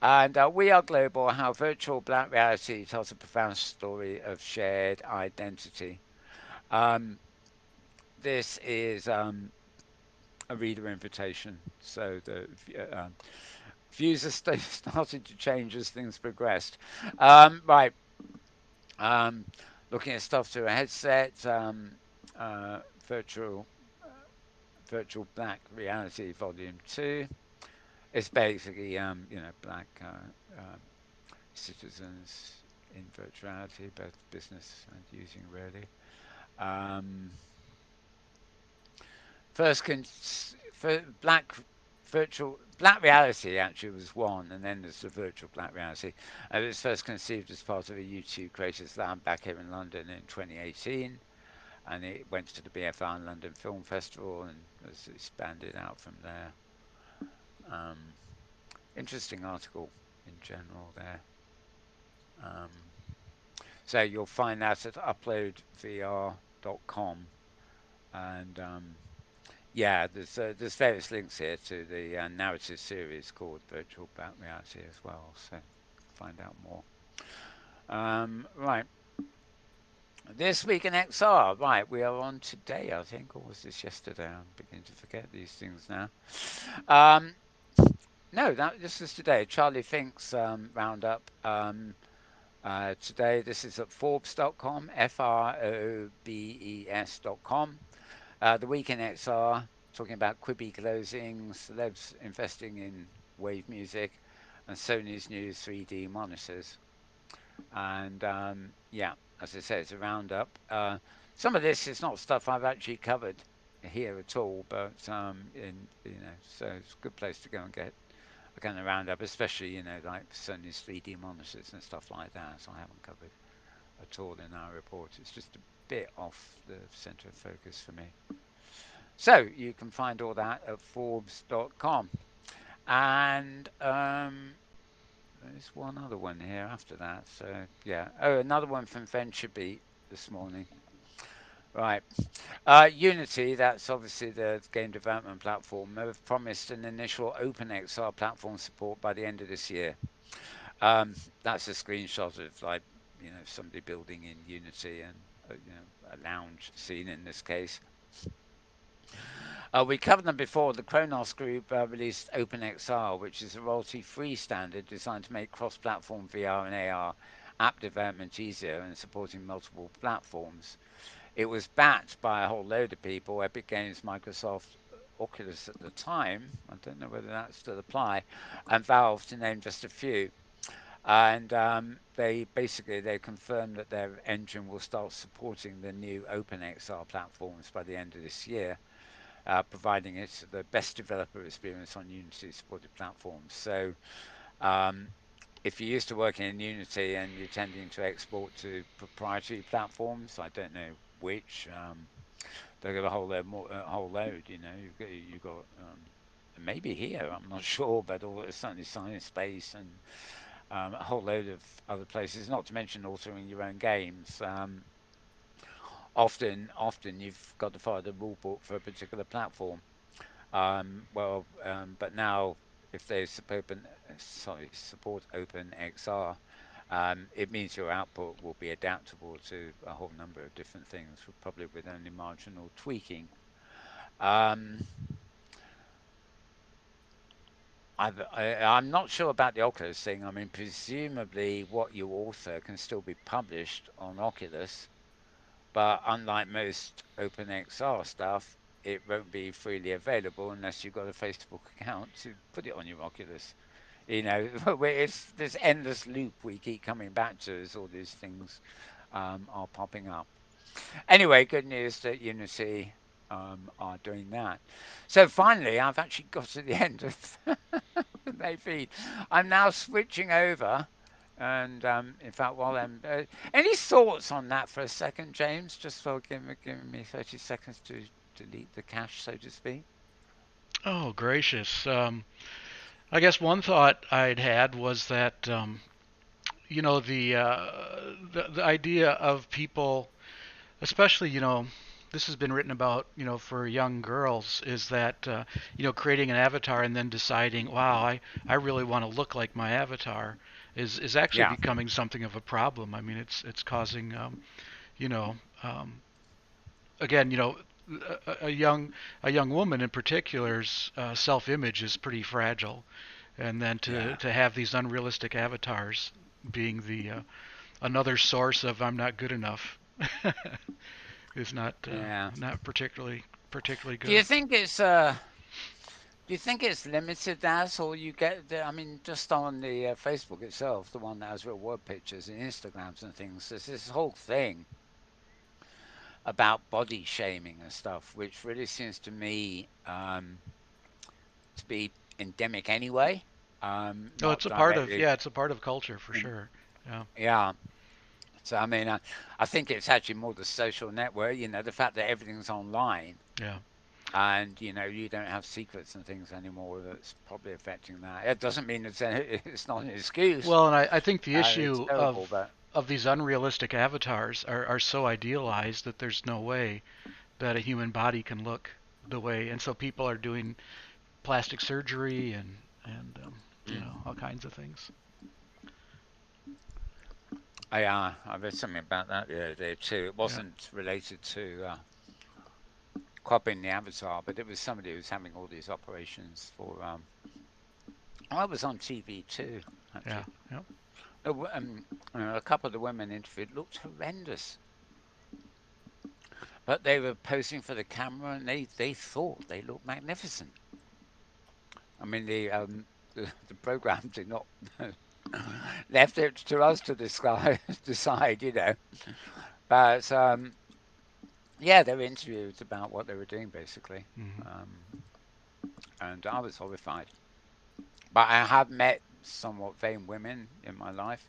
And we are global, how virtual black reality tells a profound story of shared identity. Um, this is a reader invitation. So the views are started to change as things progressed. Right. Um, Looking at stuff through a headset, uh, virtual virtual black reality volume 2. It's basically black citizens in virtuality, both business and using really. Um, first for black reality actually was one, and then there's the virtual black reality. It was first conceived as part of a YouTube creators lab back here in London in 2018, and it went to the BFI London Film Festival and was expanded out from there. Um, Interesting article in general there. Um, so you'll find that at uploadvr.com, and Yeah, there's various links here to the narrative series called Virtual Reality as well, so find out more. Right, this week in XR. Right, we are on today, I think, or was this yesterday? I'm beginning to forget these things now. Um, no, this is today. Charlie Fink's roundup. Today, this is at Forbes.com, FROBES.com. The week in XR, talking about Quibi closing, celebs investing in wave music, and Sony's new 3D monitors. And yeah, as I say, it's a roundup. Some of this is not stuff I've actually covered here at all, but so it's a good place to go and get a kind of roundup, especially like Sony's 3D monitors and stuff like that. So I haven't covered at all in our report. It's just a bit off the center of focus for me. So you can find all that at Forbes.com. And there's one other one here after that. So yeah. Oh, another one from VentureBeat this morning. Right. Unity, that's obviously the game development platform, have promised an initial OpenXR platform support by the end of this year. That's a screenshot of somebody building in Unity and a lounge scene in this case. We covered them before. The Kronos Group released OpenXR, which is a royalty-free standard designed to make cross-platform VR and AR app development easier and supporting multiple platforms. It was backed by a whole load of people: Epic Games, Microsoft, Oculus at the time. I don't know whether that still apply, and Valve, to name just a few. And they confirmed that their engine will start supporting the new OpenXR platforms by the end of this year, providing it the best developer experience on Unity supported platforms. So if you're used to working in Unity and you're tending to export to proprietary platforms, I don't know which, they've got a whole load. You've got maybe here, I'm not sure, but certainly Science Space and a whole load of other places. Not to mention altering your own games. Often you've got to follow the rule book for a particular platform. But now if they support OpenXR, it means your output will be adaptable to a whole number of different things, probably with only marginal tweaking. I'm not sure about the Oculus thing. I mean, presumably what you author can still be published on Oculus, but unlike most OpenXR stuff, it won't be freely available unless you've got a Facebook account to put it on your Oculus. It's this endless loop we keep coming back to as all these things are popping up. Anyway, good news that Unity are doing that. So finally, I've actually got to the end of the main feed. I'm now switching over. And in fact, while I'm any thoughts on that for a second, James? Just for giving me 30 seconds to delete the cache, so to speak. Oh, gracious. I guess one thought I'd had was that the idea of people, especially this has been written about for young girls, is that creating an avatar and then deciding, wow, I really want to look like my avatar is actually Yeah. becoming something of a problem. I mean, it's causing you know again a young woman in particular's self-image is pretty fragile, and then Yeah. to have these unrealistic avatars being the another source of I'm not good enough is Yeah. not particularly Do you good. think it's limited that, or you get I mean, just on the Facebook itself, the one that has real world pictures and Instagrams and things, there's this whole thing about body shaming and stuff, which really seems to me to be endemic anyway. No, Not directly. it's a part of culture for In, sure. Yeah. yeah. So I mean, I think it's actually more the social network. The fact that everything's online, Yeah. and you don't have secrets and things anymore. That's probably affecting that. It doesn't mean it's not an excuse. Well, and I think the It's issue terrible, but of these unrealistic avatars are so idealized that there's no way that a human body can look the way, and so people are doing plastic surgery and all Mm. kinds of things. I read something about that the other day too. It Yeah, wasn't related to copying the avatar, but it was somebody who was having all these operations for. I was on TV too, yeah, actually. yeah. A couple of the women interviewed looked horrendous, but they were posing for the camera and they thought they looked magnificent. I mean, the program did not left it to us to decide, But yeah, they were interviewed about what they were doing basically, Hmm. um, and I was horrified. But I have met somewhat vain women in my life.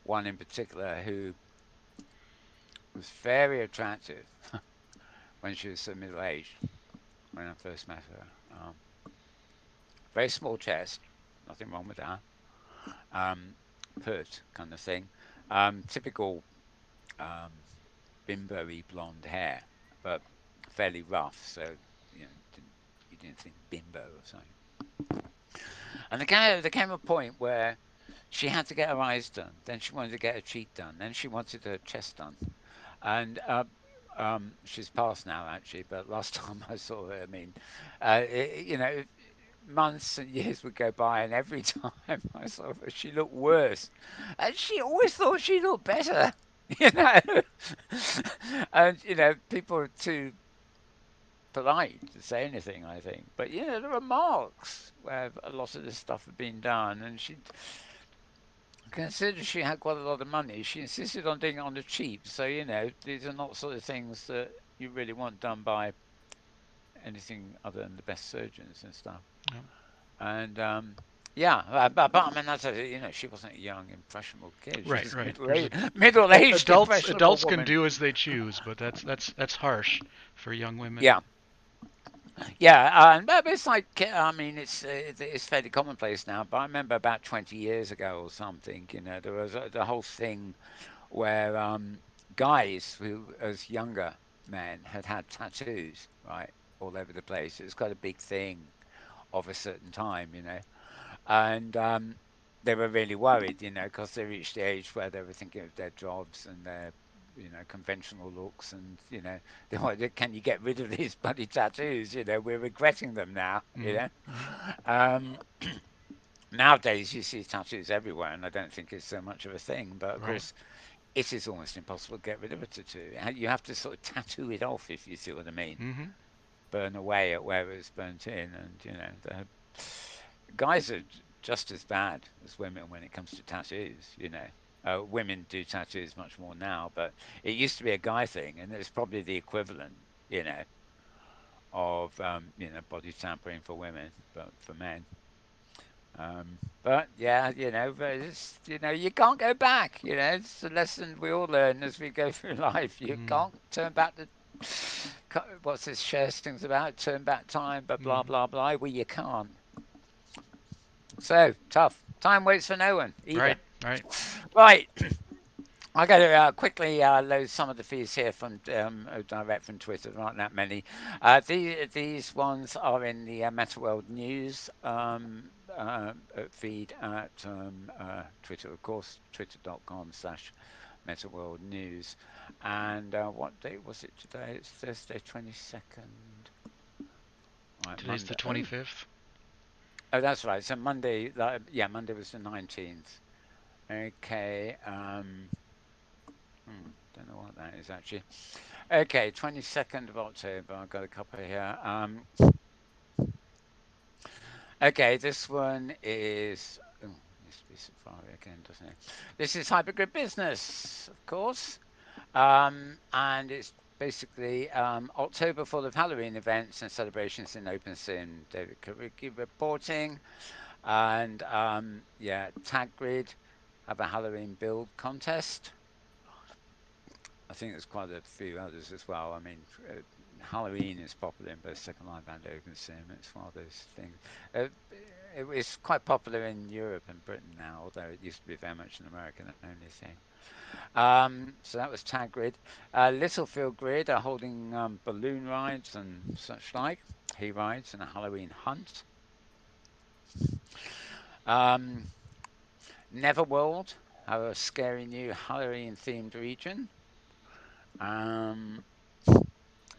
One in particular who was very attractive when she was so middle aged when I first met her. Very small chest, nothing wrong with that. Um, Pert kind of thing. Typical um, bimbo-y blonde hair, but fairly rough. So you know, you didn't think bimbo or something. And there came a point where she had to get her eyes done. Then she wanted to get her cheek done. Then she wanted her chest done. And she's passed now actually, but last time I saw her, I mean, months and years would go by, and every time I saw her, she looked worse, and she always thought she looked better. You know, and people are too polite to say anything, I think. But there are marks where a lot of this stuff had been done, and she considered she had quite a lot of money. She insisted on doing it on the cheap. So these are not sort of things that you really want done by anything other than the best surgeons and stuff. Yeah. And yeah, but I mean she wasn't a young impressionable kid. She Right, was a right. There's a, middle-aged impressionable adults can woman. do as they choose, but that's harsh for young women. Yeah. Yeah, but it's like I mean, it's fairly commonplace now. But I remember about 20 years ago or something, there was the whole thing where guys who, as younger men, had tattoos, right, all over the place. It was quite a big thing of a certain time, and they were really worried, because they reached the age where they were thinking of their jobs and their conventional looks, and they wanted, can you get rid of these bloody tattoos? We're regretting them now. Hmm. Hmm. Um, Nowadays you see tattoos everywhere, and I don't think it's so much of a thing. But of Right. course, it is almost impossible to get rid of a tattoo. You have to sort of tattoo it off, if you see what I mean. Hmm. Burn away at where it's burnt in, and the guys are just as bad as women when it comes to tattoos. Women do tattoos much more now, but it used to be a guy thing, and it's probably the equivalent, you know, of body tampering for women, but for men. But yeah, but it's you can't go back. It's a lesson we all learn as we go through life. You Mm. can't turn back the what's this share things about? Turn back time, but blah Mm. blah blah. Well, you can't. So tough. Time waits for no one either. Right. Right. Right. I got to quickly load some of the feeds here from direct from Twitter. There aren't that many. These ones are in the Metaworld News feed at Twitter, of course, twitter.com/Metaworld News. And what date was it today? It's Thursday, 22nd. Right, Today's the Monday. Oh, 25th. oh, that's right. So Monday, yeah, Monday was the 19th. Okay. Don't know what that is actually. Okay, 22nd of October. I've got a couple here. Okay, this one is. Oh, needs to be Safari again, doesn't it? This is Hypergrid Business, of course. And it's basically October full of Halloween events and celebrations in OpenSim. David Kawicki reporting. And yeah, Tag Grid have a Halloween build contest. I think there's quite a few others as well. I mean, Halloween is popular in both Second Life and OpenSim. It's one of those things. it's quite popular in Europe and Britain now, although it used to be very much an American only thing. So that was Tag Grid. Littlefield Grid are holding balloon rides and such like, hay rides and a Halloween hunt. Um, Neverworld have a scary new Halloween themed region. Um,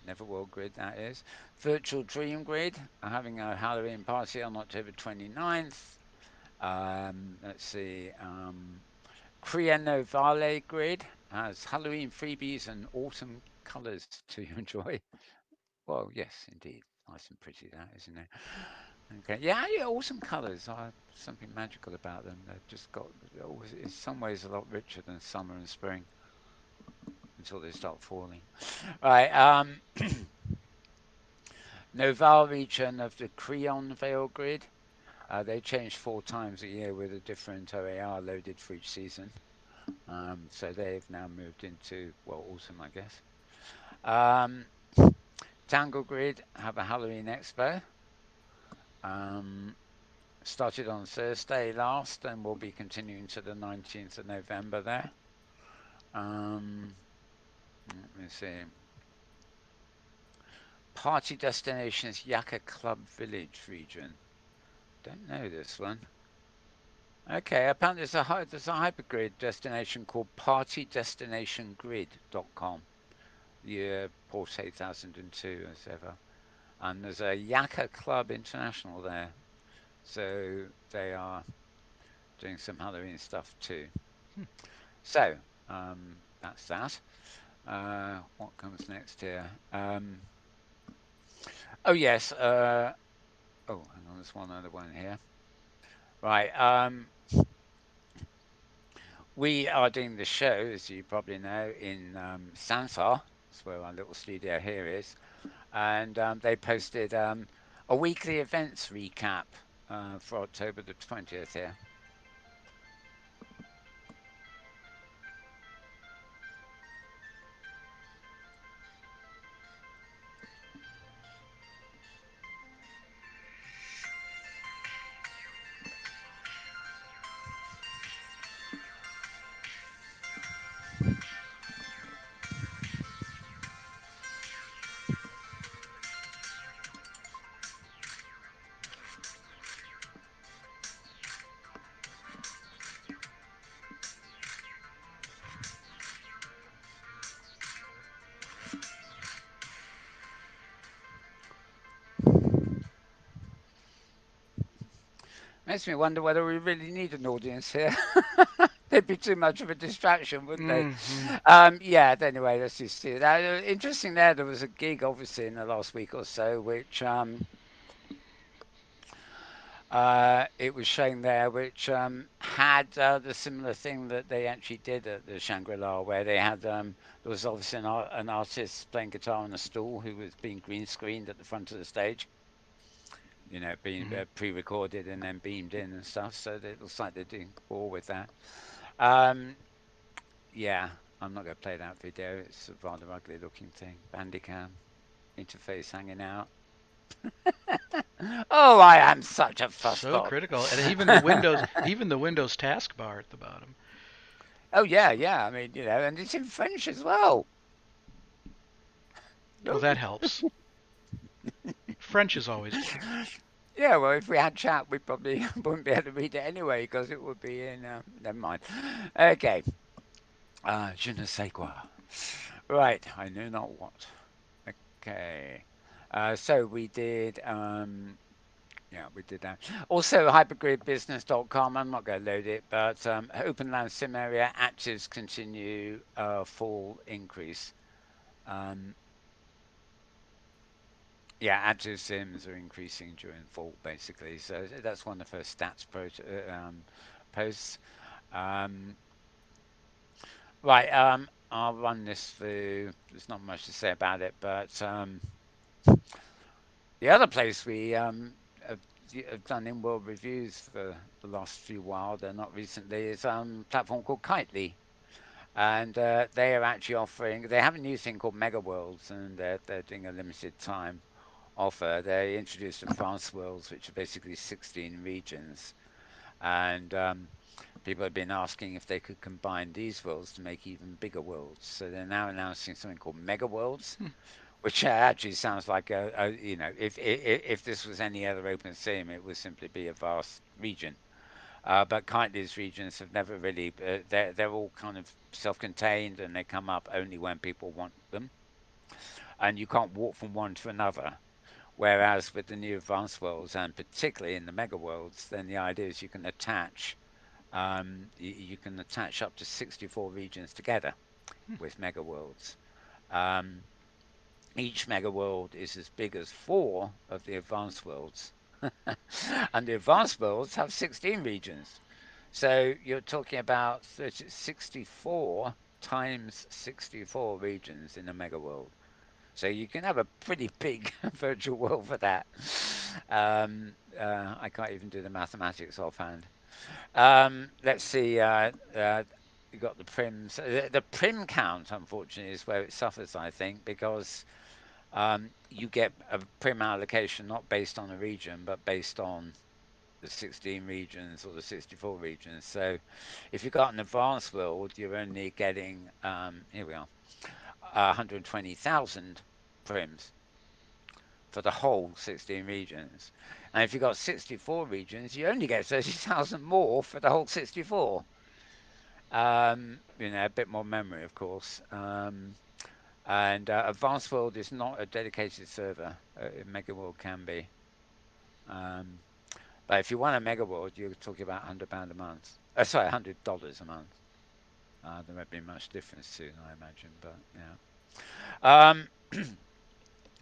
Neverworld Grid, that is. Virtual Dream Grid are having a Halloween party on October 29th. Let's see. Criano Vale Grid has Halloween freebies and autumn colours to enjoy. Well, yes, indeed. Nice and pretty, that, isn't it? Okay. Yeah, yeah, autumn colours are something magical about them. They've just got, in some ways, a lot richer than summer and spring until they start falling. Right. Noval region of the Creon Vale Grid. They change 4 times a year with a different OAR loaded for each season. So they've now moved into, well, autumn, I guess. Um, Tangle Grid have a Halloween Expo. Um, Started on Thursday last and will be continuing to the 19th of November there. Let me see. Party destinations Yaka Club Village region. Don't know this one. Okay, apparently there's a hypergrid destination called partydestinationgrid.com. Year port 8002 as ever. And there's a Yaka Club International there. So they are doing some Halloween stuff too. Hmm. So that's that. What comes next here? Oh yes. Hang on. There's one other one here. Right. We are doing the show, as you probably know, in Sansar. That's where our little studio here is, and they posted a weekly events recap for October the 20th here. Makes me wonder whether we really need an audience here. They'd be too much of a distraction, wouldn't they? Mm-hmm. Yeah. Anyway, let's just see that. Interesting. There was a gig, obviously, in the last week or so, which it was showing there, which had the similar thing that they actually did at the Shangri-La, where they had there was obviously an artist playing guitar on a stool who was being green screened at the front of the stage. Being Mm-hmm. pre-recorded and then beamed in and stuff. So it looks like they're doing more with that. Um, yeah, I'm not going to play that video. It's a rather ugly looking thing. Bandicam interface hanging out. Oh, I am such a So fussbot. critical, and even the Windows taskbar at the bottom. Oh yeah, yeah. I mean, and it's in French as well. Well, that No. helps. French is always good. Yeah, well, if we had chat, we probably wouldn't be able to read it anyway because it would be in. Never mind. Okay. Je ne sais quoi. Right, I know not what. Okay. So we did. Yeah, we did that. Also, hypergridbusiness.com. I'm not going to load it, but open land sim area actives continue full increase. Um, Yeah, active sims are increasing during fall, basically. So that's one of her stats posts. Um, right, I'll run this through. There's not much to say about it, but the other place we have done in-world reviews for the last few while, they're not recently, is a platform called Kitely. And they are actually offering, they have a new thing called Mega Worlds, and they're doing a limited time offer, they introduced advanced worlds, which are basically 16 regions. And people have been asking if they could combine these worlds to make even bigger worlds. So they're now announcing something called mega worlds, Hmm. which actually sounds like if this was any other open sim, it would simply be a vast region. But these regions have never really, they're all kind of self-contained and they come up only when people want them. And you can't walk from one to another. Whereas with the new advanced worlds, and particularly in the mega worlds, then the idea is you can attach up to 64 regions together with mega worlds. Um, each mega world is as big as 4 of the advanced worlds, and the advanced worlds have 16 regions. So you're talking about 64 times 64 regions in a mega world. So you can have a pretty big virtual world for that. I can't even do the mathematics offhand. Let's see. You got the prims. The prim count, unfortunately, is where it suffers, I think, because you get a prim allocation not based on a region, but based on the 16 regions or the 64 regions. So if you've got an advanced world, you're only getting, here we are, 120,000 prims for the whole 16 regions. And if you've got 64 regions, you only get 30,000 more for the whole 64. A bit more memory, of course. And Advanced World is not a dedicated server. Mega World can be. Um, but if you want a Mega World, you're talking about £100 a month. Sorry, $100 a month. There won't be much difference soon, I imagine. But yeah.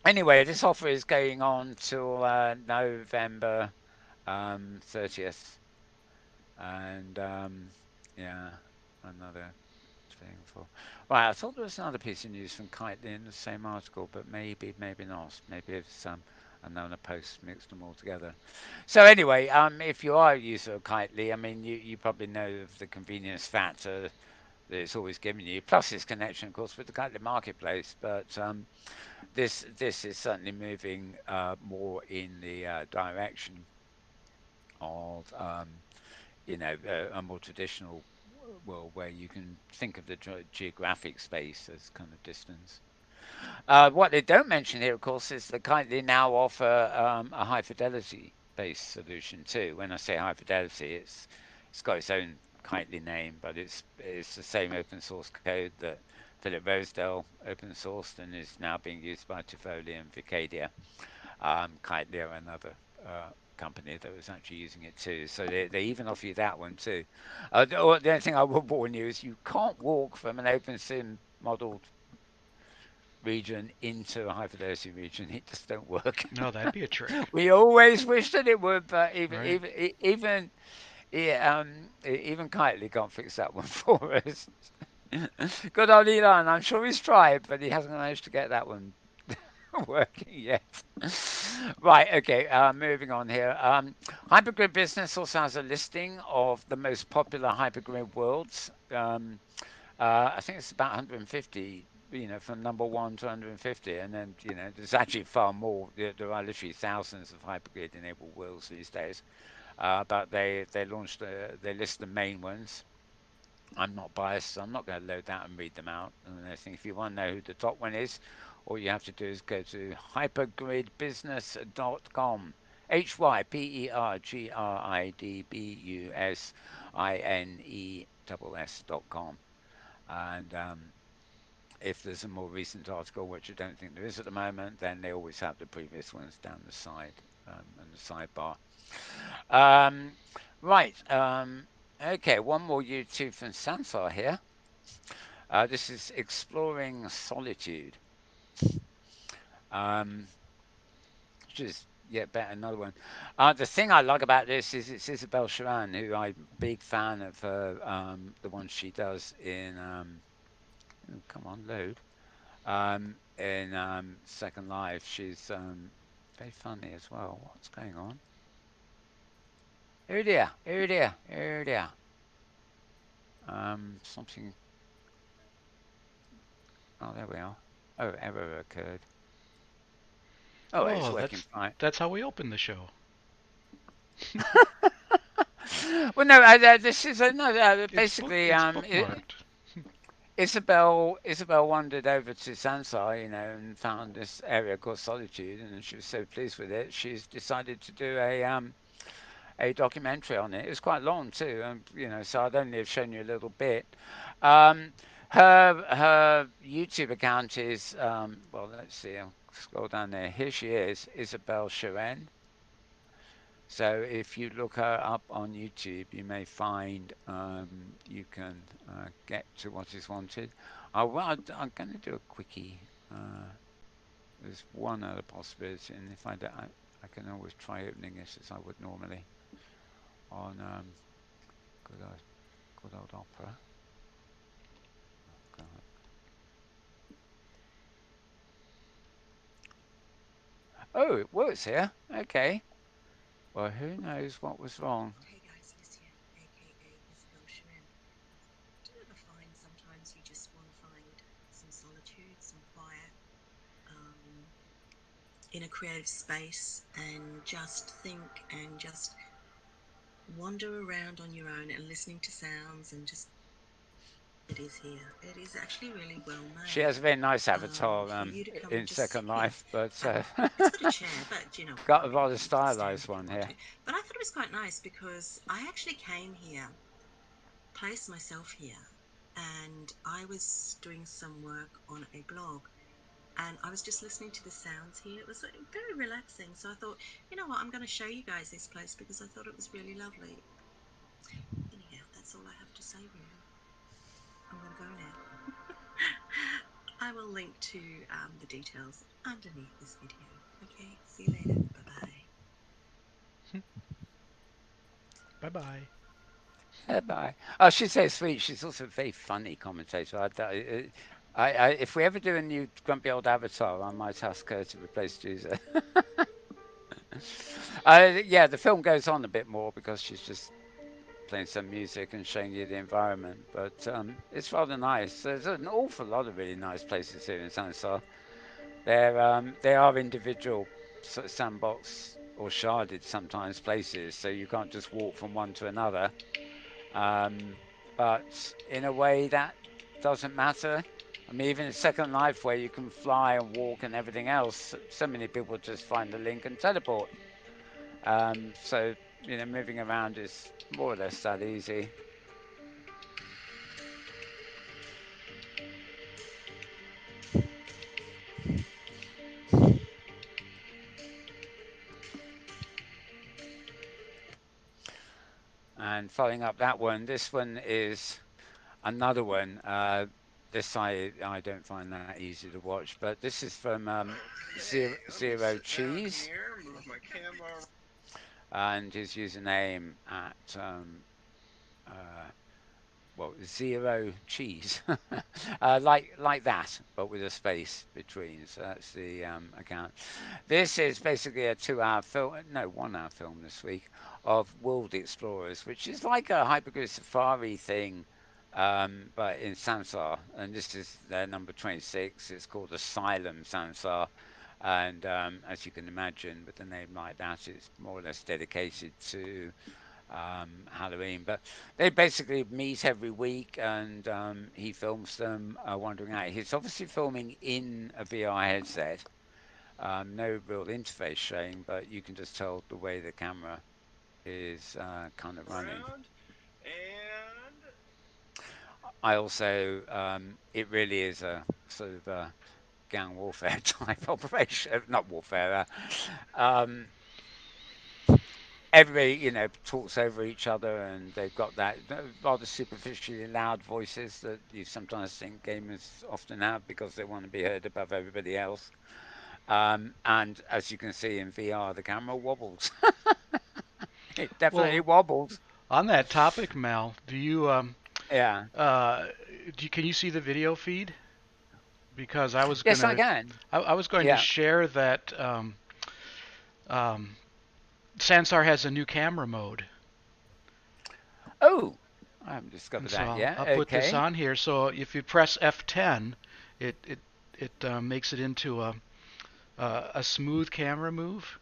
Anyway, this offer is going on till November 30th, and yeah, another thing for. Right, I thought there was another piece of news from Kitely in the same article, but maybe not. Maybe it's another post mixed them all together. So anyway, if you are a user of Kitely, I mean, you probably know of the convenience factor that it's always giving you, plus its connection, of course, with the Kitely marketplace. But this is certainly moving more in the direction of a more traditional world where you can think of the geographic space as kind of distance. What they don't mention here, of course, is they now offer a high fidelity based solution too. When I say high fidelity, it's got its own kindly name, but it's the same open source code that Philip Rosedale open sourced and is now being used by Tivoli and Vicadia. Kindly are another company that was actually using it too. So they even offer you that one too. The only thing I will warn you is you can't walk from an open sim modeled region into a high fidelity region. It just don't work. No, that'd be a trick, We always wish that it would, but right? even Kitely can't fix that one for us. Good old Elon, I'm sure he's tried, but he hasn't managed to get that one working yet. Right, okay, moving on here. Hypergrid Business also has a listing of the most popular hypergrid worlds. I think it's about 150, from number 1 to 150, and then, there's actually far more. There are literally thousands of hypergrid enabled worlds these days. But they list the main ones. I'm not biased, so I'm not going to load that and read them out. And I think if you want to know who the top one is, all you have to do is go to hypergridbusiness.com. hypergridbusiness.com. And if there's a more recent article, which I don't think there is at the moment, then they always have the previous ones down the side and the sidebar. Right. Okay, one more YouTube from Sansar here. This is Exploring Solitude, um, which is yet better, another one. The thing I like about this is it's Isabel Sharan, who I'm a big fan of her, the ones she does in, oh, come on, load, in Second Life. She's very funny as well. What's going on? Oh dear, oh dear, oh dear. Something. Oh, there we are. Oh, error occurred. Oh, it's Oh, working fine. that's how we open the show. Well, no, this is no. Basically, It's bookmarked. Isabel wandered over to Sansar, and found this area called Solitude, and she was so pleased with it, she's decided to do a documentary on it. It was quite long too, so I'd only have shown you a little bit. Um, her YouTube account is well, let's see, I'll scroll down there. Here she is, Isabel Sharon. So if you look her up on YouTube, you may find you can get to what is wanted. I'm going to do a quickie. There's one other possibility, and if I don't, I can always try opening this as I would normally on good old, good old Opera. Oh, God. Oh, it works here. Okay. Well, who knows what was wrong? Hey guys, Liz here, aka Isabel Sharon. Do you ever find sometimes you just want to find some solitude, some quiet, in a creative space and just think and just wander around on your own and listening to sounds and just it is here. It is actually really well She made has a very nice avatar for you to come and in just sit Second here. Life, but It's got a chair, but got a I mean, rather you can stand stylized if you one want here. to. But I thought it was quite nice because I actually came here, placed myself here, and I was doing some work on a blog. And I was just listening to the sounds here. It was very relaxing. So I thought, you know what, I'm going to show you guys this place because I thought it was really lovely. Anyhow, that's all I have to say, really. I'm going to go now. I will link to the details underneath this video. Okay, see you later. Bye-bye. Bye bye. Bye. Oh, she's so sweet. She's also a very funny commentator. If we ever do a new grumpy old avatar, I might ask her to replace Juicer. Yeah, the film goes on a bit more because she's just playing some music and showing you the environment. But it's rather nice. There's an awful lot of really nice places here in Sansar. They are individual sort of sandbox or sharded sometimes places, so you can't just walk from one to another. Um, but in a way that doesn't matter. I mean, even in Second Life, where you can fly and walk and everything else, so many people just find the link and teleport. So moving around is more or less that easy. And following up that one, this one is another one. This I don't find that easy to watch, but this is from Zero Cheese, and his username at uh, well, Zero Cheese, like that, but with a space between. So that's the account. This is basically a 2-hour film, no, 1-hour film this week of World Explorers, which is like a hypergrid safari thing, but in Sansar. And this is their number 26. It's called Asylum Sansar. And as you can imagine, with a name like that, it's more or less dedicated to Halloween. But they basically meet every week, and he films them wandering out. He's obviously filming in a VR headset. No real interface showing, but you can just tell the way the camera is kind of running. And I also, it really is a sort of a gang warfare type operation, not warfare. Um, Everybody, talks over each other, and they've got that rather superficially loud voices that you sometimes think gamers often have because they want to be heard above everybody else. And as you can see in VR, the camera wobbles. It definitely Well, wobbles. on that topic, Mel, do you Yeah. can you see the video feed? Because I was Yes, I gonna can. I was going to Yeah. share that um, Sansar has a new camera mode. Oh, I haven't And discovered so that yet. I'll put this Okay. on here. So if you press F10, it makes it into A smooth camera move.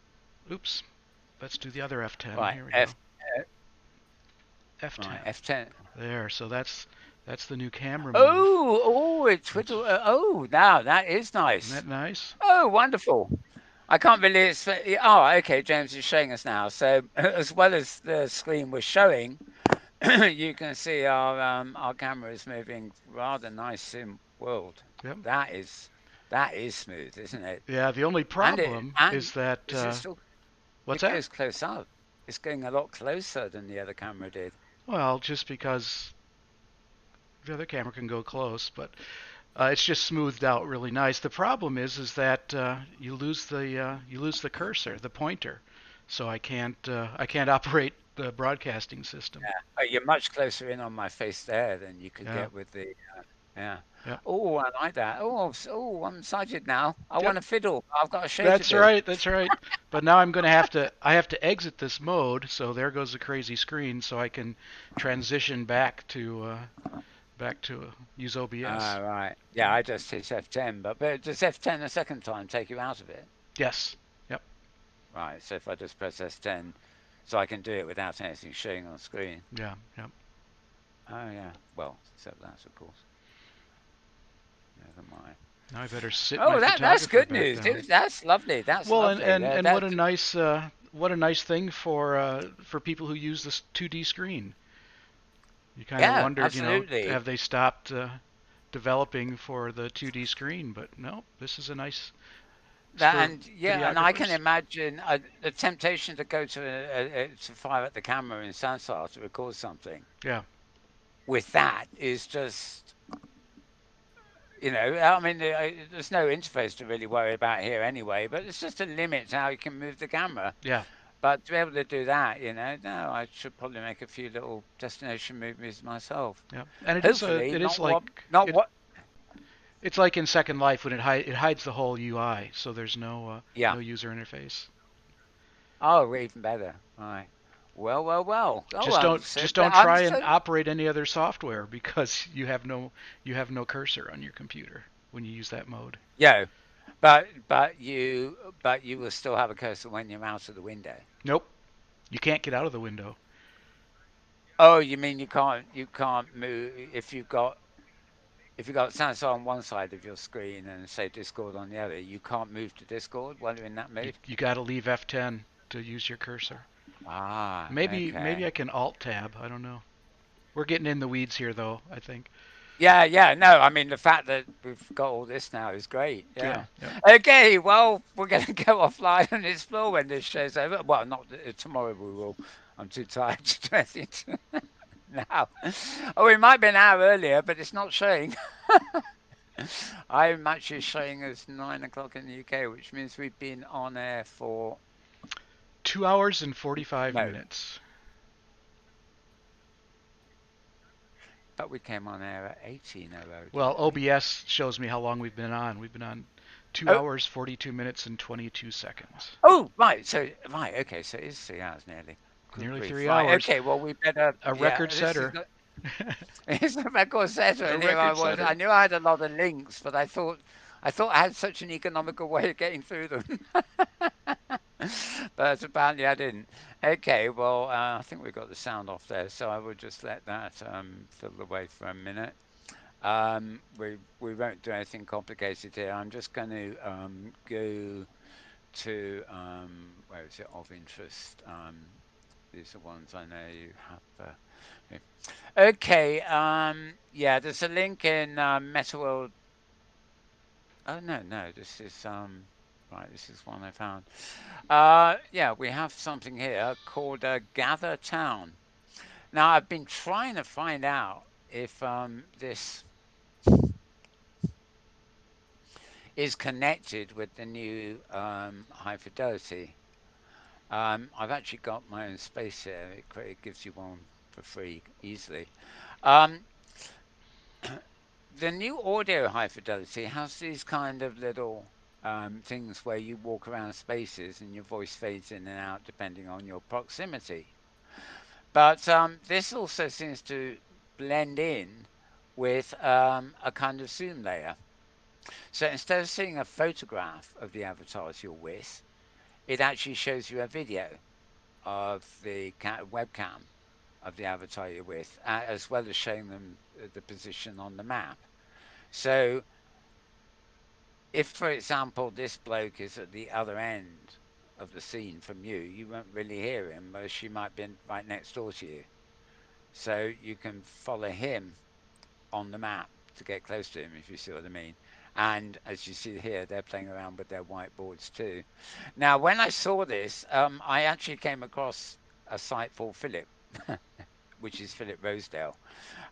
Oops. Let's do the other F10. Right, Here we go. F, uh, right, F10. F10. There. So that's the new camera move. Oh, it That's, twiddle. Oh, now that is isn't that nice. nice? Oh, wonderful. I can't believe it's. Oh, okay. James is showing us now. So, as well as the screen was showing, you can see our camera is moving rather nice in world. Yep. That is smooth, isn't it? Yeah. The only problem And is that is it still? what's It that? goes close up. It's going a lot closer than the other camera did. Well, just because the other camera can go close, but it's just smoothed out really nice. The problem is that you lose the cursor, the pointer, so I can't operate the broadcasting system. Yeah. Oh, you're much closer in on my face there than you could Yeah. get with the. Yeah. Yep. Oh, I like that. I'm excited now. I Yep. want to fiddle. I've got a show to That's do. right. That's right. But now I have to exit this mode, so there goes the crazy screen, so I can transition back to use OBS. Ah, right. Yeah, I just hit F10, but does F10 a second time take you out of it? Yes. Yep. Right. So if I just press S10, so I can do it without anything showing on screen. Yeah. Yep. Oh yeah. Well, except that, of course. Never mind. Now I better sit my Oh, that's photographer good back news. down. That's lovely. That's Well, and lovely. and, and That what a nice thing for people who use this 2D screen. You kind of yeah, wondered, absolutely. have they stopped developing for the 2D screen? But no, this is a nice it's That for and yeah, and I can videographers. imagine the temptation to go to fire at the camera in Sansar to record something Yeah, with that is just I mean, there's no interface to really worry about here anyway, but it's just a limit to how you can move the camera. yeah, But to be able to do that, no, I should probably make a few little destination movies myself. yeah. And Hopefully, it is not what. it's like in Second Life when it hides the whole UI, so there's Yeah. no user interface. Oh, even better. Right. Well. Oh, so Just don't I'm try and so operate any other software because you have no cursor on your computer when you use that mode. yeah. But you will still have a cursor when you're out of the window. Nope, you can't get out of the window. Oh, you mean you can't move if you've got Samsung on one side of your screen and say Discord on the other, you can't move to Discord while you're in that mode? You got to leave F10 to use your cursor. Ah, Maybe I okay. can Alt Tab. I don't know. We're getting in the weeds here, though. I think. Yeah. No, I mean the fact that we've got all this now is great. Yeah. Yeah. Yep. Okay, well, we're going to go offline and explore when this show's over. Well, not tomorrow we will. I'm too tired to do anything now. Oh, it might be an hour earlier, but it's not showing. I'm actually showing us 9 o'clock in the UK, which means we've been on air for 2 hours and 45 no, minutes. but we came on air at 18:00, Well, didn't we? OBS shows me how long we've been on. We've been on two Oh, hours, 42 minutes, and 22 seconds. oh, right. So right, okay. So it is 3 hours nearly. Good Nearly grief. three Right. hours. Okay. Well, we better. A Yeah. record This is setter. not. It's a record setter, A and here I record was. I setter. knew I had a lot of links, but I thought I had such an economical way of getting through them. But apparently I didn't. Okay, well, I think we got the sound off there, so I will just let that fiddle away for a minute. We won't do anything complicated here. I'm just going to go to where is it of interest? These are ones I know you have. Here. Okay, yeah, there's a link in Metaworld. Oh no, this is right. This is one I found. Yeah, we have something here called Gather Town. Now, I've been trying to find out if this is connected with the new high fidelity. I've actually got my own space here. It gives you one for free easily. Um, the new audio high fidelity has these kind of little things where you walk around spaces and your voice fades in and out depending on your proximity. But this also seems to blend in with a kind of zoom layer. So instead of seeing a photograph of the avatars you're with, it actually shows you a video of the webcam of the avatar you're with, as well as showing them the position on the map. So if, for example, this bloke is at the other end of the scene from you, you won't really hear him, whereas she might be right next door to you. So you can follow him on the map to get close to him, if you see what I mean. And as you see here, they're playing around with their whiteboards too. Now, when I saw this, I actually came across a site for Philip, which is Philip Rosedale.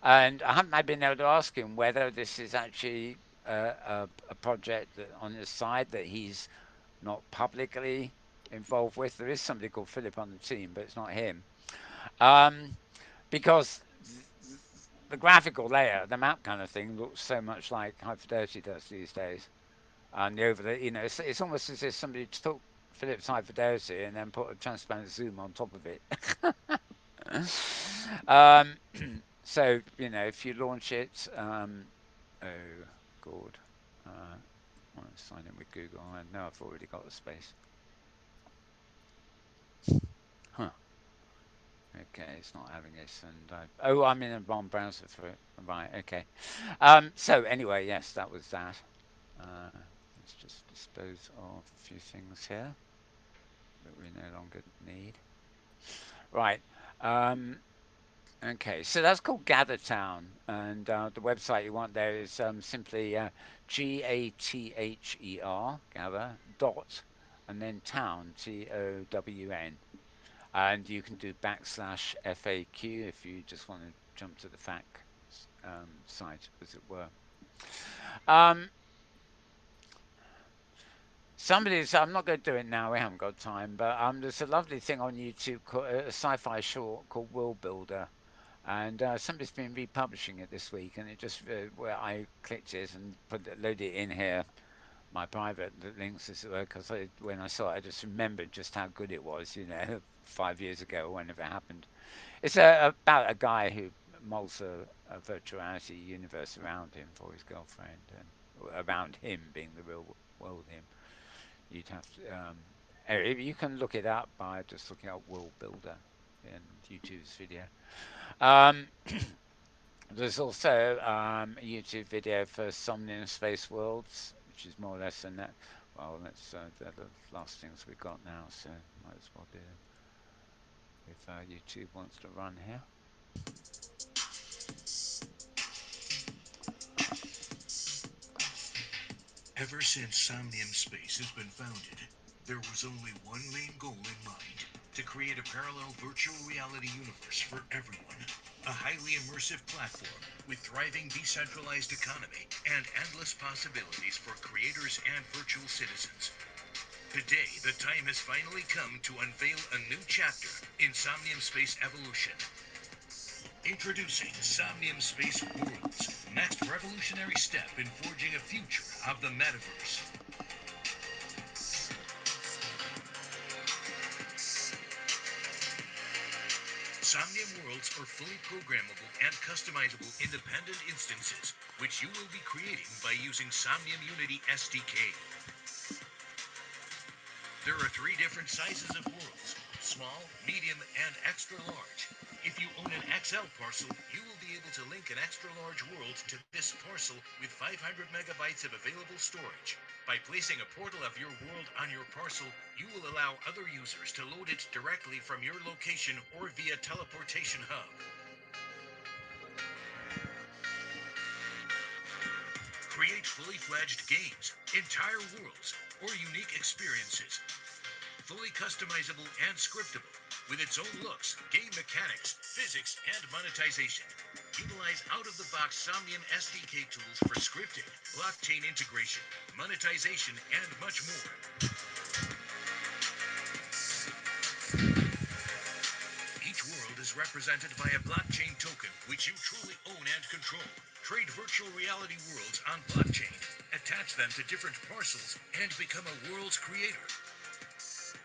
And I haven't been able to ask him whether this is actually a project that on his side that he's not publicly involved with. There is somebody called Philip on the team, but it's not him. Um, because the graphical layer, the map kind of thing, looks so much like High Fidelity does these days. And the over the, it's almost as if somebody took Philip's High Fidelity and then put a transparent zoom on top of it. um, so if you launch it, oh god, I want to sign in with Google. I know I've already got the space. Huh. Okay, it's not having this, and I'm in a wrong browser for it. Right. Okay. So anyway, yes, that was that. Let's just dispose of a few things here that we no longer need. Right. Okay, so that's called GatherTown, and the website you want there is simply GATHER, gather, dot, and then town, TOWN. And you can do /FAQ if you just want to jump to the fact site, as it were. I'm not going to do it now, we haven't got time, but there's a lovely thing on YouTube, called, a sci-fi short called World Builder. And somebody's been republishing it this week, and it just where I clicked it and loaded it in here, my private links as it were, because when I saw it, I just remembered just how good it was, 5 years ago, whenever it happened. It's about a guy who molds a virtual reality universe around him for his girlfriend, and around him being the real world. You'd have to. You can look it up by just looking up World Builder in YouTube's video. There's also a YouTube video for Somnium Space Worlds, which is more or less than that. Well, that's the last things we've got now, so might as well do them if YouTube wants to run here. Ever since Somnium Space has been founded, there was only one main goal in mind: to create a parallel virtual reality universe for everyone. A highly immersive platform with thriving decentralized economy and endless possibilities for creators and virtual citizens. Today, the time has finally come to unveil a new chapter in Somnium Space evolution. Introducing Somnium Space Worlds, next revolutionary step in forging a future of the metaverse. Somnium Worlds are fully programmable and customizable independent instances, which you will be creating by using Somnium Unity SDK. There are 3 different sizes of worlds: small, medium, and extra large. If you own an XL parcel, you will be able to link an extra large world to this parcel with 500 megabytes of available storage. By placing a portal of your world on your parcel, you will allow other users to load it directly from your location or via teleportation hub. Create fully fledged games, entire worlds, or unique experiences. Fully customizable and scriptable, with its own looks, game mechanics, physics, and monetization. Utilize out-of-the-box Somnium SDK tools for scripting, blockchain integration, monetization, and much more. Each world is represented by a blockchain token, which you truly own and control. Trade virtual reality worlds on blockchain, attach them to different parcels, and become a world's creator.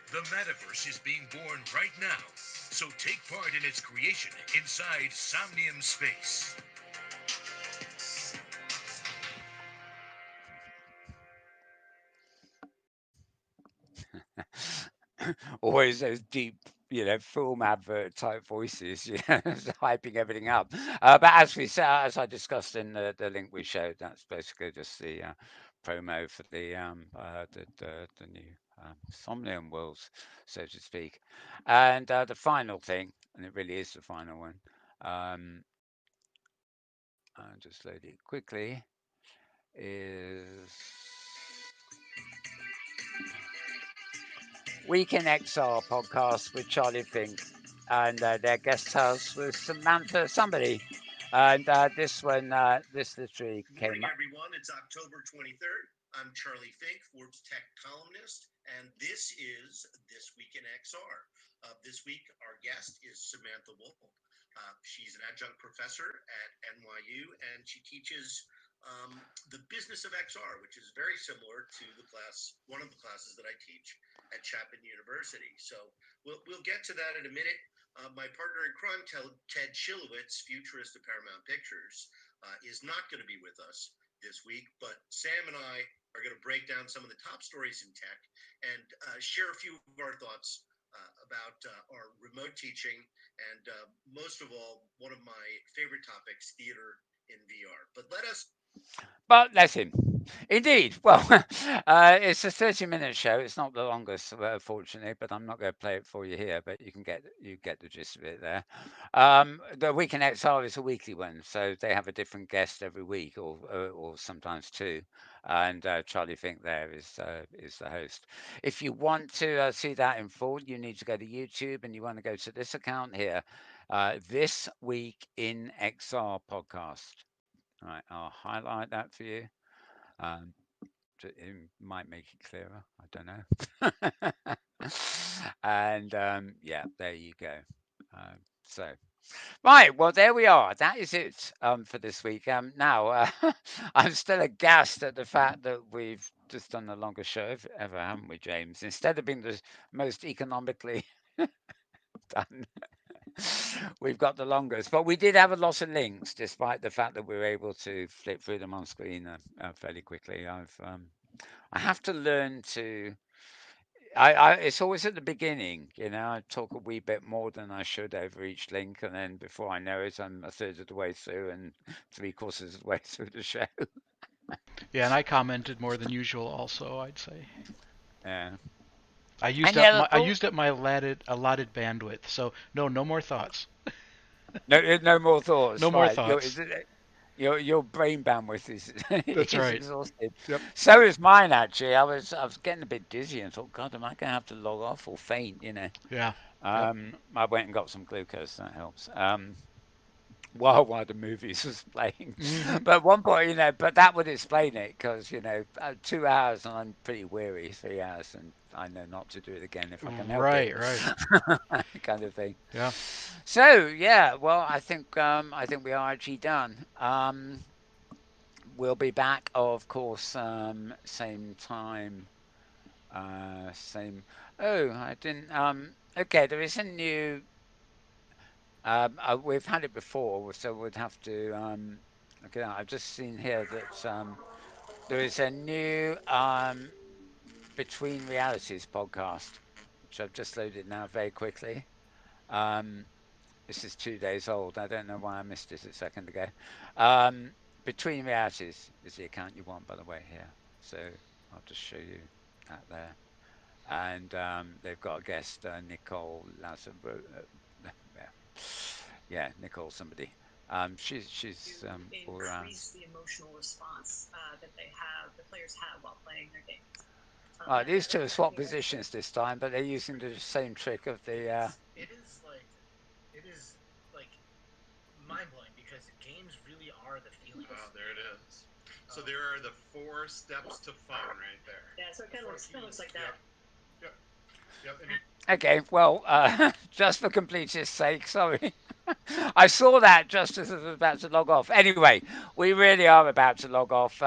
The metaverse is being born right now, so take part in its creation inside Somnium Space. always those deep, film advert type voices, hyping everything up. But as we said, as I discussed in the link we showed, that's basically just the promo for the new Somnium Worlds, so to speak. And the final thing, and it really is the final one. I'll just load it quickly. Is Weekend XR podcast with Charlie Fink, and their guest host was Samantha somebody. And this one, this literally Good came morning, up. everyone. It's October 23rd. I'm Charlie Fink, Forbes Tech columnist, and this is This Week in XR. This week, our guest is Samantha Wolf. She's an adjunct professor at NYU, and she teaches the business of XR, which is very similar to one of the classes that I teach at Chapman University. So we'll get to that in a minute. My partner in crime, Ted Shilowitz, futurist of Paramount Pictures, is not going to be with us this week, but Sam and I are going to break down some of the top stories in tech and share a few of our thoughts about our remote teaching and most of all, one of my favorite topics, theater in VR. But let him. Indeed. Well, it's a 30-minute show. It's not the longest, fortunately, but I'm not going to play it for you here. But you get the gist of it there. The Weekend XR is a weekly one, so they have a different guest every week, or sometimes two. And Charlie Fink there is the host. If you want to see that in full, you need to go to YouTube, and you want to go to this account here, This Week in XR podcast. All right, I'll highlight that for you. Um, it might make it clearer. I don't know. And yeah, there you go. So, right, well, there we are. That is it for this week. Now, I'm still aghast at the fact that we've just done the longest show ever, haven't we, James? Instead of being the most economically done. We've got the longest, but we did have a lot of links, despite the fact that we were able to flip through them on screen fairly quickly. I have to learn to. It's always at the beginning, I talk a wee bit more than I should over each link, and then before I know it, I'm a third of the way through and three-quarters of the way through the show. Yeah, and I commented more than usual also, I'd say. Yeah. I used Any other I thoughts? used up my allotted bandwidth. So no more thoughts. No more thoughts, No more right? thoughts. Your brain bandwidth is That's is right. exhausted. Yep. So is mine actually. I was getting a bit dizzy and thought, God, am I going to have to log off or faint? Yeah. Yep. I went and got some glucose. That helps. While the movies was playing, Hmm. but at one point, but that would explain it because 2 hours and I'm pretty weary. 3 hours and I know not to do it again if I can help it, Right. Right. kind of thing. Yeah. So yeah, well, I think we are actually done. We'll be back, of course, same time, same. Oh, I didn't. Okay, there is a new. We've had it before, so we'd have to. Okay, I've just seen here that there is a new Between Realities podcast, which I've just loaded now very quickly. Um, This is 2 days old. I don't know why I missed it a second ago. Um, Between Realities is the account you want, by the way, here. So I'll just show you that there. And they've got a guest, Nicole Lazaro. Yeah, yeah, Nicole somebody. She's all around. Increase the emotional response that the players have while playing their games. These two have swapped positions this time, but they're using the same trick of the. It is like mind blowing because games really are the feelings. Oh, there it is. So there are the 4 steps to fun right there. Yeah, so it kind of looks like that. Yep. Yep. Okay, well, just for completeness sake, sorry. I saw that just as I was about to log off. Anyway, we really are about to log off.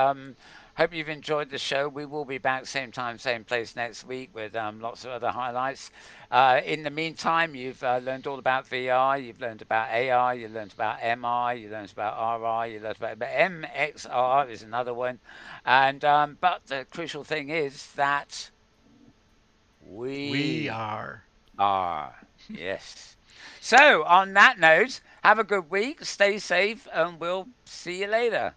Hope you've enjoyed the show. We will be back same time, same place next week with lots of other highlights. In the meantime, you've learned all about VR, you've learned about AR, you learned about MR, you learned about RR, you learned about MXR is another one. And but the crucial thing is that We We are. are. Yes. So, on that note, have a good week, stay safe, and we'll see you later.